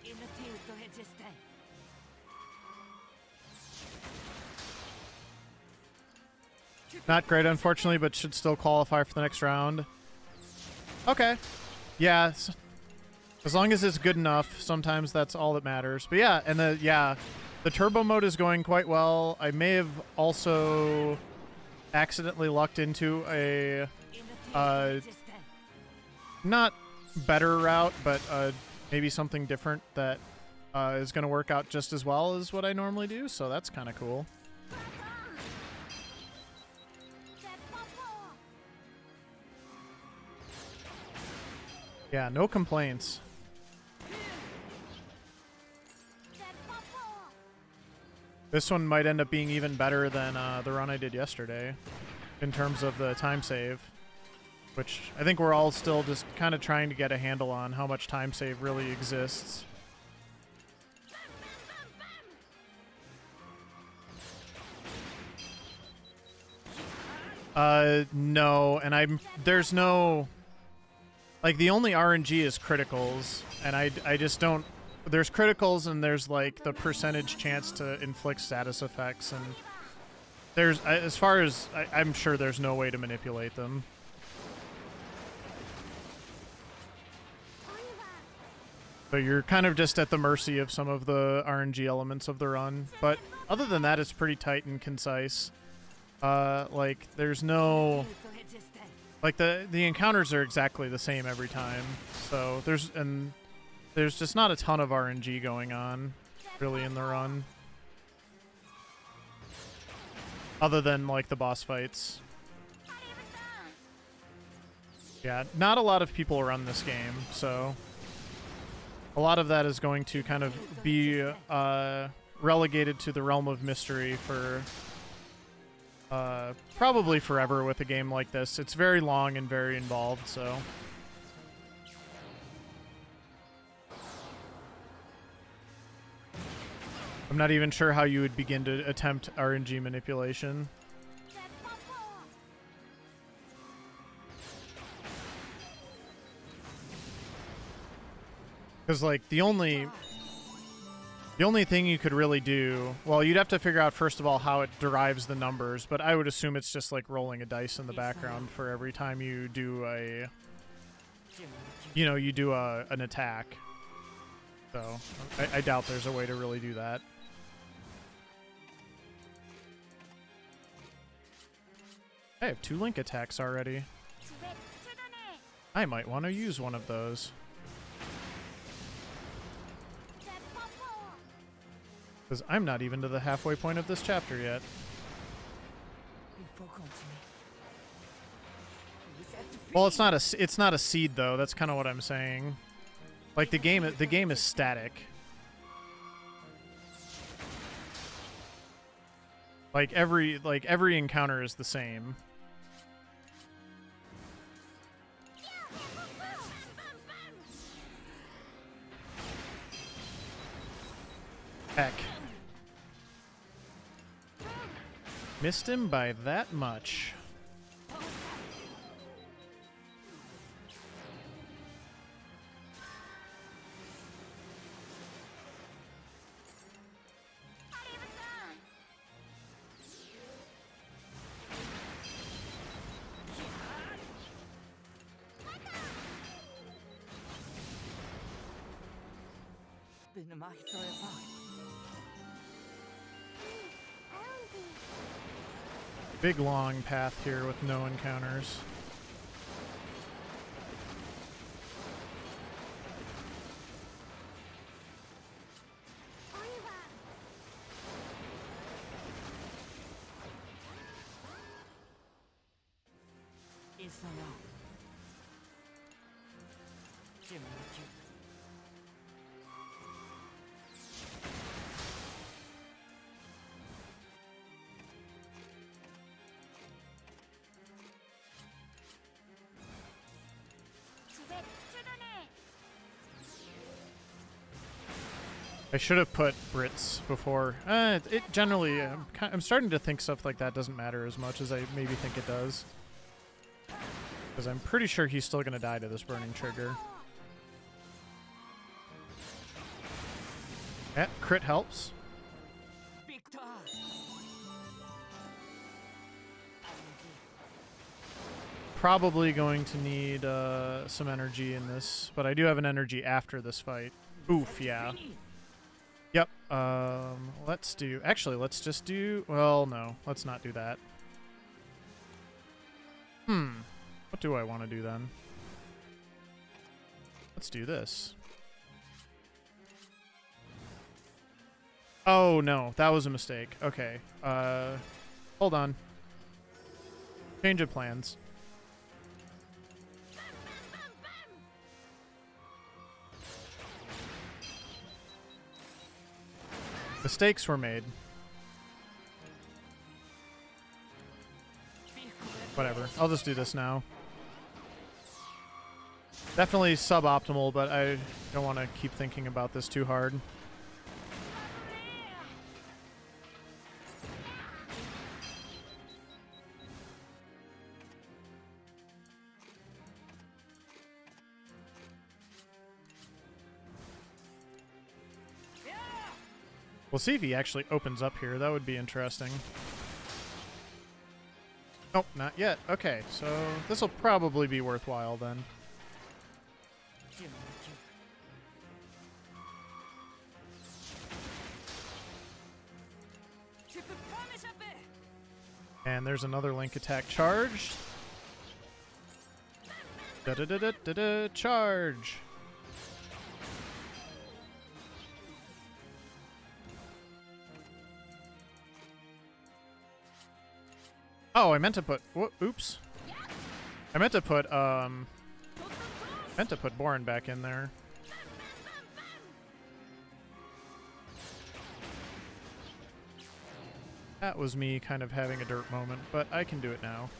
Inutile de résister. Not great, unfortunately, but should still qualify for the next round. Okay. Yeah. As long as it's good enough, sometimes that's all that matters. But yeah, and the turbo mode is going quite well. I may have also accidentally lucked into a not better route, but maybe something different that is going to work out just as well as what I normally do. So that's kind of cool. Yeah, no complaints. This one might end up being even better than the run I did yesterday in terms of the time save, which I think we're all still just kind of trying to get a handle on how much time save really exists. No, and there's no, like, the only RNG is criticals, and I just don't, there's criticals and there's like the percentage chance to inflict status effects, and there's, as far as I'm sure, there's no way to manipulate them. So you're kind of just at the mercy of some of the RNG elements of the run, but other than that, it's pretty tight and concise. Like, there's no, like, the encounters are exactly the same every time, so there's just not a ton of RNG going on really in the run, other than like the boss fights. Yeah, not a lot of people run this game, so a lot of that is going to kind of be relegated to the realm of mystery for probably forever with a game like this. It's very long and very involved, so. I'm not even sure how you would begin to attempt RNG manipulation. Because, like, the only thing you could really do, well, you'd have to figure out, first of all, how it derives the numbers, but I would assume it's just like rolling a dice in the background for every time you do a, you know, you do an attack. So I doubt there's a way to really do that. I have 2 link attacks already. I might want to use one of those. Because I'm not even to the halfway point of this chapter yet. Well, it's not a seed though. That's kind of what I'm saying. Like, the game is static. Like every encounter is the same. Heck. Missed him by that much. ne m'arrêterai pas. Big long path here with no encounters. Ils sont là. Je m'en occupe. I should have put Brits before. It generally, I'm starting to think stuff like that doesn't matter as much as I maybe think it does. Because I'm pretty sure he's still going to die to this burning trigger. Yeah, crit helps. Victoire. Probably going to need some energy in this, but I do have an energy after this fight. Oof, yeah. Yep, let's do... Actually, let's just do... Well, no, let's not do that. What do I want to do then? Let's do this. Oh, no, that was a mistake. Okay, hold on. Change of plans. Mistakes were made. Whatever. I'll just do this now. Definitely suboptimal, but I don't want to keep thinking about this too hard. We'll see if he actually opens up here. That would be interesting. Nope, not yet. Okay, so this will probably be worthwhile then. Je m'en occupe. Tu peux pas m'échapper. And there's another Link attack charged. Da-da-da-da-da-da, charge! Oh, I meant to put... Oops. I meant to put Borin back in there. That was me kind of having a dirt moment, but I can do it now.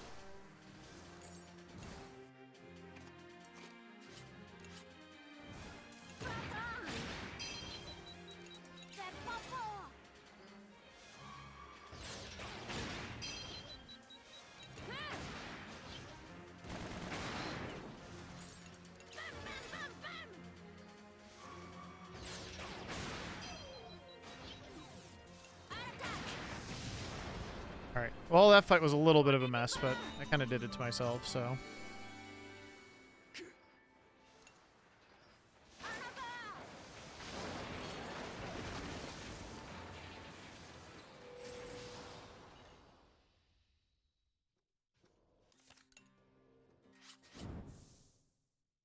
Alright, well that fight was a little bit of a mess, but I kind of did it to myself, so...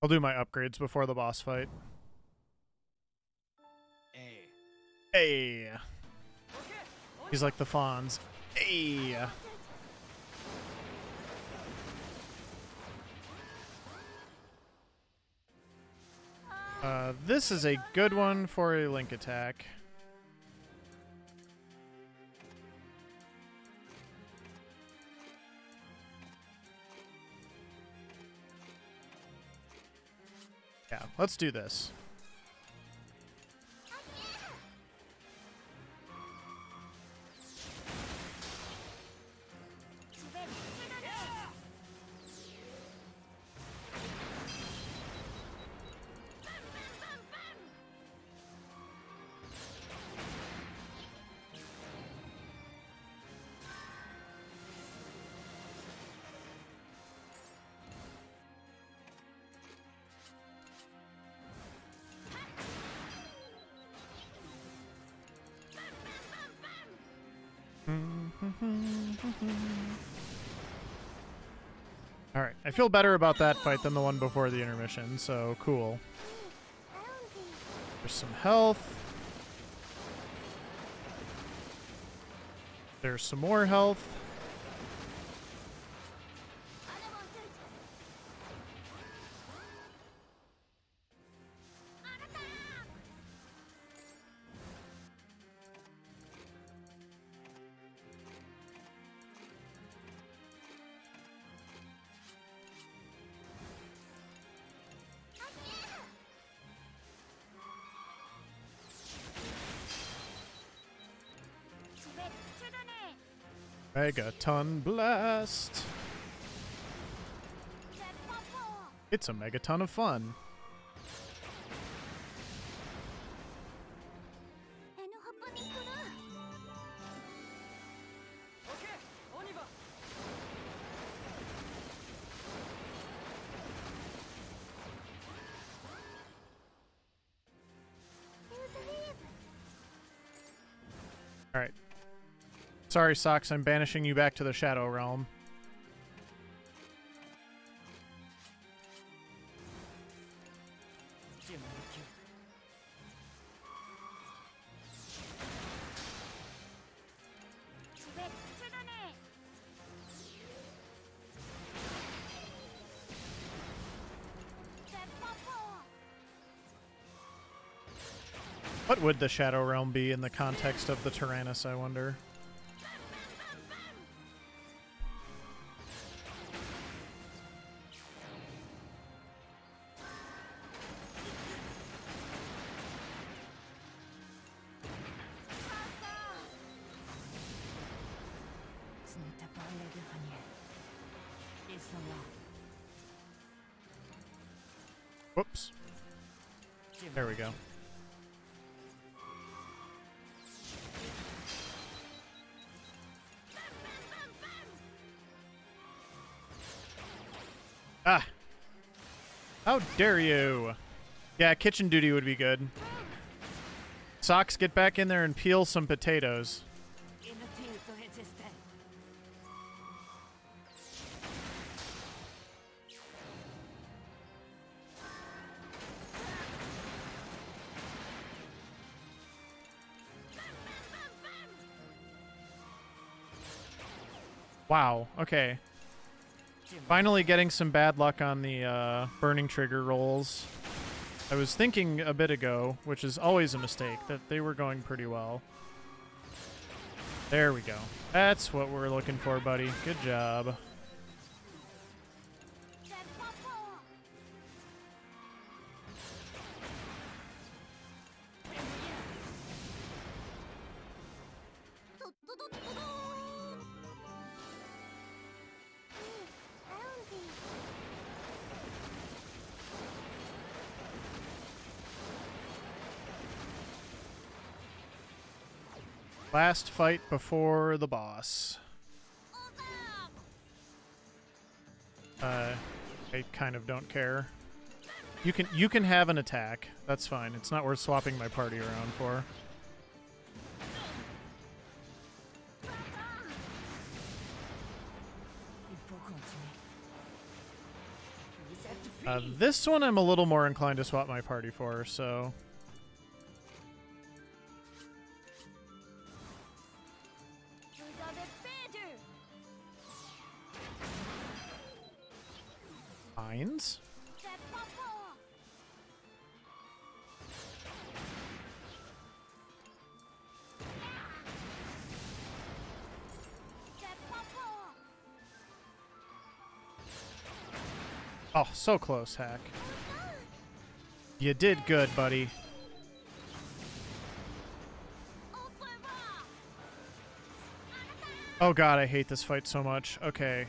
I'll do my upgrades before the boss fight. Hey! He's like the fawns. Hey! This is a good one for a Link attack. Yeah, let's do this. Alright, I feel better about that fight than the one before the intermission, so cool. There's some health. There's some more health. Megaton Blast. It's a megaton of fun. Alright. Sorry, Socks, I'm banishing you back to the Shadow Realm. What would the Shadow Realm be in the context of the Tyrannus, I wonder? Whoops. There we go. Ah! How dare you! Yeah, kitchen duty would be good. Socks, get back in there and peel some potatoes. Wow, okay. Finally getting some bad luck on the burning trigger rolls. I was thinking a bit ago, which is always a mistake, that they were going pretty well. There we go. That's what we're looking for, buddy. Good job. Last fight before the boss. I kind of don't care. You can have an attack. That's fine. It's not worth swapping my party around for. This one I'm a little more inclined to swap my party for, so... Mines? Oh, so close, Hack. You did good, buddy. Oh god, I hate this fight so much. Okay,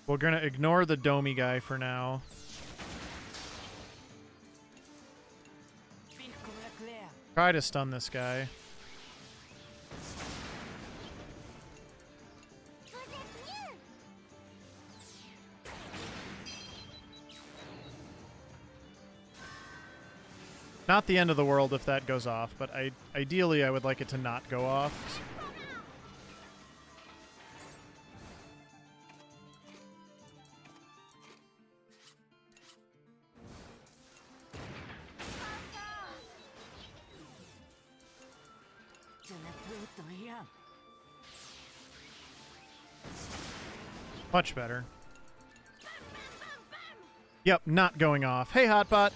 we're gonna ignore the Domi guy for now. Try to stun this guy. Not the end of the world if that goes off, but ideally I would like it to not go off. Je ne peux rien. Much better. Yep, not going off. Hey, Hotbot.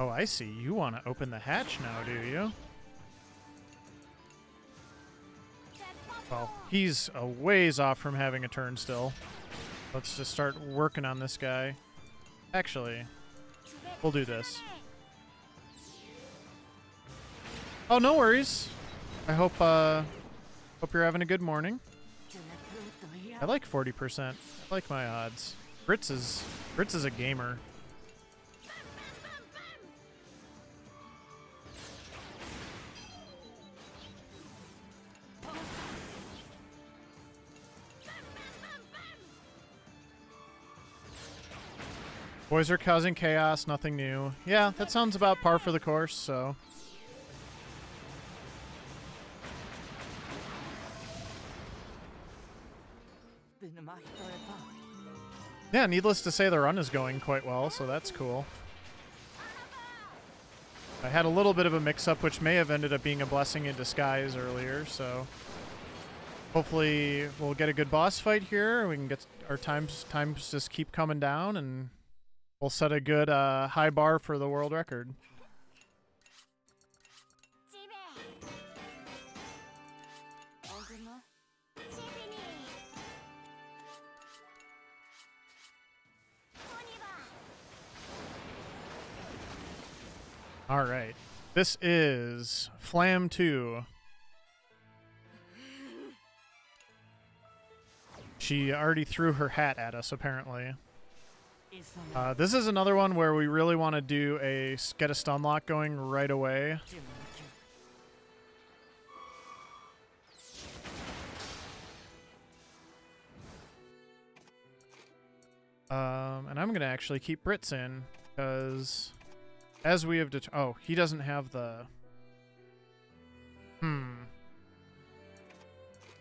Oh, I see. You want to open the hatch now, do you? Well, he's a ways off from having a turn still. Let's just start working on this guy. Actually, we'll do this. Oh, no worries. I hope you're having a good morning. Je ne peux rien. I like 40%. I like my odds. Brits is a gamer. Boys are causing chaos, nothing new. Yeah, that sounds about par for the course, so. Vous ne m'arrêterez pas. Yeah, needless to say, the run is going quite well, so that's cool. I had a little bit of a mix-up, which may have ended up being a blessing in disguise earlier, so hopefully we'll get a good boss fight here. We can get our times just keep coming down, and we'll set a good high bar for the world record. Lendemain, All right, this is Flam 2. She already threw her hat at us, apparently. ils sont là. This is another one where we really want to do get a stun lock going right away. Je m'en occupe. And I'm gonna actually keep Brits in because, as we have oh, he doesn't have the.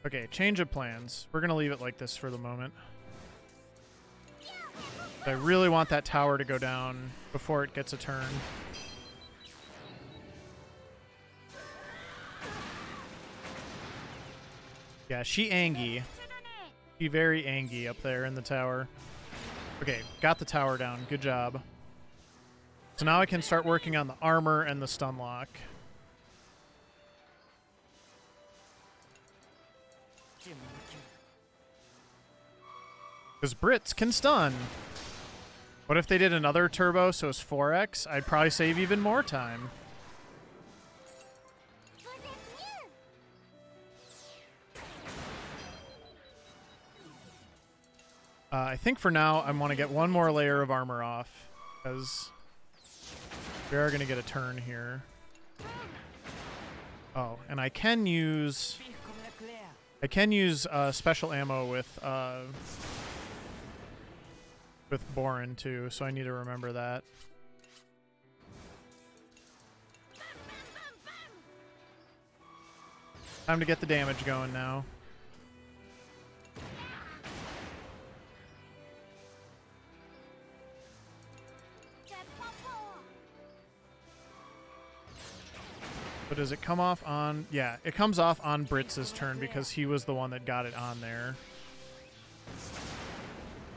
Okay, change of plans. We're gonna leave it like this for the moment. I really want that tower to go down before it gets a turn. Yeah, she angy. She very angy up there in the tower. Okay, got the tower down. Good job. So now I can start working on the armor and the stun lock. Je m'en occupe. Because Brits can stun. What if they did another turbo so it's 4x? I'd probably save even more time. I think for now I want to get one more layer of armor off, because we are going to get a turn here. Oh, and I can use Pire comme l'éclair. special ammo with Borin too, so I need to remember that. Time to get the damage going now. But does it come off on... Yeah, it comes off on Brits' turn because he was the one that got it on there.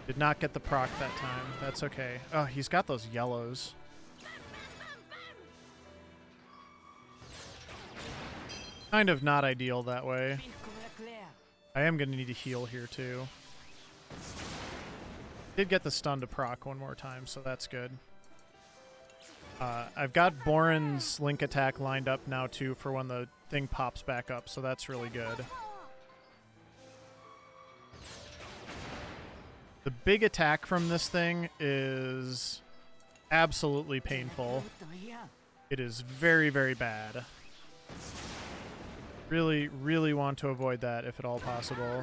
Did not get the proc that time. That's okay. Oh, he's got those yellows. Kind of not ideal that way. Pire comme l'éclair. I am going to need to heal here too. Did get the stun to proc one more time, so that's good. I've got Borin's Link attack lined up now too for when the thing pops back up, so that's really good. The big attack from this thing is absolutely painful. Je ne peux rien. It is very, very bad. Really, really want to avoid that if at all possible.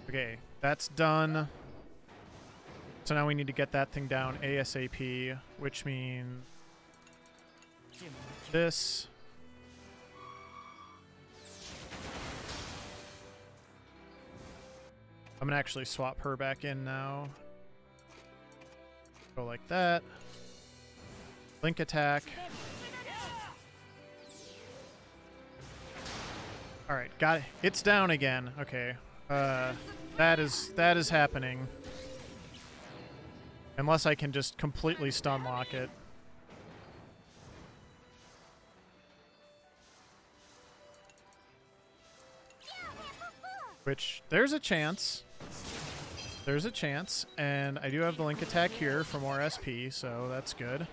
Okay, that's done. So now we need to get that thing down ASAP, which means this. I'm gonna actually swap her back in now. Go like that. Link attack. All right, got it. It's down again. Okay, that is happening. Unless I can just completely stun lock it. Which there's a chance. There's a chance, and I do have the link attack here for more SP, so that's good.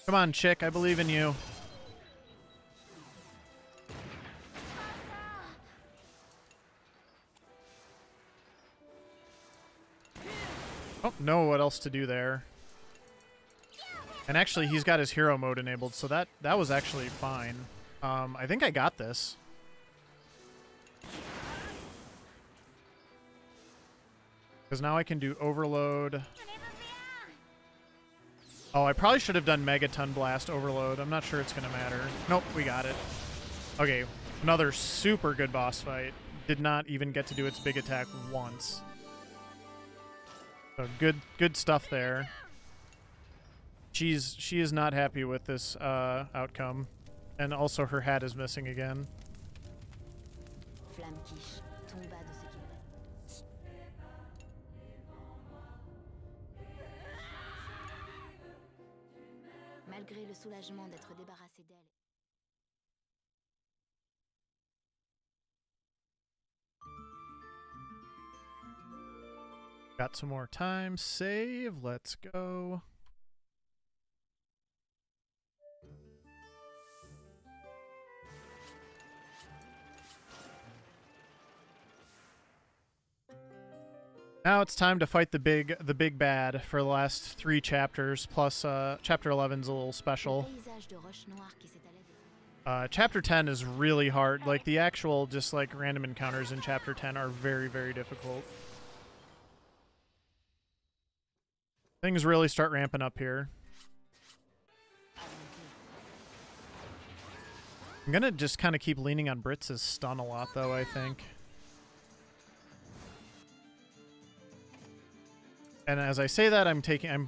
Come on, chick, I believe in you. Oh, no, what else to do there? And actually, he's got his hero mode enabled, so that was actually fine. I think I got this. Because now I can do overload. Oh, I probably should have done Megaton Blast overload. I'm not sure it's going to matter. Nope, we got it. Okay, another super good boss fight. Did not even get to do its big attack once. So good stuff there. She is not happy with this outcome. And also her hat is missing again. Flamme quiche tomba de ce qu'il reste. Malgré le soulagement d'être débarrassé d'elle. Got some more time. Save. Let's go. Now it's time to fight the big bad for the last 3 chapters, plus chapter 11's a little special. Chapter 10 is really hard. Like, the actual just like random encounters in chapter 10 are very, very difficult. Things really start ramping up here. I'm gonna just kind of keep leaning on Britz's stun a lot, though, I think. And as I say that, I'm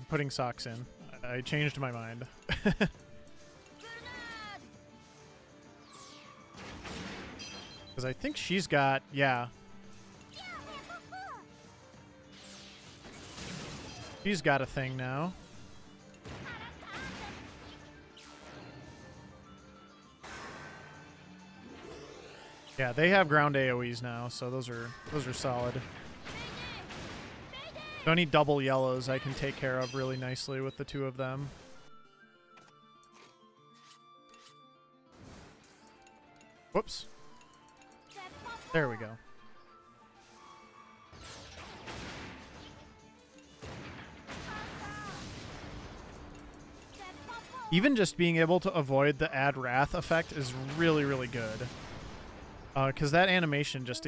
putting socks in. I changed my mind. Because I think she's got, yeah. She's got a thing now. Yeah, they have ground AoEs now, so those are solid. So any double yellows I can take care of really nicely with the 2 of them. Whoops. There we go. Even just being able to avoid the add wrath effect is really, really good. Because that animation just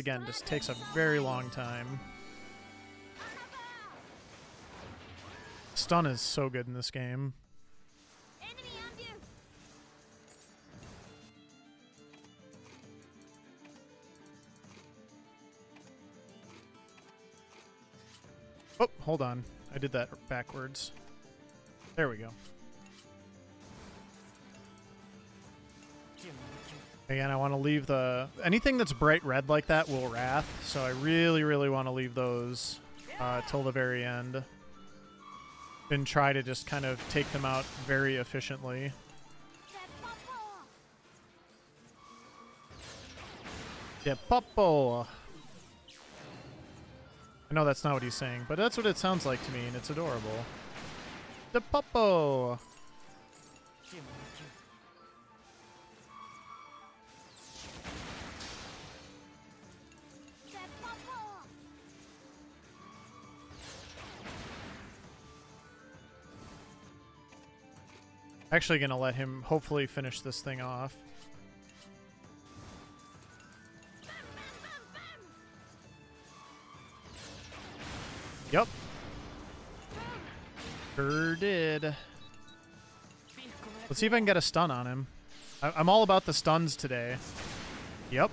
takes a very long time. Stun is so good in this game. Oh, hold on. I did that backwards. There we go. Again, I want to leave anything that's bright red like that will wrath, so I really, really want to leave those till the very end. And try to just kind of take them out very efficiently. Yeah, Popo! I know that's not what he's saying, but that's what it sounds like to me, and it's adorable. The Popo! Actually gonna let him hopefully finish this thing off. Yep. Sure did. Let's see if I can get a stun on him. I'm all about the stuns today. Yep.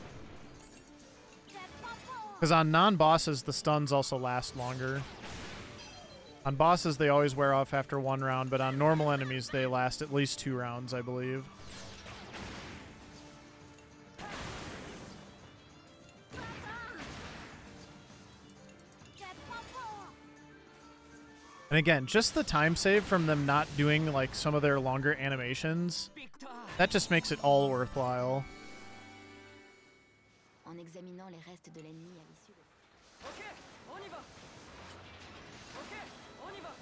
Because on non-bosses, the stuns also last longer. On bosses, they always wear off after 1 round, but on normal enemies, they last at least 2 rounds, I believe. And again, just the time save from them not doing like some of their longer animations, that just makes it all worthwhile. En examinant les restes de l'ennemi à l'issue de... Ok, on y va. Ok, on y va.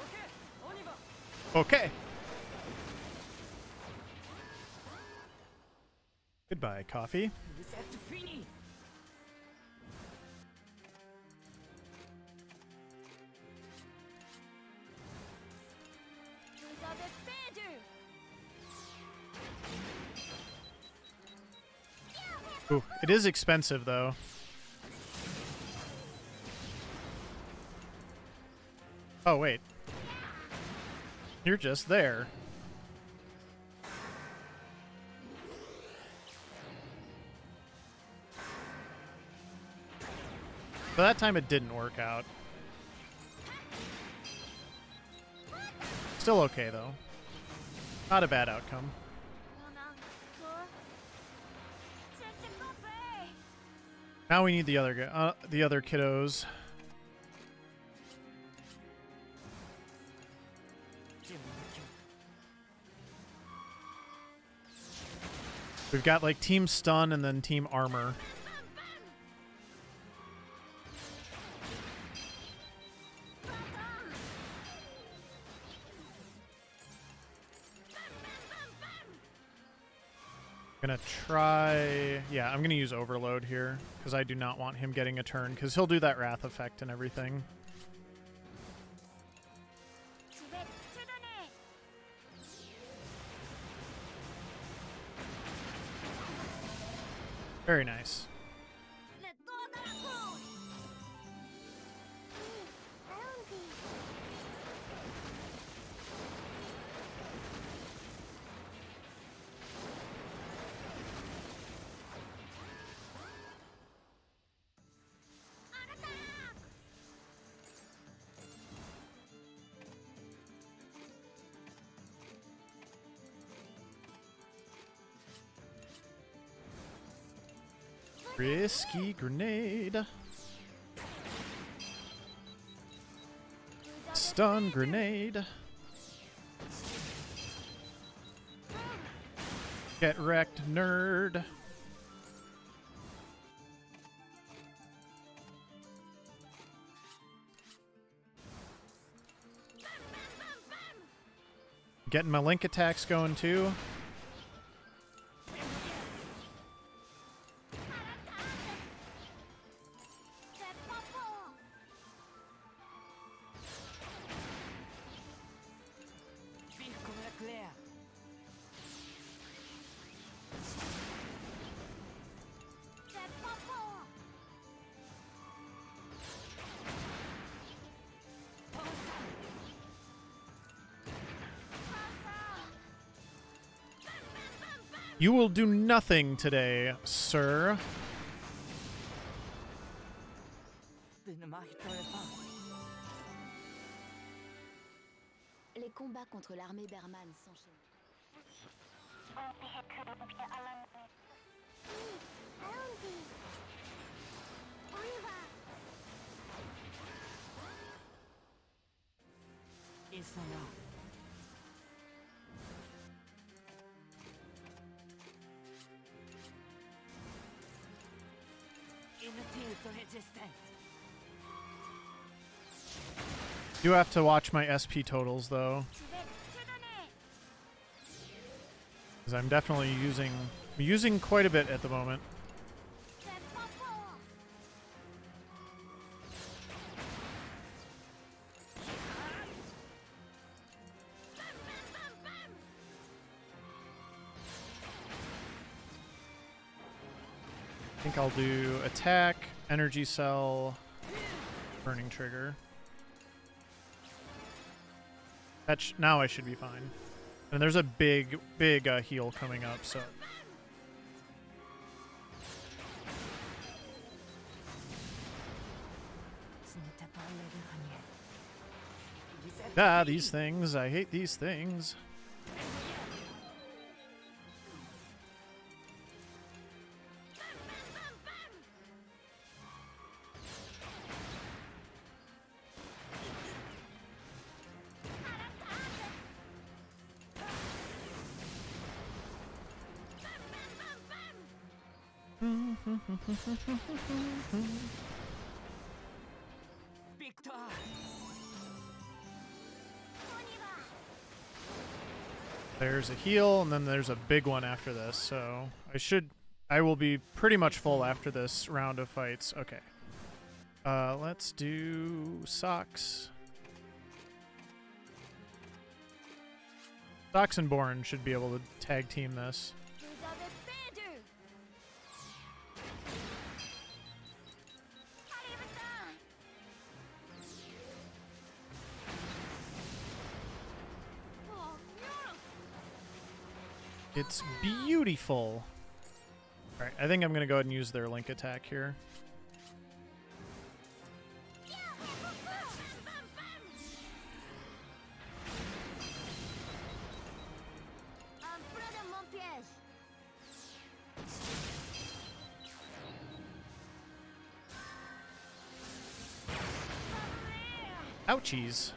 Ok, on y va. Okay. Goodbye, coffee. Vous êtes fini. Vous avez perdu. Ooh, it is expensive, though. Oh, wait. You're just there. But that time it didn't work out. Still okay, though. Not a bad outcome. Now we need the other the other kiddos. We've got like team stun and then team armor. Gonna try... Yeah, I'm gonna use Overload here, because I do not want him getting a turn, because he'll do that Wrath effect and everything. Very nice. Risky grenade. Stun grenade. Get wrecked, nerd. Getting my link attacks going too. You will do nothing today, sir. Les combats contre l'armée Berman s'enchaînent. Ils sont là. Do have to watch my SP totals though, because I'm definitely using quite a bit at the moment. I think I'll do attack, energy cell, burning trigger. Now I should be fine. And there's a big heal coming up, so. Ah, these things. I hate these things. Victor! There's a heal, and then there's a big one after this, so I will be pretty much full after this round of fights. Okay. Let's do Socks. Socks and Born should be able to tag team this. It's beautiful. Alright, I think I'm going to go ahead and use their link attack here. Ouchies.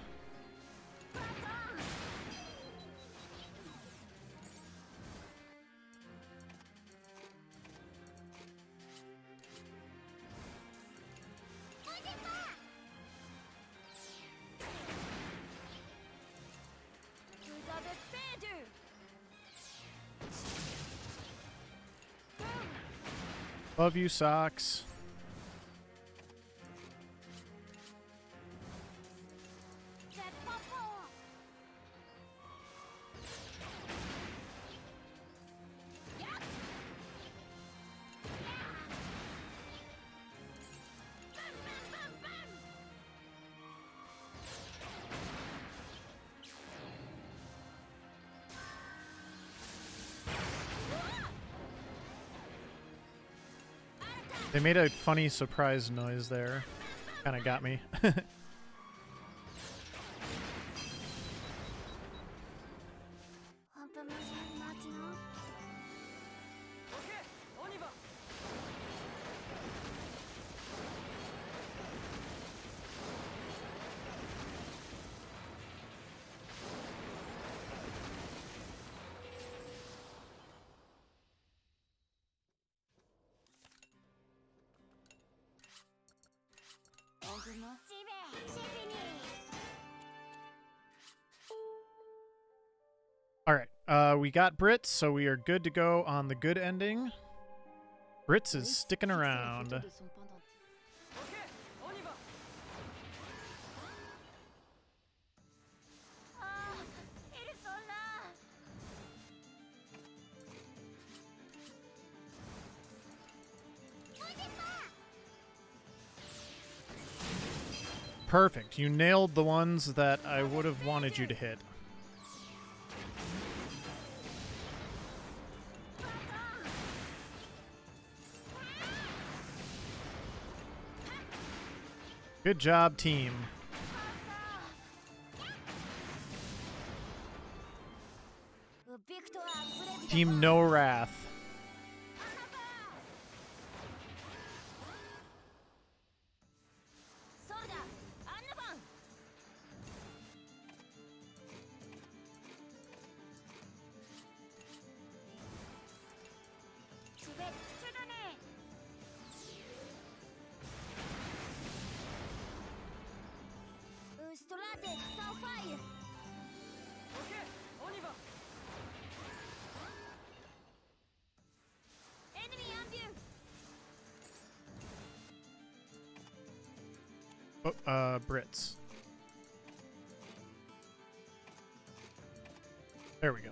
Love you, Socks. They made a funny surprise noise there. Kind of got me. Alright, we got Brits, so we are good to go on the good ending. Brits is sticking around. Perfect. You nailed the ones that I would have wanted you to hit. Good job, team. Team No Wrath. Oh, Brits. There we go.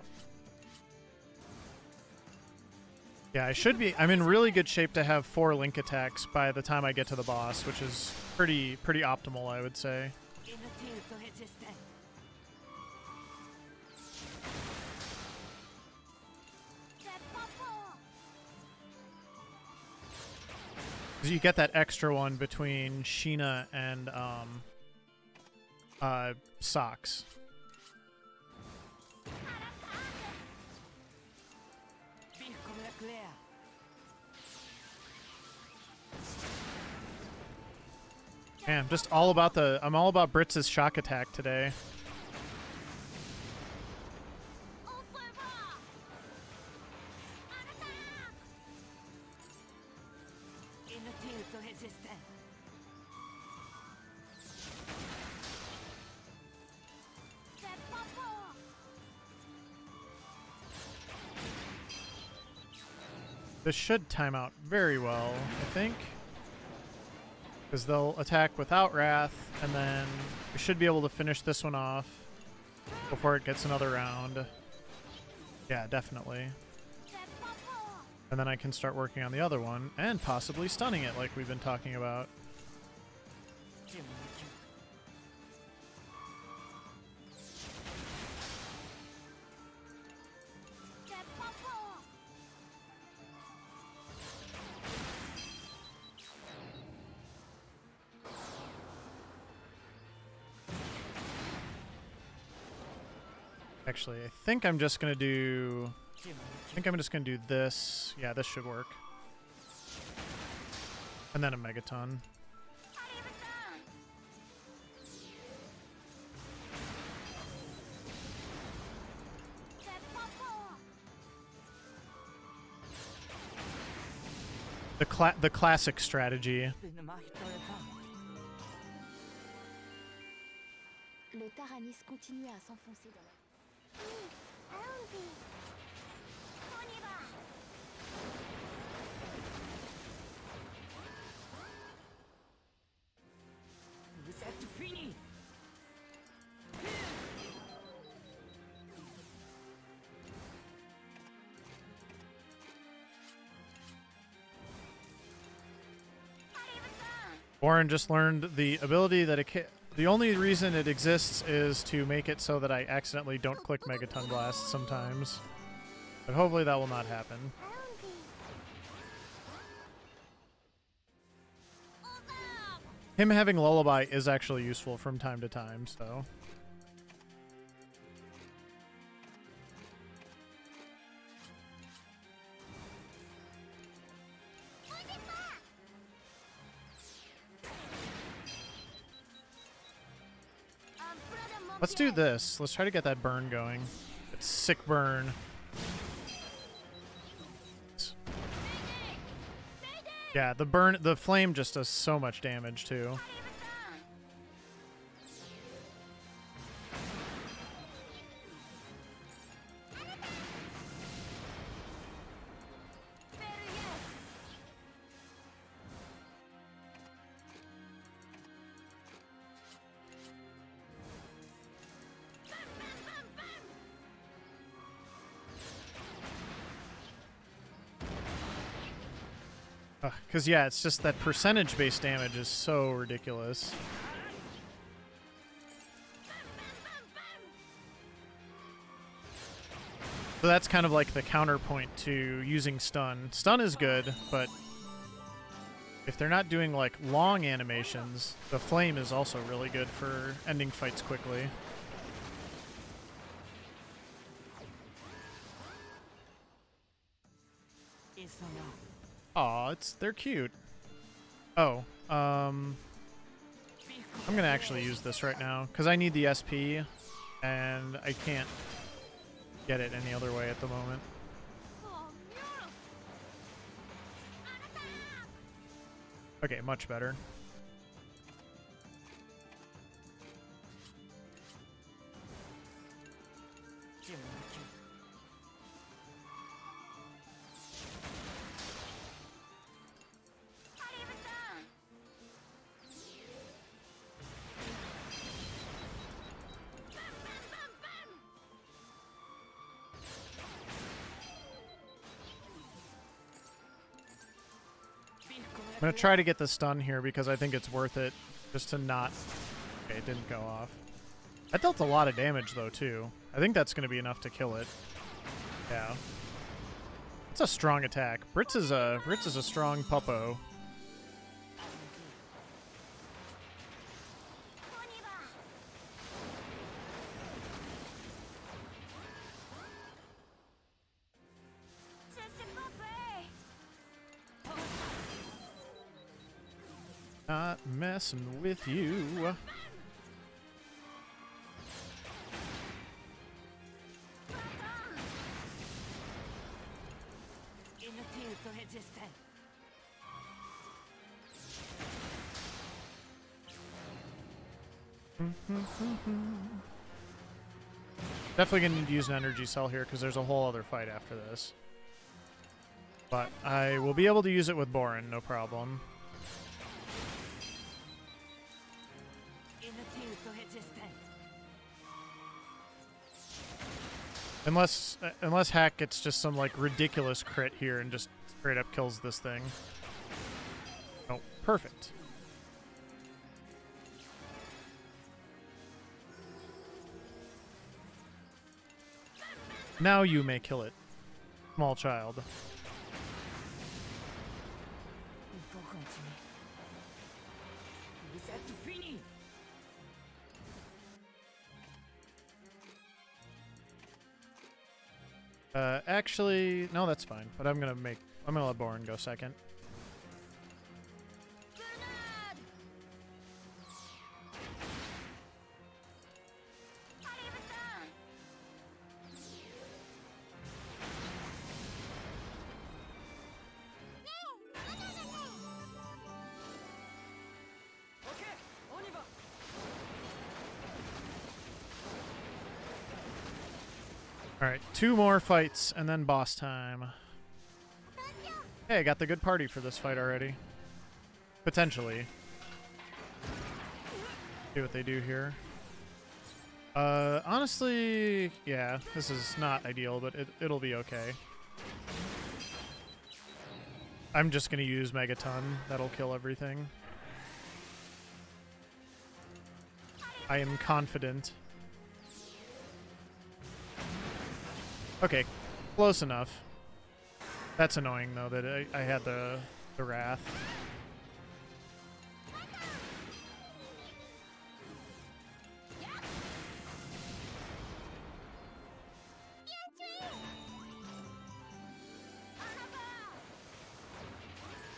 Yeah, I should be. I'm in really good shape to have 4 link attacks by the time I get to the boss, which is pretty optimal, I would say. Inutile de résister. Because you get that extra one between Sheena and Socks. Pire comme l'éclair. Man, I'm all about Britz's shock attack today. Inutile de résister. This should time out very well, I think. Because they'll attack without Wrath, and then we should be able to finish this one off before it gets another round. Yeah, definitely. And then I can start working on the other one, and possibly stunning it like we've been talking about. Actually, I think I'm just gonna do this. Yeah, this should work. And then a Megaton. The classic strategy. Ne m'arrêterai pas. Le Taranis continue à s'enfoncer dans la... Vous êtes fini. Warren just learned the ability that the only reason it exists is to make it so that I accidentally don't click Megaton Blast sometimes. But hopefully that will not happen. Him having Lullaby is actually useful from time to time, so... Let's do this. Let's try to get that burn going. It's sick burn. Yeah, the flame just does so much damage too. Because, yeah, it's just that percentage-based damage is so ridiculous. So that's kind of like the counterpoint to using stun. Stun is good, but if they're not doing, like, long animations, the flame is also really good for ending fights quickly. Aw, they're cute. Oh, I'm gonna actually use this right now, because I need the SP, and I can't get it any other way at the moment. Okay, much better. gonna try to get the stun here because I think it's worth it just to not... Okay, it didn't go off. That dealt a lot of damage though too. I think that's gonna be enough to kill it. Yeah. It's a strong attack. Brits is a strong puppo. Not messing with you. Definitely gonna need to use an energy cell here because there's a whole other fight after this. But I will be able to use it with Borin, no problem. Unless Hack gets just some like ridiculous crit here and just straight up kills this thing. Oh, perfect. Now you may kill it, small child. Actually, no, that's fine. But I'm gonna let Borin go second. Alright, 2 more fights and then boss time. Hey, I got the good party for this fight already. Potentially. See what they do here. Honestly, yeah, this is not ideal, but it'll be okay. I'm just gonna use Megaton. That'll kill everything. I am confident. Okay, close enough. That's annoying, though, that I had the Wrath.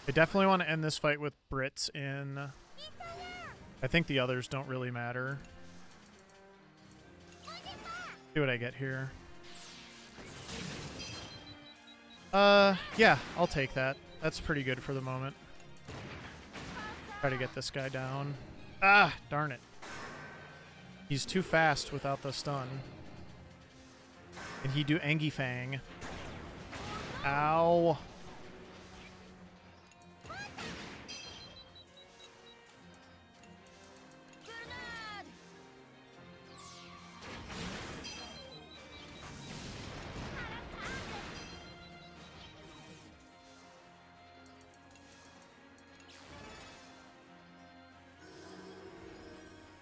I definitely want to end this fight with Brits in. I think the others don't really matter. See what I get here. Yeah, I'll take that. That's pretty good for the moment. Try to get this guy down. Ah, darn it. He's too fast without the stun. Can he do Angie Fang? Ow.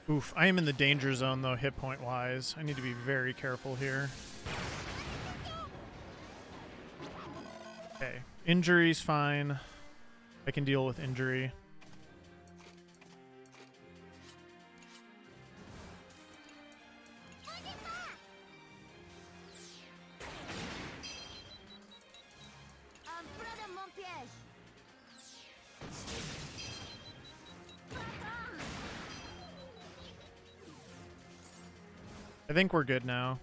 Oof, I am in the danger zone, though, hit point-wise. I need to be very careful here. Okay, injury's fine. I can deal with injury. I think we're good now.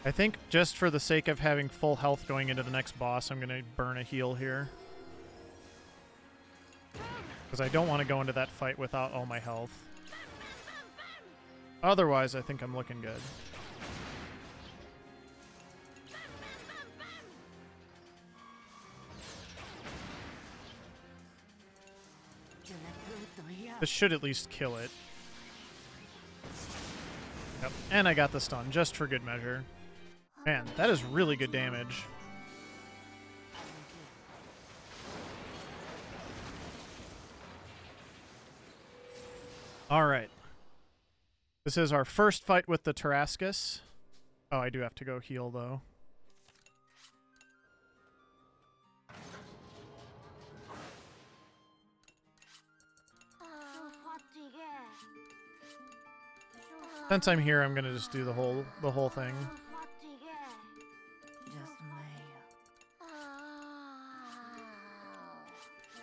I think just for the sake of having full health going into the next boss, I'm going to burn a heal here. Because I don't want to go into that fight without all my health. Otherwise, I think I'm looking good. This should at least kill it. Yep. And I got the stun, just for good measure. Man, that is really good damage. Alright. This is our first fight with the Tarrascus. Oh, I do have to go heal, though. Since I'm here, I'm gonna just do the whole thing.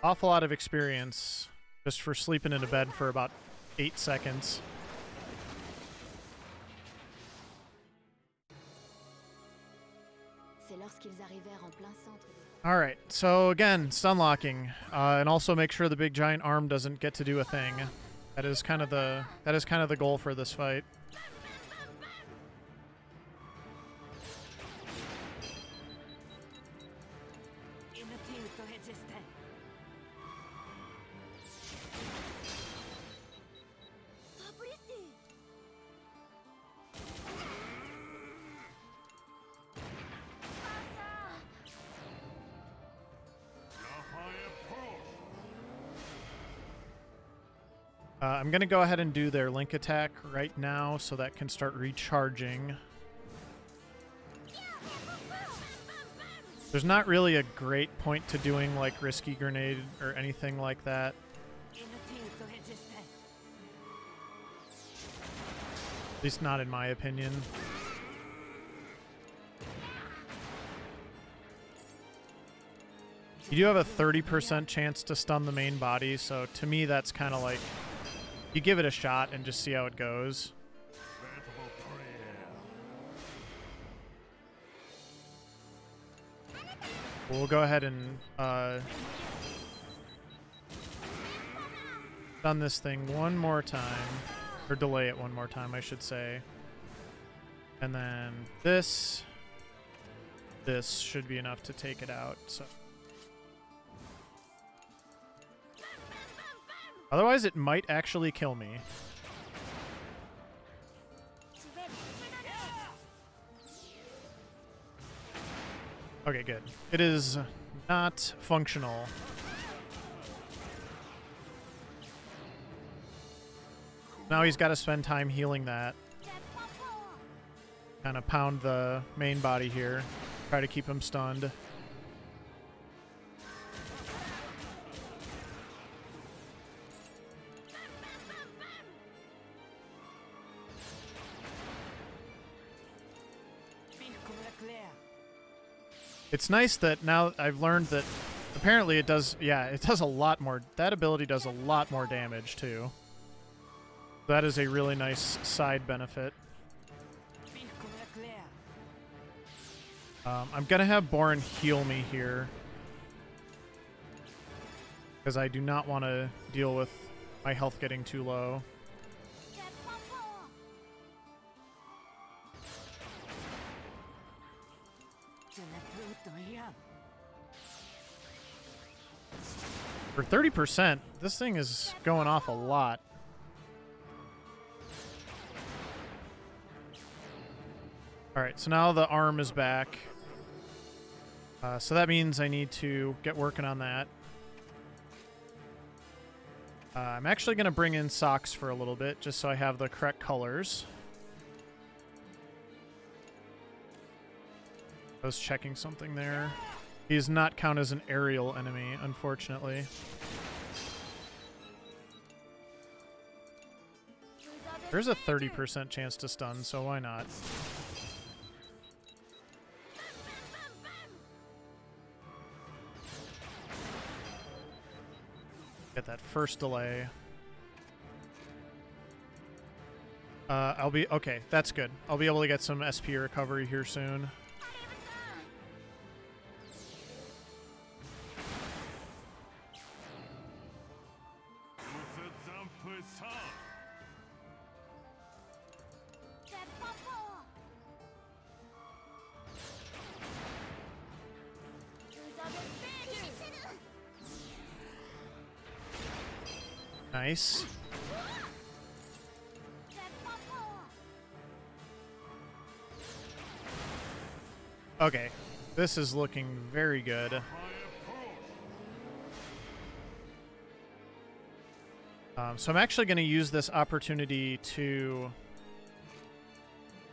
Awful lot of experience just for sleeping in a bed for about 8 seconds. Alright, so again, stun locking. And also make sure the big giant arm doesn't get to do a thing. That is kind of the goal for this fight. I'm going to go ahead and do their link attack right now so that can start recharging. There's not really a great point to doing like risky grenade or anything like that. At least not in my opinion. You do have a 30% chance to stun the main body, so to me that's kind of like you give it a shot and just see how it goes. We'll go ahead and stun this thing one more time, or delay it one more time, I should say. And then this should be enough to take it out. So. Otherwise, it might actually kill me. Okay, good. It is not functional. Now he's got to spend time healing that. Kind of pound the main body here. Try to keep him stunned. It's nice that now I've learned that apparently it does, yeah, it does a lot more. That ability does a lot more damage too. That is a really nice side benefit. I'm going to have Borin heal me here, because I do not want to deal with my health getting too low. For 30%, this thing is going off a lot. Alright, so now the arm is back. So that means I need to get working on that. I'm actually going to bring in socks for a little bit, just so I have the correct colors. I was checking something there. He does not count as an aerial enemy, unfortunately. There's a 30% chance to stun, so why not? Get that first delay. I'll be... Okay, that's good. I'll be able to get some SP recovery here soon. Nice. Okay, this is looking very good. So I'm actually going to use this opportunity to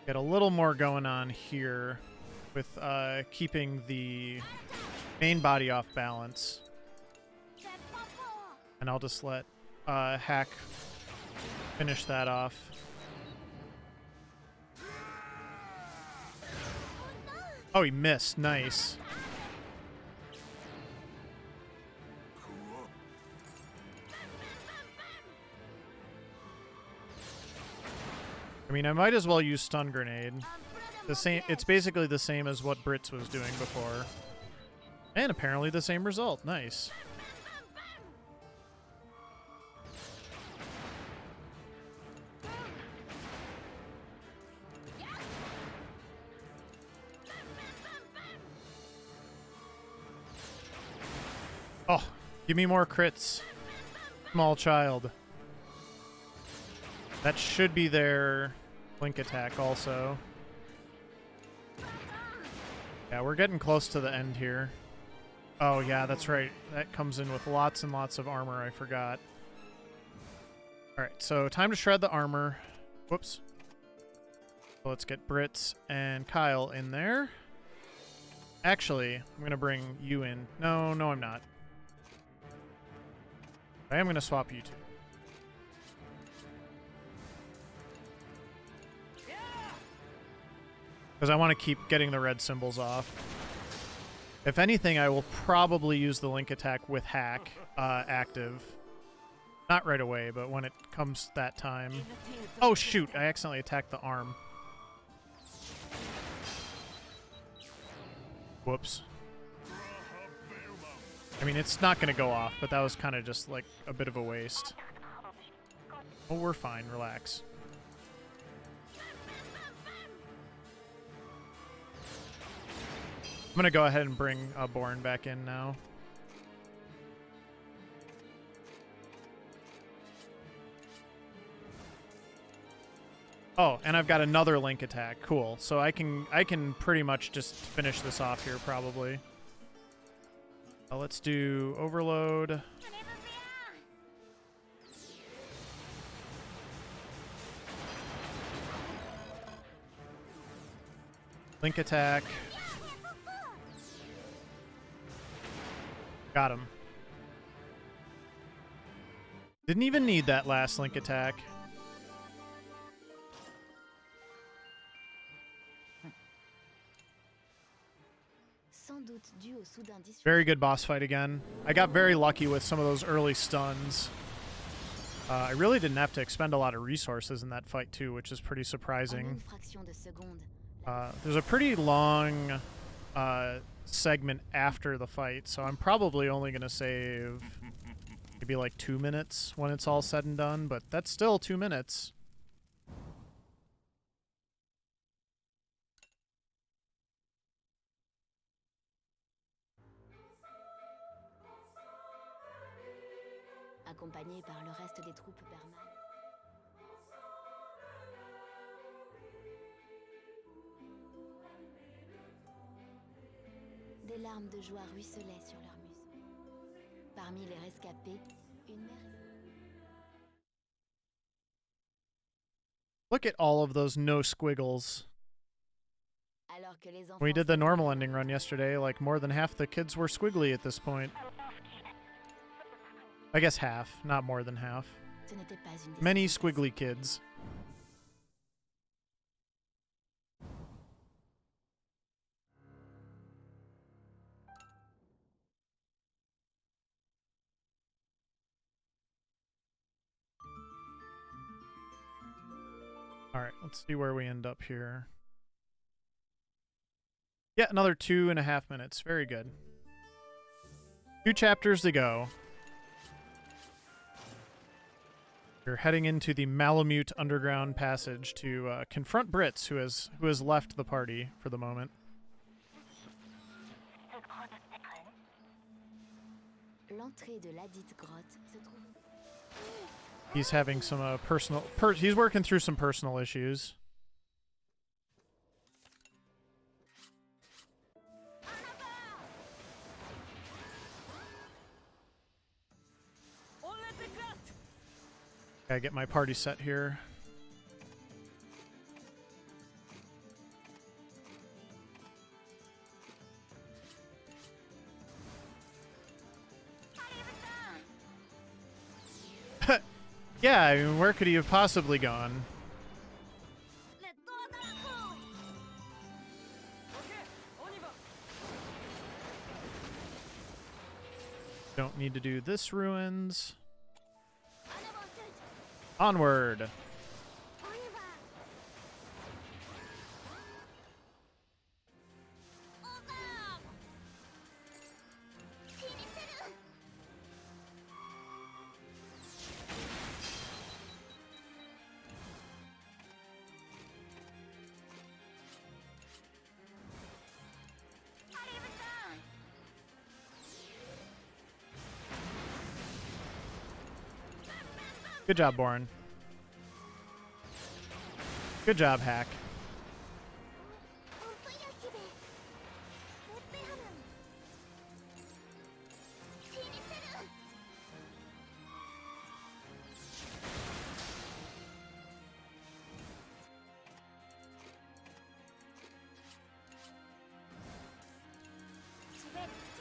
get a little more going on here with keeping the main body off balance. And I'll just let Hack finish that off. Oh, he missed. Nice. I mean, I might as well use Stun Grenade. The same. It's basically the same as what Brits was doing before. And apparently the same result. Nice. Oh, give me more crits. Small child. That should be their Link attack also. Yeah, we're getting close to the end here. Oh, yeah, that's right. That comes in with lots and lots of armor. I forgot. All right, so time to shred the armor. Whoops. So let's get Brits and Kyle in there. Actually, I'm going to bring you in. No, I'm not. I am going to swap you two. Because I want to keep getting the red symbols off. If anything, I will probably use the Link attack with Hack active. Not right away, but when it comes that time. Oh, shoot. I accidentally attacked the arm. Whoops. I mean, it's not going to go off, but that was kind of just like a bit of a waste. Oh, we're fine. Relax. I'm going to go ahead and bring Born back in now. Oh, and I've got another Link attack. Cool. So I can pretty much just finish this off here probably. Let's do Overload. Link attack. Got him. Didn't even need that last Link attack. Very good boss fight again. I got very lucky with some of those early stuns. I really didn't have to expend a lot of resources in that fight too, which is pretty surprising. There's a pretty long segment after the fight, so I'm probably only going to save maybe like 2 minutes when it's all said and done, but that's still 2 minutes. Accompagné par le reste des troupes bermanes. Des larmes de joie ruisselaient sur leurs muses. Parmi les rescapés, une mère... Look at all of those no squiggles. We did the normal ending run yesterday, like more than half the kids were squiggly at this point. I guess half, not more than half. Many squiggly kids. Alright, let's see where we end up here. Yeah, another 2.5 minutes. Very good. 2 chapters to go. We're heading into the Malamute underground passage to confront Brits, who has left the party for the moment. He's having some he's working through some personal issues. Gotta get my party set here. Yeah, I mean, where could he have possibly gone? Don't need to do this ruins. Onward. Good job, Borin. Good job, Hack.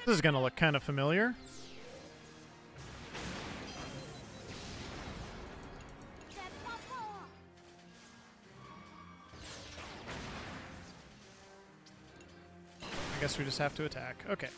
This is going to look kind of familiar. I guess we just have to attack. Okay.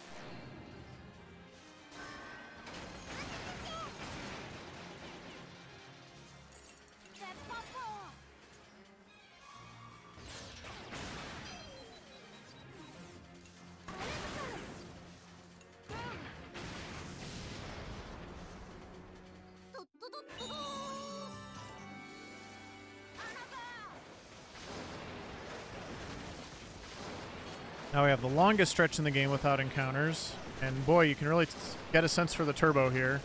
Now we have the longest stretch in the game without encounters. And boy, you can really get a sense for the turbo here.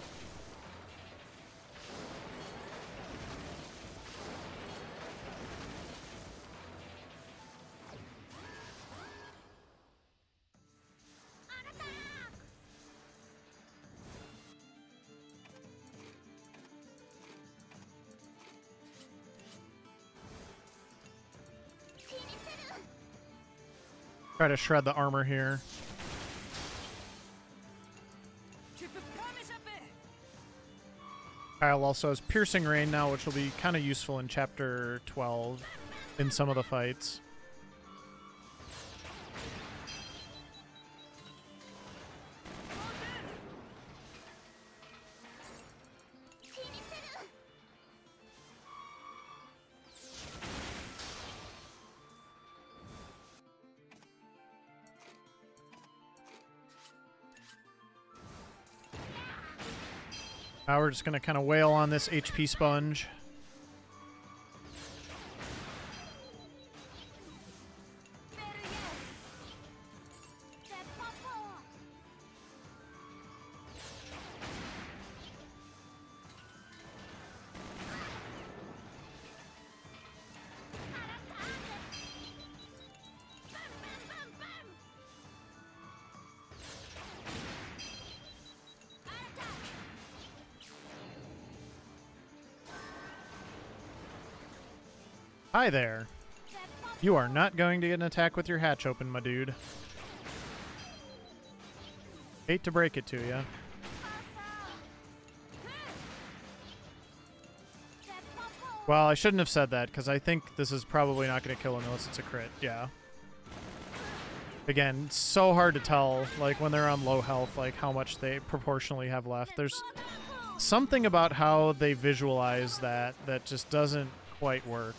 Try to shred the armor here. Kyle also has Piercing Rain now, which will be kind of useful in Chapter 12 in some of the fights. Now we're just going to kind of wail on this HP sponge. Hi there. You are not going to get an attack with your hatch open, my dude. Hate to break it to you. Well, I shouldn't have said that, because I think this is probably not going to kill unless it's a crit. Yeah. Again, it's so hard to tell, like, when they're on low health, like, how much they proportionally have left. There's something about how they visualize that that just doesn't quite work.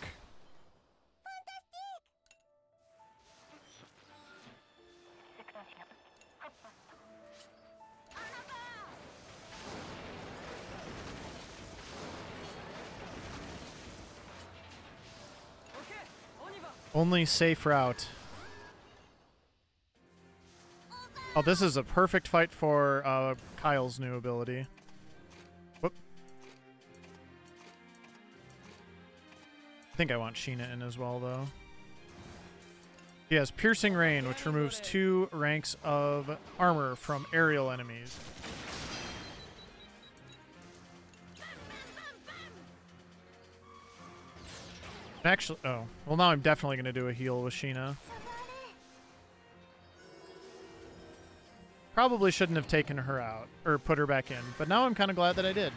Only safe route. Oh, this is a perfect fight for Kyle's new ability. Whoop. I think I want Sheena in as well, though. He has Piercing Rain, which removes 2 ranks of armor from aerial enemies. Actually, oh. Well, now I'm definitely going to do a heal with Sheena. Probably shouldn't have taken her out, or put her back in, but now I'm kind of glad that I did.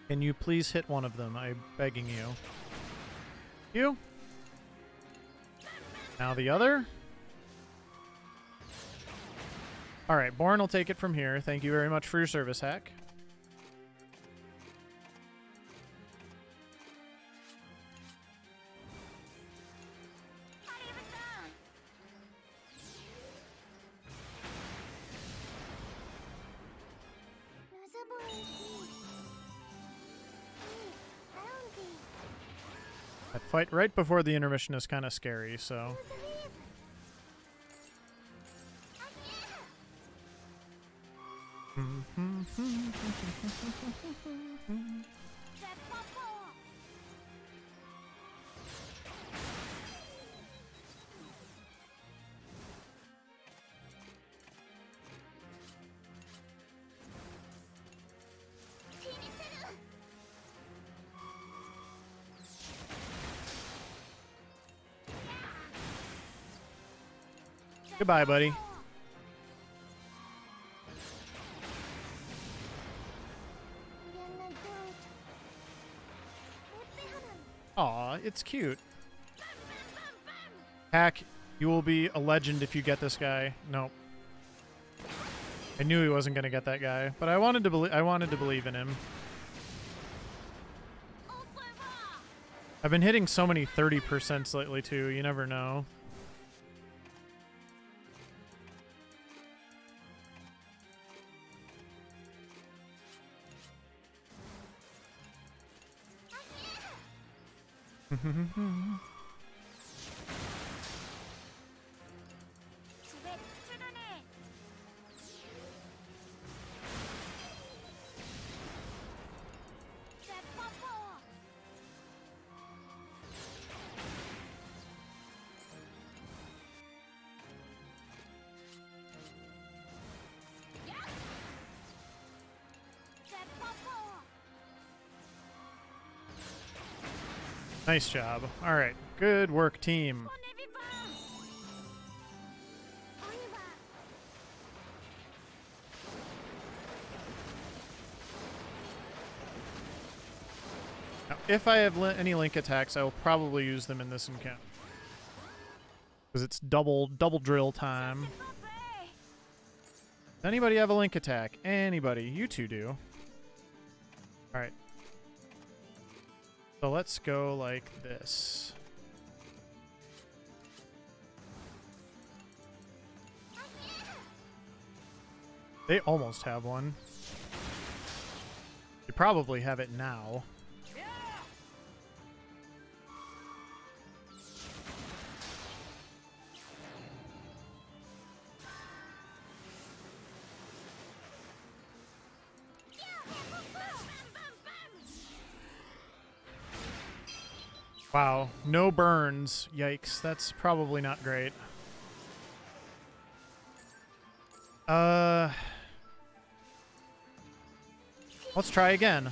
Can you please hit one of them? I'm begging you. You? Now the other? Alright, Born will take it from here. Thank you very much for your service, Hack. That fight right before the intermission is kind of scary, so... Goodbye, buddy. Aw, it's cute. Hack, you will be a legend if you get this guy. Nope. I knew he wasn't gonna get that guy, but I wanted to believe in him. I've been hitting so many 30% lately too, you never know. Nice job. All right. Good work, team. Now, if I have any link attacks, I will probably use them in this encounter. Because it's double drill time. Does anybody have a link attack? Anybody? You two do. All right. So let's go like this. They almost have one. You probably have it now. Wow, no burns. Yikes, that's probably not great. Let's try again.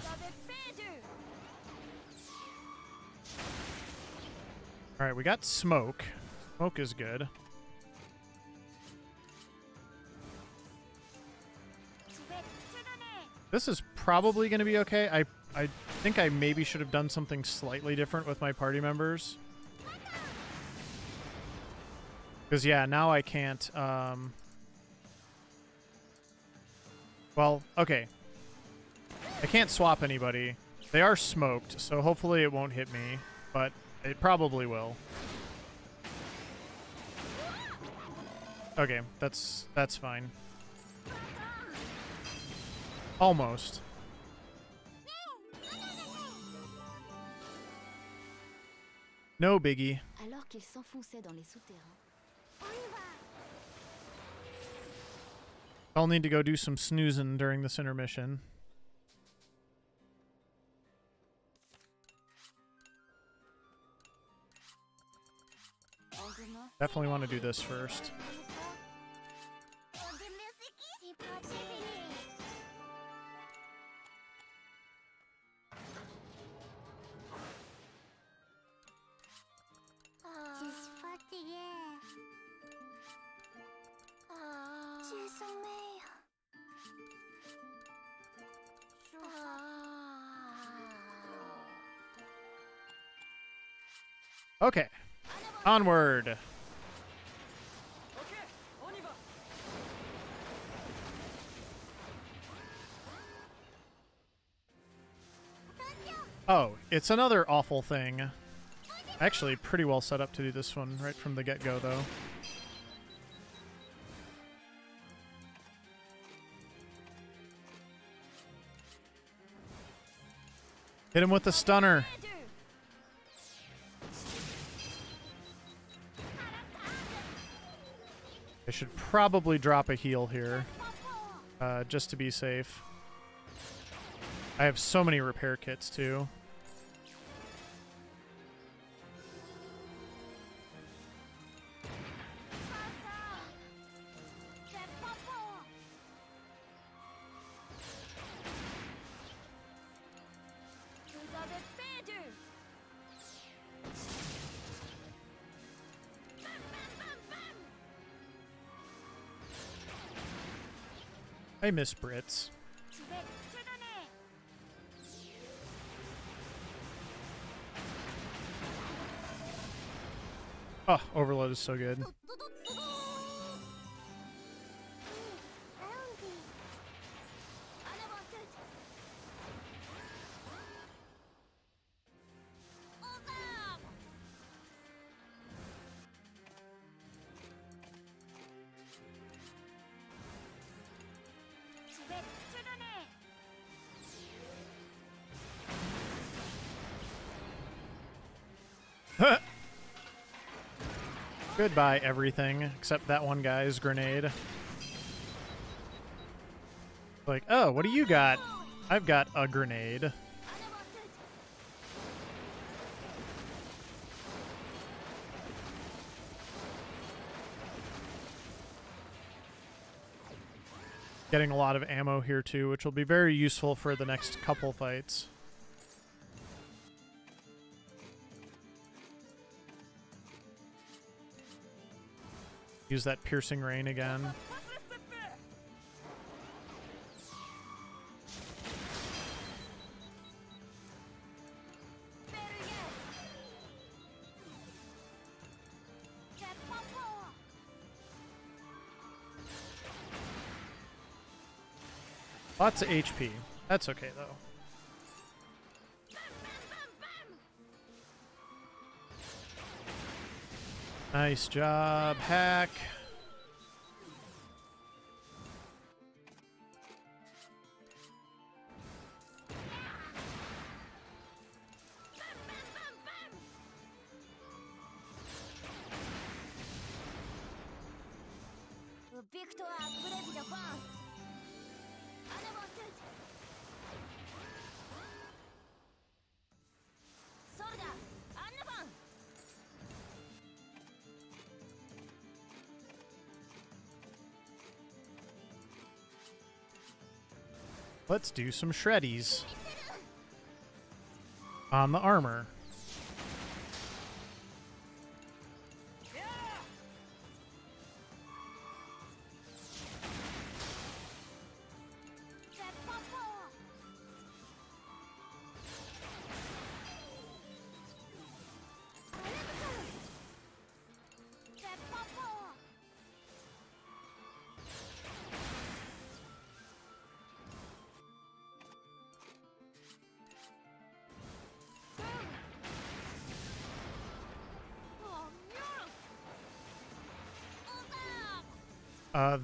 Alright, we got smoke. Smoke is good. This is probably going to be okay. I think I maybe should have done something slightly different with my party members. Because, yeah, now I can't... Well, okay. I can't swap anybody. They are smoked, so hopefully it won't hit me. But it probably will. Okay, that's fine. Almost. No biggie. Alors qu'il s'enfonçait dans les souterrains. I'll need to go do some snoozing during this intermission. Definitely want to do this first. She's fatiguée. J'ai sommeil. Okay. Onward. Ok, on y va. Oh, it's another awful thing. Actually, pretty well set up to do this one right from the get-go, though. Hit him with the stunner. I should probably drop a heal here, just to be safe. I have so many repair kits, too. I miss Brits. Oh, Overload is so good. Goodbye, everything, except that one guy's grenade. Like, oh, what do you got? I've got a grenade. Getting a lot of ammo here, too, which will be very useful for the next couple fights. Use that piercing rain again. Lots of HP. That's okay, though. Nice job, Hack. Let's do some shreddies on the armor.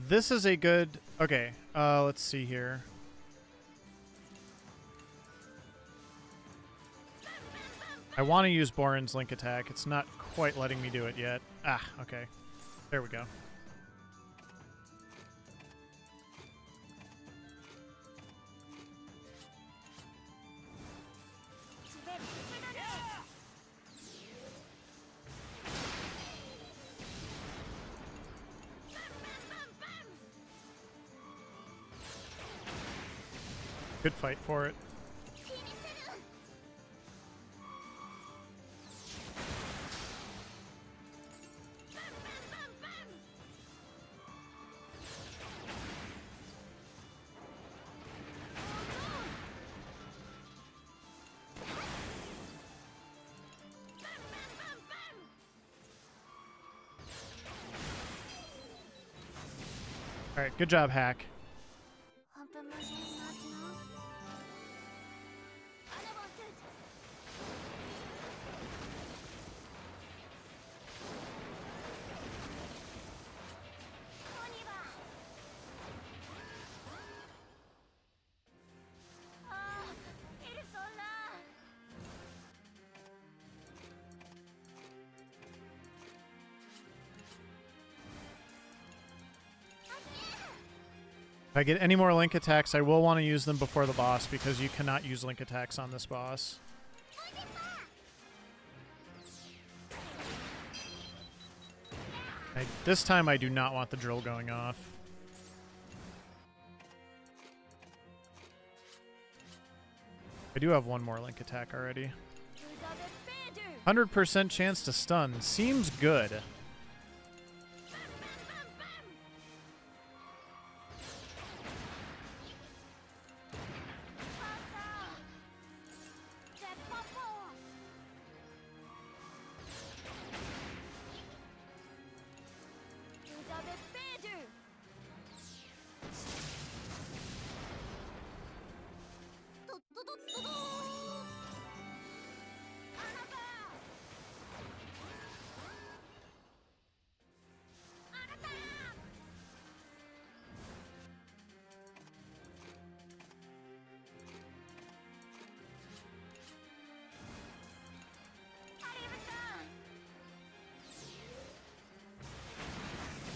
This is a good... Okay, let's see here. I want to use Borin's Link Attack. It's not quite letting me do it yet. Ah, okay. There we go. Good fight for it. All right, good job, Hack. Un peu moins maintenant. En avant toute. On y va. Ah, ils sont là. If I get any more link attacks, I will want to use them before the boss because you cannot use link attacks on this boss. This time I do not want the drill going off. I do have one more link attack already. 100% chance to stun. Seems good.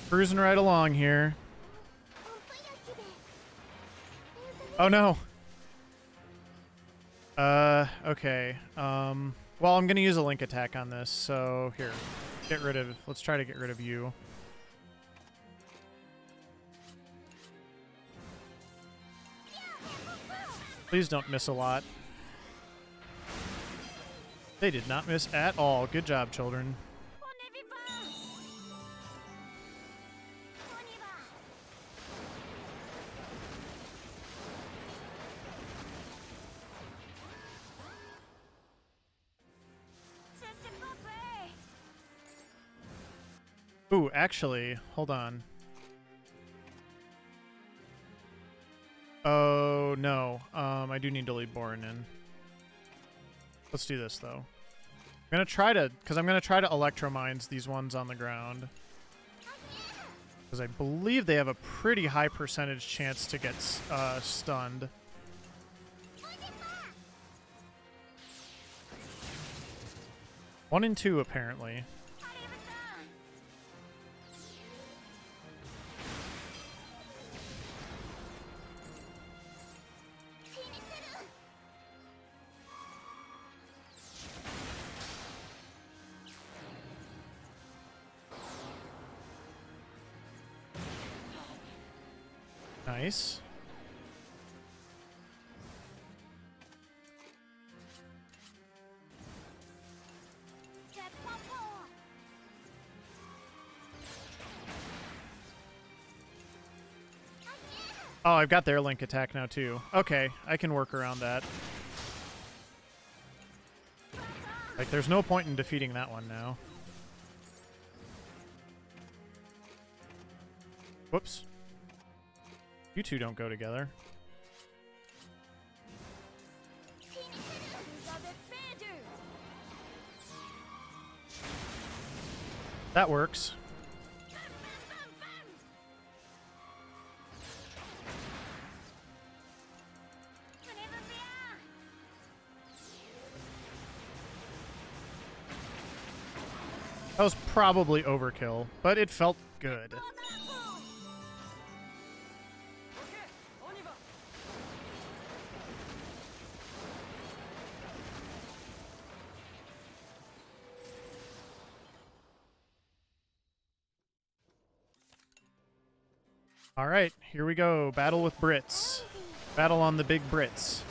Cruising right along here. Oh no. Okay. Well, I'm gonna use a link attack on this, so here. Let's try to get rid of you. Please don't miss a lot. They did not miss at all. Good job, children. Ooh, actually, hold on. Oh, no. I do need to leave Borin in. Let's do this, though. I'm gonna try to, because I'm gonna try to electromines these ones on the ground. Because I believe they have a pretty high percentage chance to get stunned. 1 and 2, apparently. Nice. Oh, I've got their link attack now, too. Okay, I can work around that. Like, there's no point in defeating that one now. Whoops. You two don't go together. That works. That was probably overkill, but it felt good. All right, here we go. Battle with Brits. Battle on the big Brits.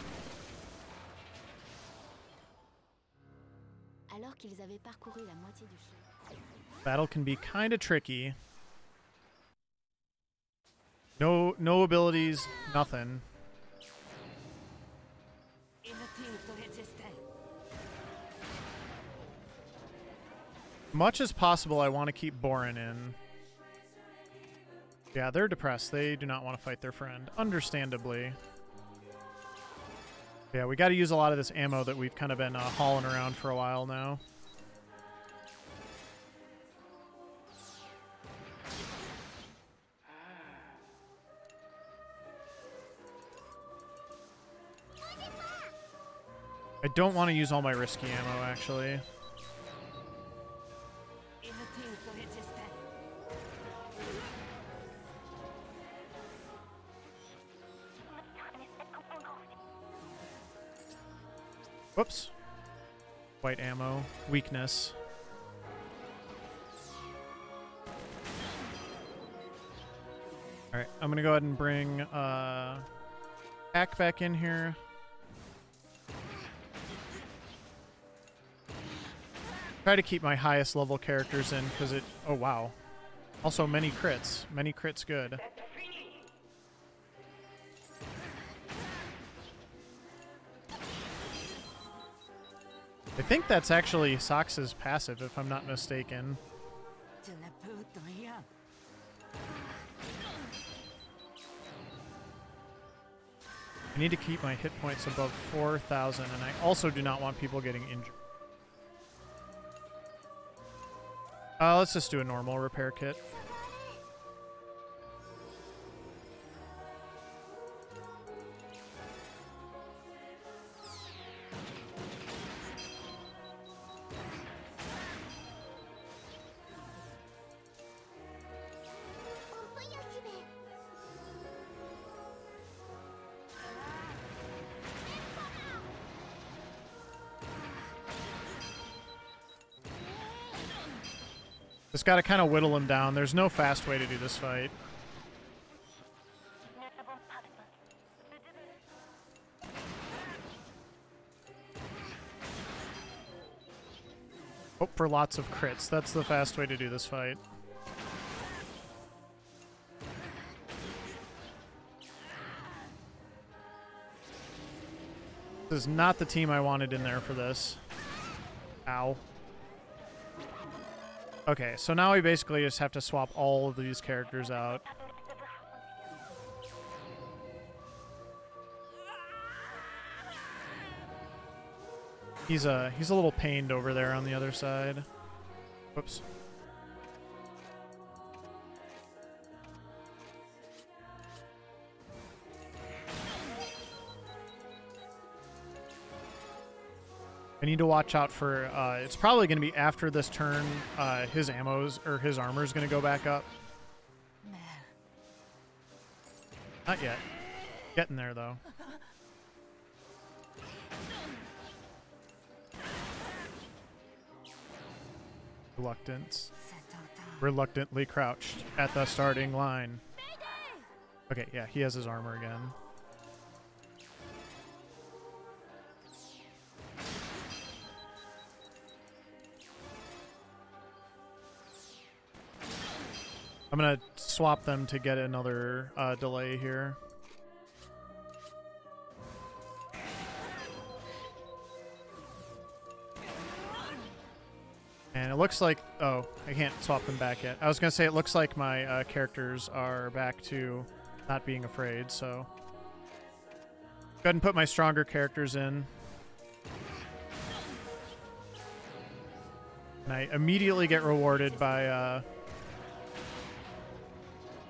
Alors qu'ils avaient parcouru la moitié du chemin. Battle can be kind of tricky. No abilities, nothing. Much as possible, I want to keep Borin in. Yeah, they're depressed. They do not want to fight their friend. Understandably. Yeah, we got to use a lot of this ammo that we've kind of been hauling around for a while now. I don't want to use all my risky ammo, actually. Whoops. White ammo. Weakness. Alright, I'm gonna go ahead and bring Pack back in here. Try to keep my highest level characters in because it... Oh, wow. Also, many crits. Many crits good. I think that's actually Sox's passive, if I'm not mistaken. I need to keep my hit points above 4,000, and I also do not want people getting injured. Let's just do a normal repair kit. Just gotta kind of whittle him down. There's no fast way to do this fight. Hope for lots of crits. That's the fast way to do this fight. This is not the team I wanted in there for this. Ow. Okay, so now we basically just have to swap all of these characters out. He's a little pained over there on the other side. Whoops. I need to watch out for, it's probably going to be after this turn, his armor's going to go back up. Not yet. Getting there, though. Reluctantly crouched at the starting line. Okay, yeah, he has his armor again. I'm gonna swap them to get another delay here. And it looks like... Oh, I can't swap them back yet. I was gonna say it looks like my characters are back to not being afraid, so... Go ahead and put my stronger characters in. And I immediately get rewarded by...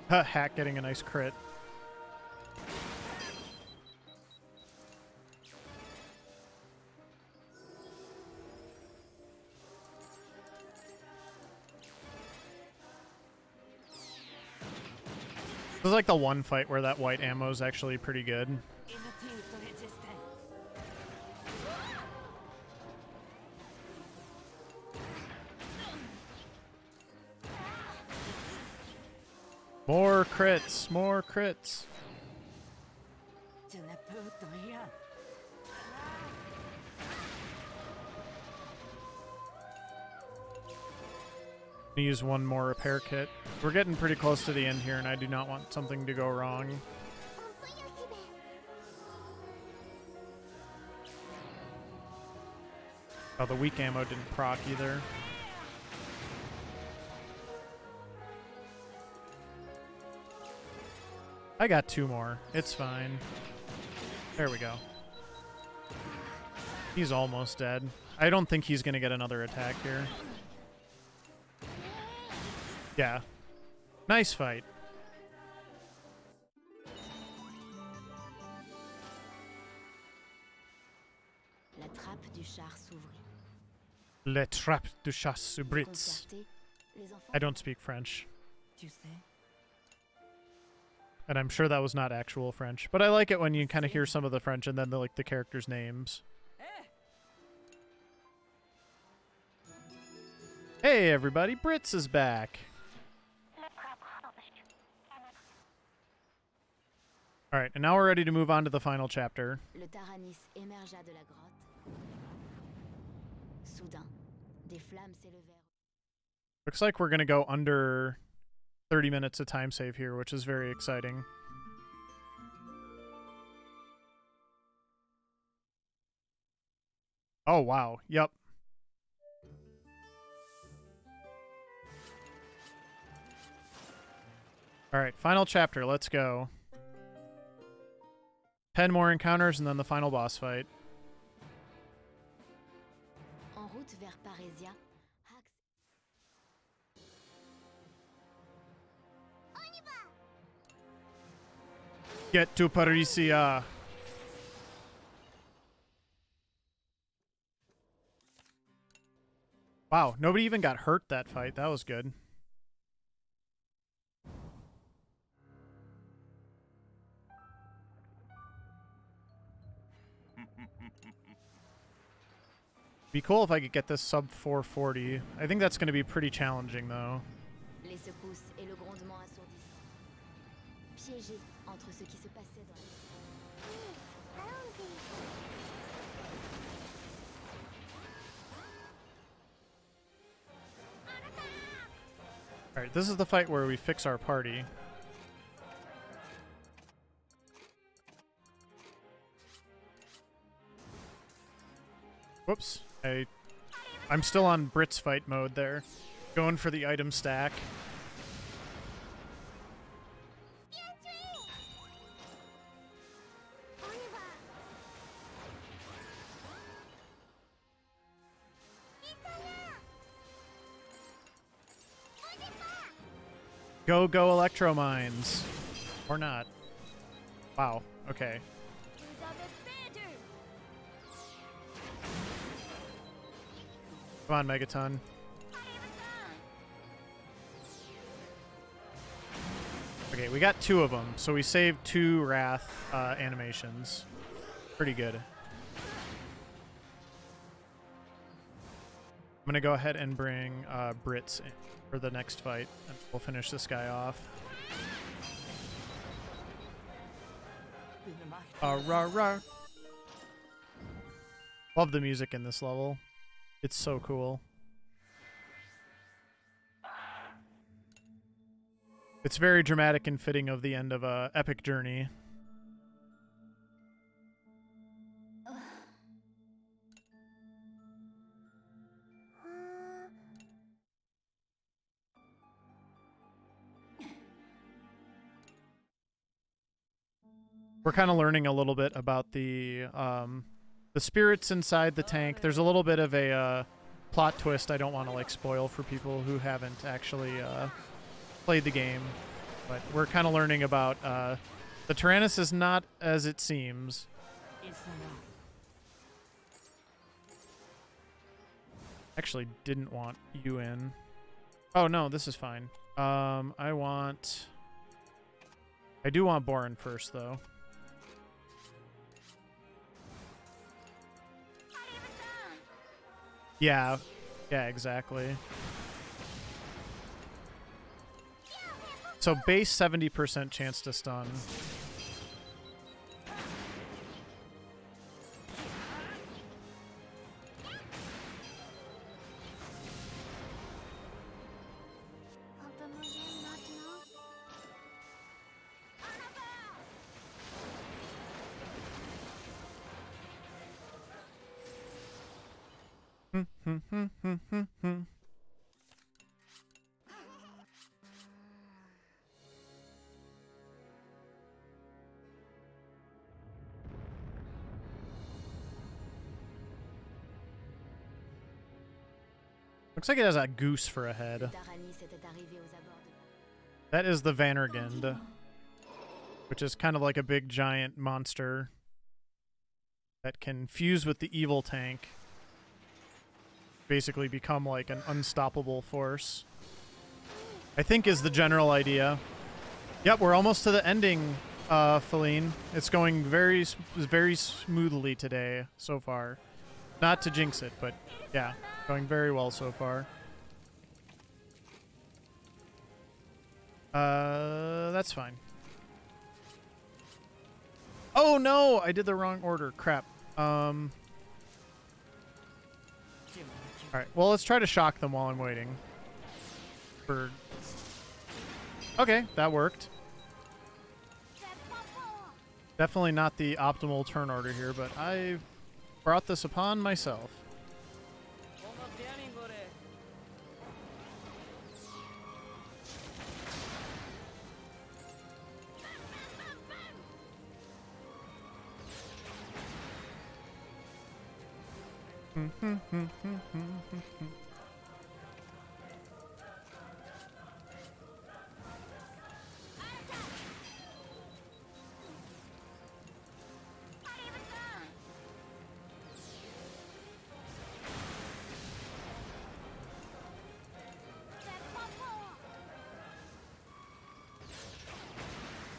Hack getting a nice crit. This is like the one fight where that white ammo is actually pretty good. More crits, more crits. Use one more repair kit. We're getting pretty close to the end here, and I do not want something to go wrong. Oh, the weak ammo didn't proc either. I got 2 more. It's fine. There we go. He's almost dead. I don't think he's going to get another attack here. Yeah. Nice fight. La trappe du char s'ouvrit. Le trappe du chat s'ouvrit. Concertés, les enfants I don't speak French. Tu sais, And I'm sure that was not actual French. But I like it when you kind of hear some of the French and then the characters' names. Hey everybody, Brits is back. Alright, and now we're ready to move on to the final chapter. Le Taranis émergea de la grotte. Soudain, des flammes s'élevèrent. Looks like we're going to go under 30 minutes of time save here, which is very exciting. Oh, wow. Yep. Alright, final chapter. Let's go. 10 more encounters and then the final boss fight. En route vers Parésia, Hax Get to Parisia. Wow, nobody even got hurt that fight. That was good. Be cool if I could get this sub 440. I think that's going to be pretty challenging, though. les secousses et le grondement assourdissant. Piégés entre ce qui se passait dans Alright, this is the fight where we fix our party. Whoops. I'm still on Brits fight mode there. Going for the item stack. Go, go, Electro Mines. Or not. Wow, okay. Come on, Megaton. Okay, we got 2 of them, so we saved 2 Wrath animations. Pretty good. I'm gonna go ahead and bring Brits in for the next fight, and we'll finish this guy off. Rah, rah. Love the music in this level. It's so cool. It's very dramatic and fitting of the end of a epic journey. We're kind of learning a little bit about the spirits inside the tank. There's a little bit of a plot twist I don't want to like spoil for people who haven't actually played the game, but we're kind of learning about the Tyrannus is not as it seems. Actually didn't want you in. Oh no, this is fine. I do want Borin first though. Yeah, exactly. So base 70% chance to stun. Looks like it has a goose for a head. Taranis était arrivé aux abords de... That is the Vannergund, which is kind of like a big giant monster that can fuse with the evil tank. Basically become like an unstoppable force. I think is the general idea. Yep, we're almost to the ending, Feline. It's going very smoothly today so far. Not to jinx it, but yeah, going very well so far. That's fine. Oh no, I did the wrong order. Crap. All right. Well, let's try to shock them while I'm waiting. For. Okay, that worked. Definitely not the optimal turn order here, but I brought this upon myself.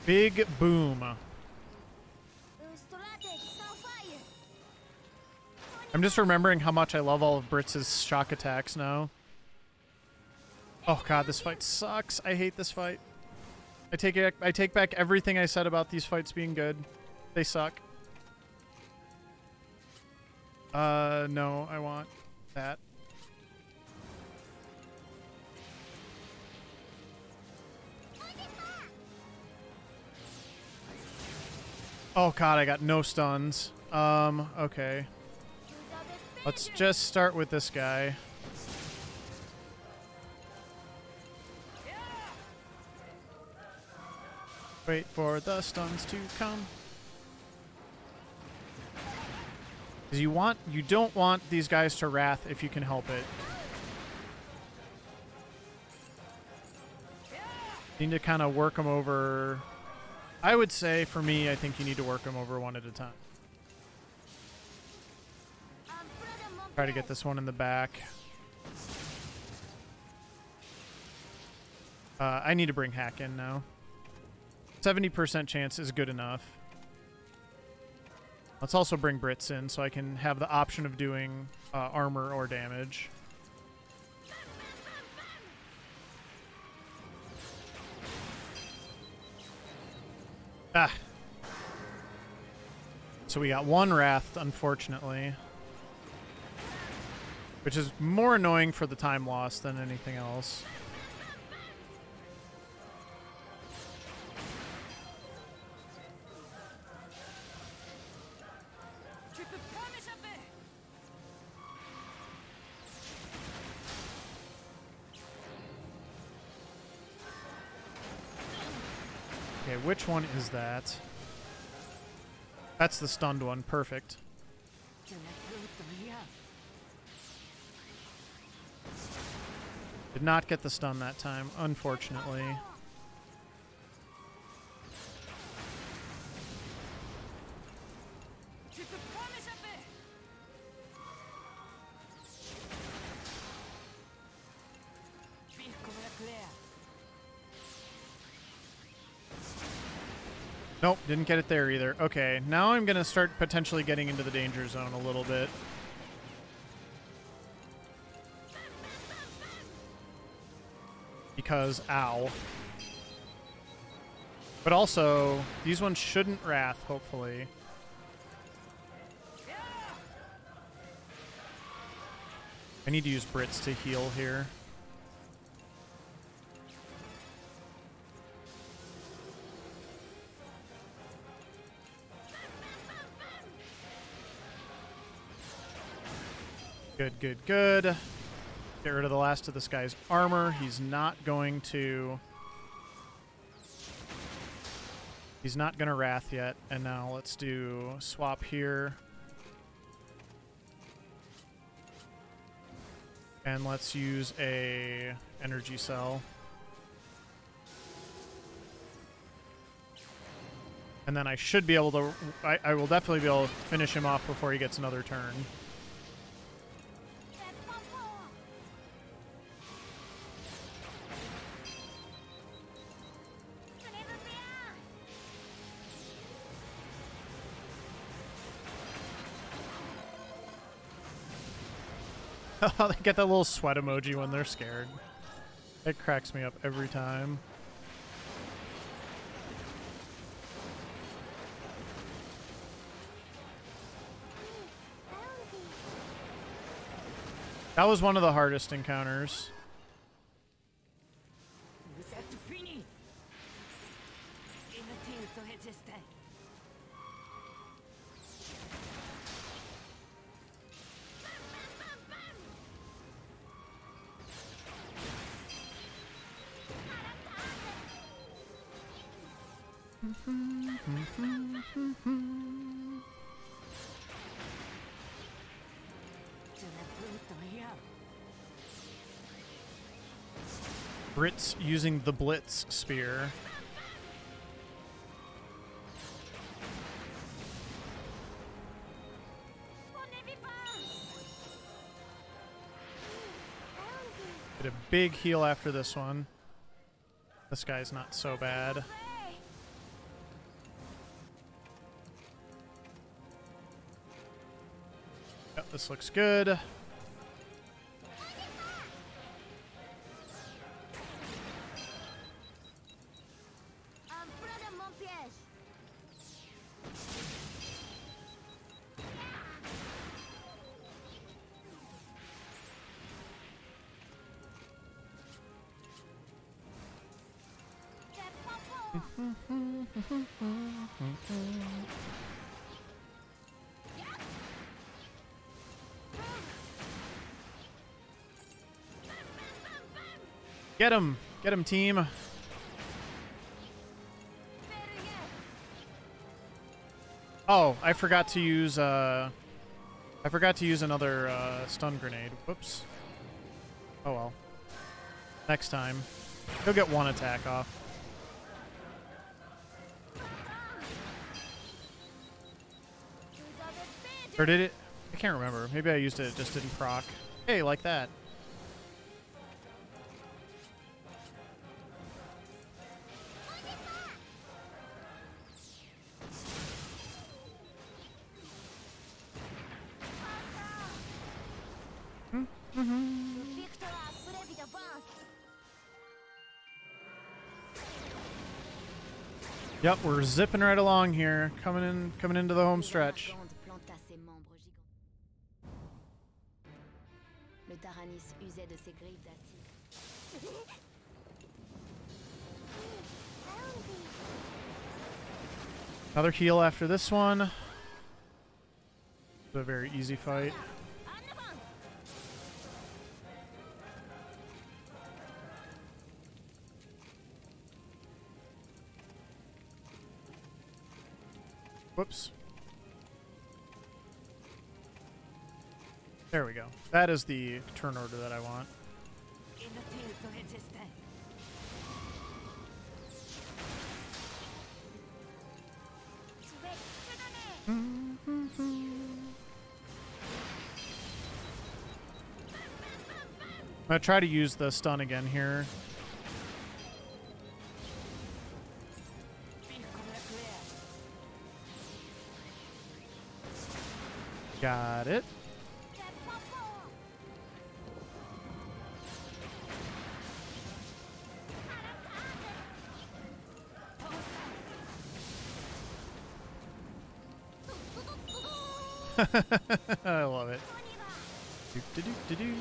Big boom. I'm just remembering how much I love all of Britz's shock attacks now. Oh god, this fight sucks. I hate this fight. I take back everything I said about these fights being good. They suck. No, I want that. Oh god, I got no stuns. Okay. Let's just start with this guy. Wait for the stuns to come. Because you don't want these guys to wrath if you can help it. You need to kind of work them over. I would say, for me, I think you need to work them over one at a time. Try to get this one in the back. I need to bring Hack in now. 70% chance is good enough. Let's also bring Brits in so I can have the option of doing armor or damage. Ah. So we got one Wrath, unfortunately. Which is more annoying for the time loss than anything else. Okay, which one is that? That's the stunned one. Perfect. Did not get the stun that time, unfortunately. Nope, didn't get it there either. Okay, now I'm going to start potentially getting into the danger zone a little bit. Because, ow. But also, these ones shouldn't wrath, hopefully. I need to use Brits to heal here. Good, good, good. Get rid of the last of this guy's armor. He's not going to wrath yet. And now let's do swap here. And let's use a energy cell. And then I should be able to... I will definitely be able to finish him off before he gets another turn. They get that little sweat emoji when they're scared. It cracks me up every time. That was one of the hardest encounters. Vous êtes fini. Inutile de résister. Je n'ai plus de rien. Brits using the Blitz spear. Get a big heal after this one. This guy's not so bad. Yep, this looks good. Un peu de mon piège. Get him! Get him, team! Oh, I forgot to use another stun grenade. Whoops. Oh well. Next time. He'll get one attack off. Or did it? I can't remember. Maybe I used it just didn't proc. Hey, like that. Yep, we're zipping right along here, coming into the home stretch. Le Taranis usait de ses griffes d'acier. Another heal after this one. It's a very easy fight. Whoops. There we go. That is the turn order that I want. Inutile de résister. I'm gonna try to use the stun again here. Got it. I love it. Do-do-do-do-do.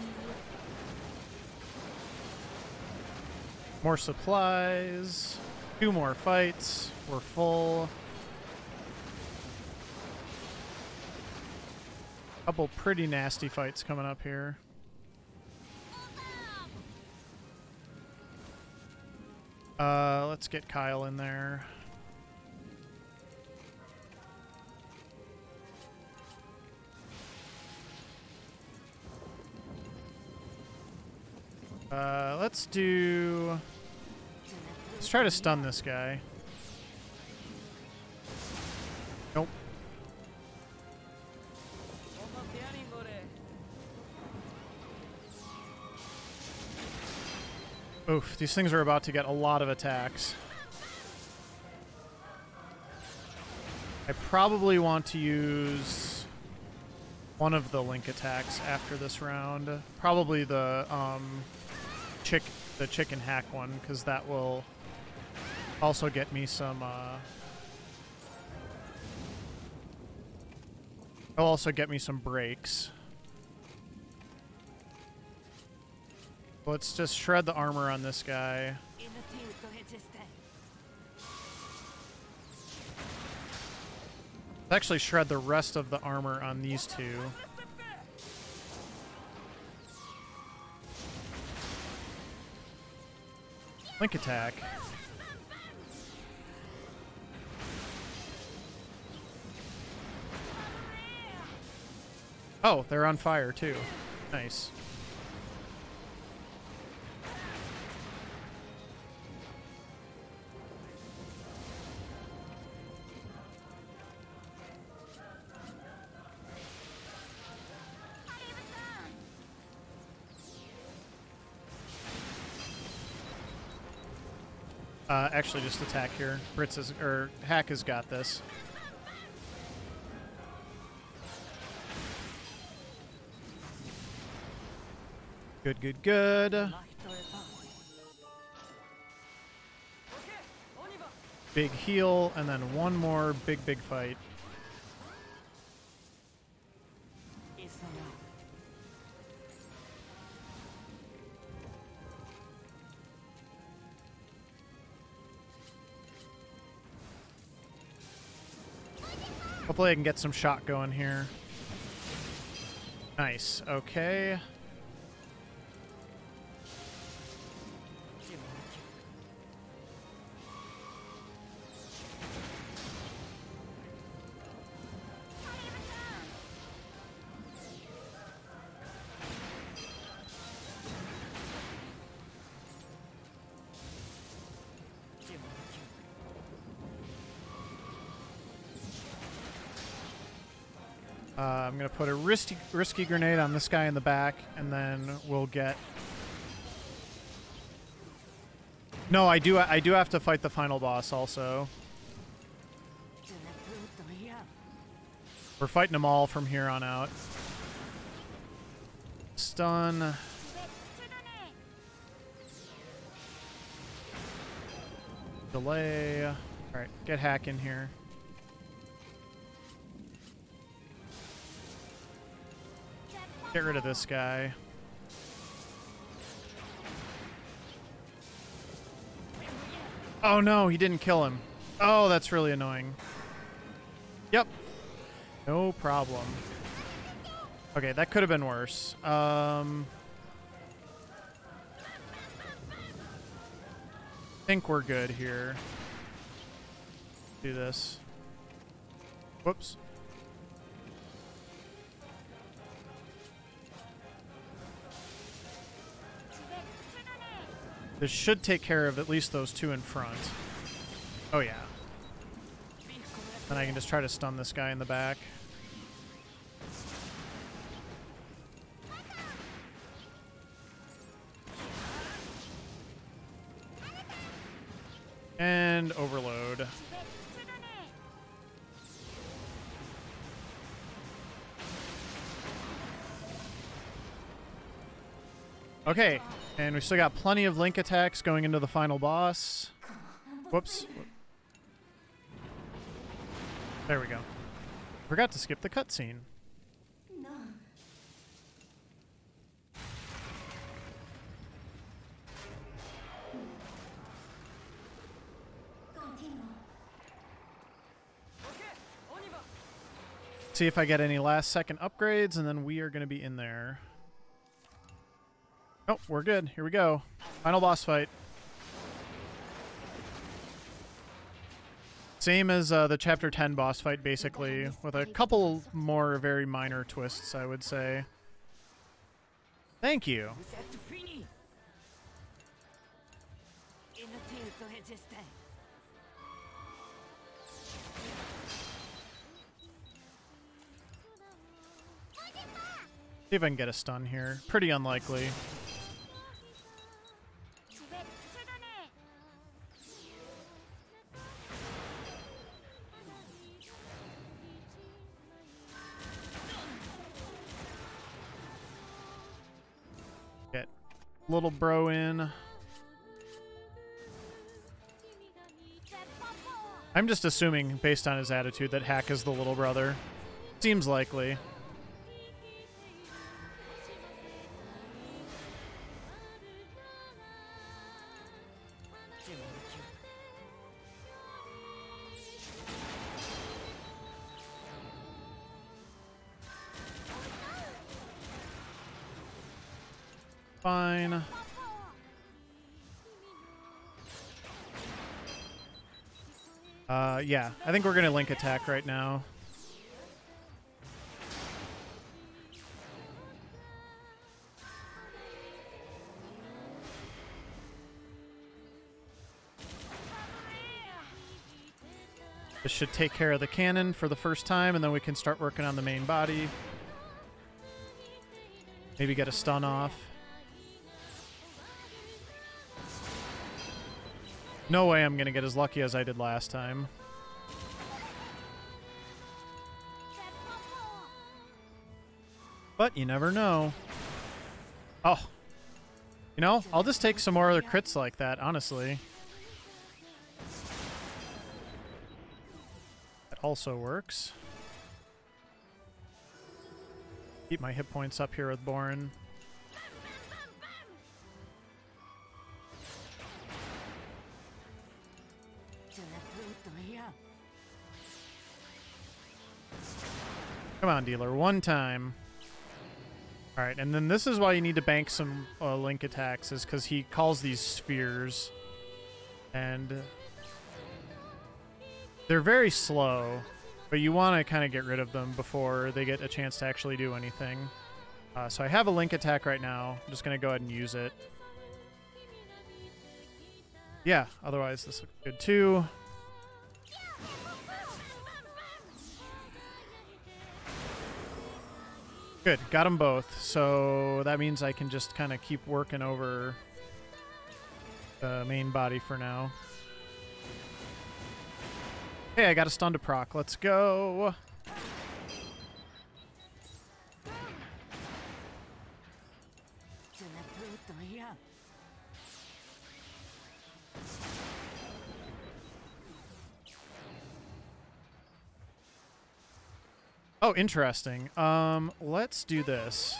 More supplies. 2 more fights. We're full. Couple pretty nasty fights coming up here. Let's get Kyle in there. Let's try to stun this guy. Nope. Oof, these things are about to get a lot of attacks. I probably want to use one of the link attacks after this round. Probably the chicken hack one, because that will also get me some it'll also get me some breaks. Let's just shred the armor on this guy. Let's actually shred the rest of the armor on these two. Link attack. Oh, they're on fire too. Nice. Actually, just attack here. Hack has got this. Good, good, good. Big heal, and then one more big fight. Hopefully I can get some shot going here. Nice. Okay. I'm gonna put a risky grenade on this guy in the back, and then we'll get. No, I do have to fight the final boss also. We're fighting them all from here on out. Stun. Delay. All right, get hack in here. Get rid of this guy. Oh no, he didn't kill him. Oh, that's really annoying. Yep. No problem. Okay, that could have been worse. I think we're good here. Do this. Whoops. This should take care of at least those two in front. Oh yeah. Then I can just try to stun this guy in the back. And overload. Okay, and we still got plenty of link attacks going into the final boss. Whoops. There we go. Forgot to skip the cutscene. See if I get any last second upgrades, and then we are going to be in there. Oh, we're good. Here we go. Final boss fight. Same as the Chapter 10 boss fight, basically, with a couple more very minor twists, I would say. Thank you. Vous êtes fini. Inutile de résister. See if I can get a stun here. Pretty unlikely. Je vais te donner. Get little bro in. I'm just assuming, based on his attitude, that Hack is the little brother. Seems likely. Fine. Yeah, I think we're gonna link attack right now. This should take care of the cannon for the first time, and then we can start working on the main body. Maybe get a stun off. No way I'm gonna get as lucky as I did last time. But you never know. Oh. You know, I'll just take some more other crits like that, honestly. That also works. Keep my hit points up here with Borin. Come on, dealer. One time. Alright, and then this is why you need to bank some link attacks, is because he calls these spheres. And they're very slow, but you want to kind of get rid of them before they get a chance to actually do anything. So I have a link attack right now. I'm just going to go ahead and use it. Yeah, otherwise this looks good too. Good, got them both. So that means I can just kind of keep working over the main body for now. Hey, I got a stun to proc. Let's go. Oh, interesting. Let's do this.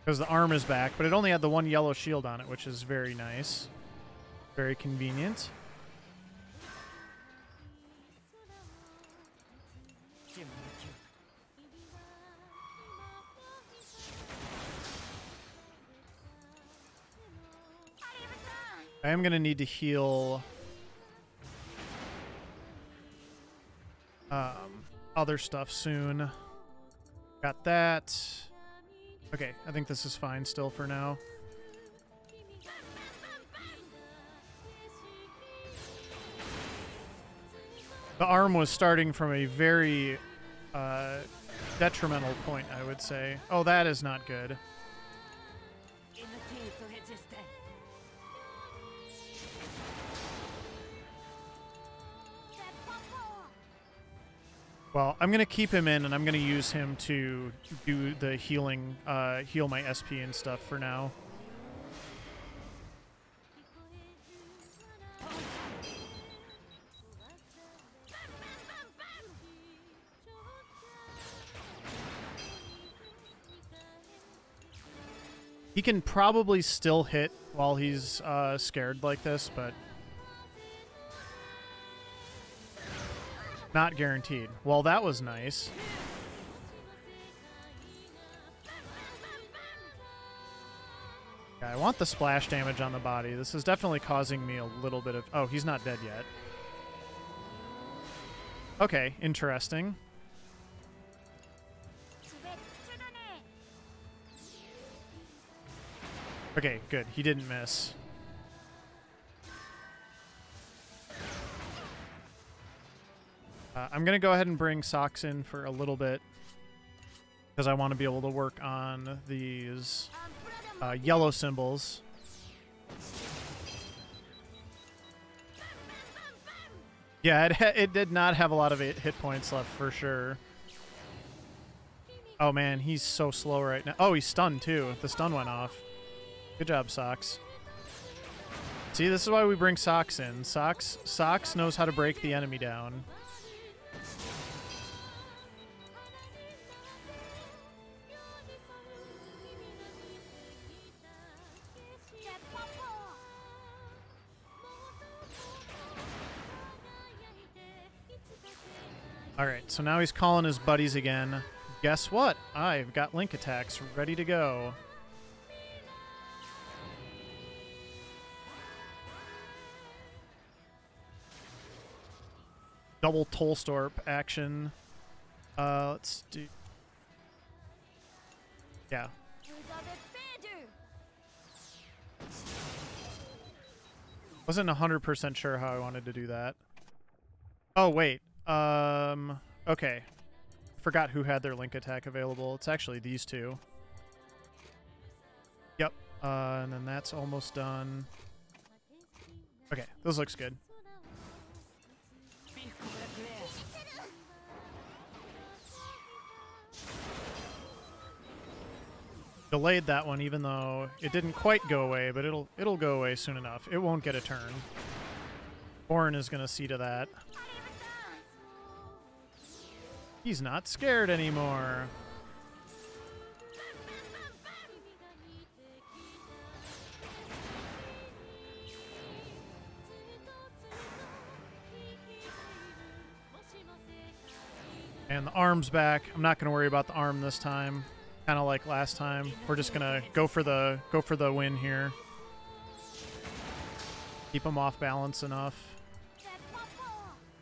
Because the arm is back, but it only had the one yellow shield on it, which is very nice. Very convenient. I am going to need to heal other stuff soon. Got that. Okay, I think this is fine still for now. The arm was starting from a very detrimental point, I would say. Oh, that is not good. Well, I'm going to keep him in, and I'm going to use him to do the healing, heal my SP and stuff for now. He can probably still hit while he's scared like this, but Not guaranteed. Well, that was nice. Yeah, I want the splash damage on the body. This is definitely causing me a little bit of... Oh, he's not dead yet. Okay, interesting. Okay, good. He didn't miss. I'm going to go ahead and bring Socks in for a little bit because I want to be able to work on these yellow symbols. Yeah, it did not have a lot of hit points left for sure. Oh man, he's so slow right now. Oh, he's stunned too. The stun went off. Good job, Socks. See, this is why we bring Socks in. Socks knows how to break the enemy down. Alright, so now he's calling his buddies again. Guess what? I've got link attacks ready to go. Double Tollstorp action. Let's do... Yeah. Wasn't 100% sure how I wanted to do that. Oh, wait. Okay. Forgot who had their link attack available. It's actually these two. Yep. And then that's almost done. Okay, this looks good. Delayed that one even though it didn't quite go away, but it'll go away soon enough. It won't get a turn. Orin is going to see to that. He's not scared anymore. And the arm's back. I'm not going to worry about the arm this time. Kind of like last time. We're just going to go for the win here. Keep him off balance enough.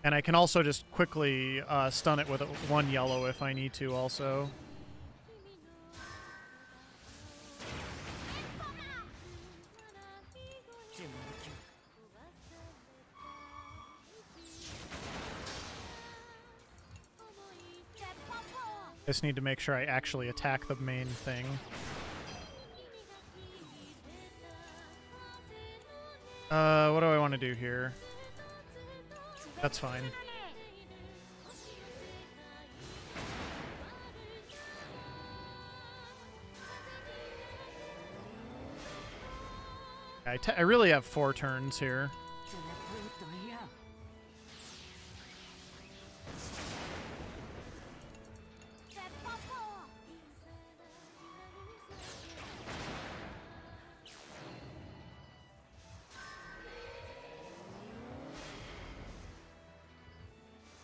And I can also just quickly stun it with one yellow if I need to also. Just need to make sure I actually attack the main thing. What do I want to do here? That's fine. I really have 4 turns here.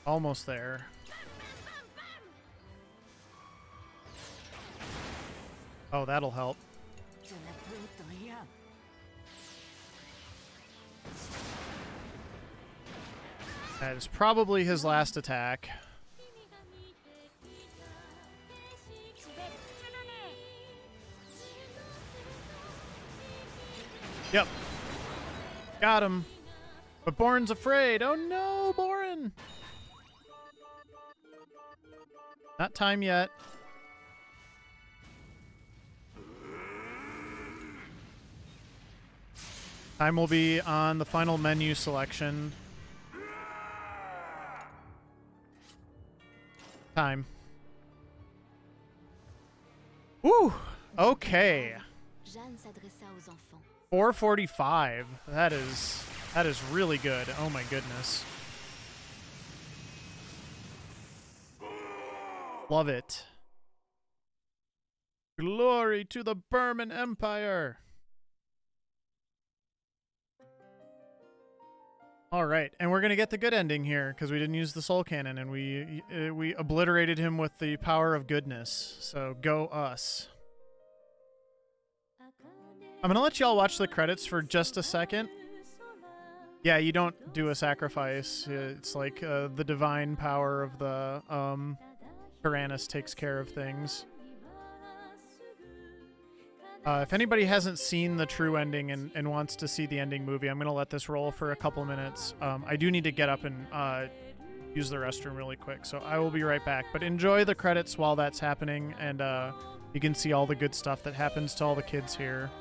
Almost there. Oh, that'll help. That is probably his last attack. Yep. Got him. But Boren's afraid. Oh no, Boren! Not time yet. Time will be on the final menu selection. Time. Woo! Okay. 4:45. That is really good. Oh my goodness. Love it. Glory to the Burman Empire. All right, and we're gonna get the good ending here because we didn't use the soul cannon and we obliterated him with the power of goodness. So go us. I'm gonna let y'all watch the credits for just a second. Yeah, you don't do a sacrifice. It's like the divine power of the Tyrannus takes care of things. If anybody hasn't seen the true ending and wants to see the ending movie, I'm going to let this roll for a couple minutes. I do need to get up and use the restroom really quick, so I will be right back. But enjoy the credits while that's happening, and you can see all the good stuff that happens to all the kids here.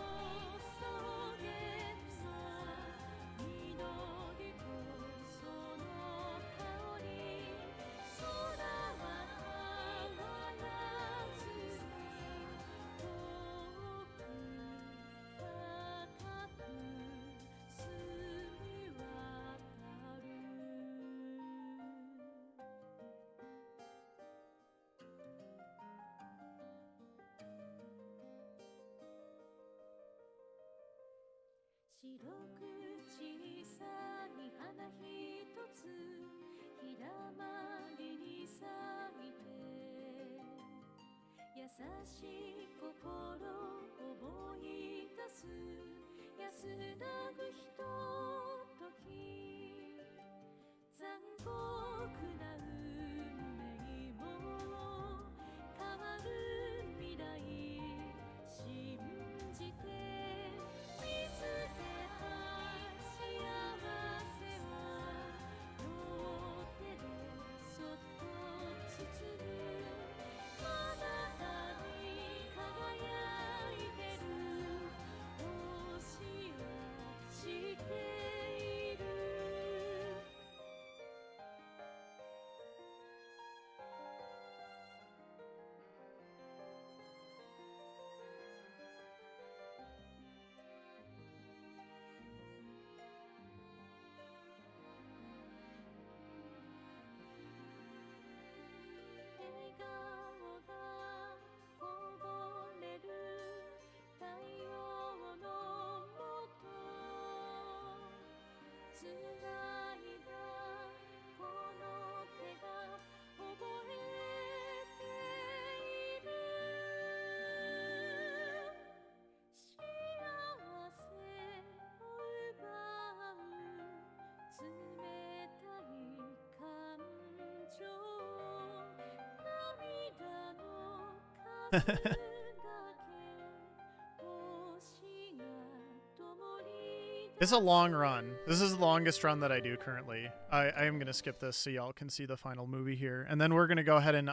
It's a long run. This is the longest run that I do currently. I am gonna skip this so y'all can see the final movie here, and then we're gonna go ahead and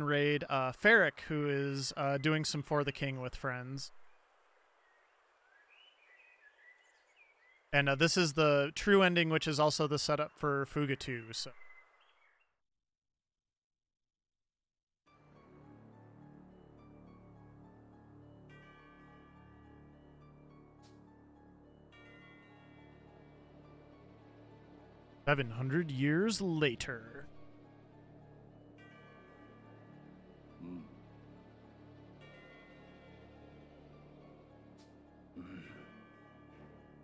raid Ferric, who is doing some For the King with friends. And this is the true ending, which is also the setup for Fuga 2. So. "700 years later."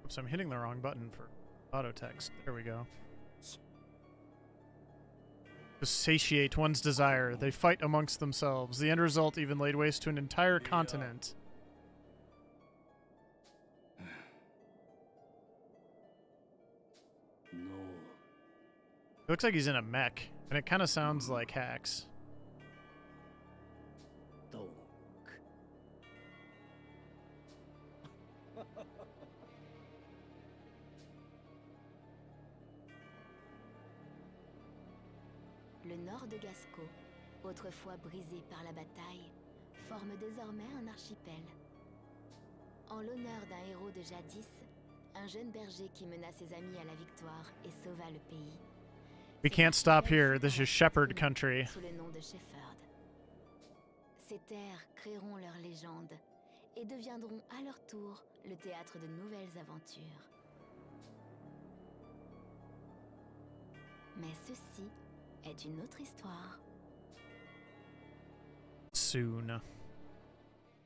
Oops, I'm hitting the wrong button for auto text. There we go. To satiate one's desire, they fight amongst themselves. The end result even laid waste to an entire continent. It looks like he's in a mech, and it kind of sounds like Hacks. Le nord de Gasco, autrefois brisé par la bataille, forme désormais un archipel. En l'honneur d'un héros de jadis, un jeune berger qui mena ses amis à la victoire et sauva le pays. We can't stop here. This is Shepherd country. Sous le nom de Shepherd. Ces terres créeront leur légende et deviendront à leur tour le théâtre de nouvelles aventures. Mais ceci est une autre histoire. Soon.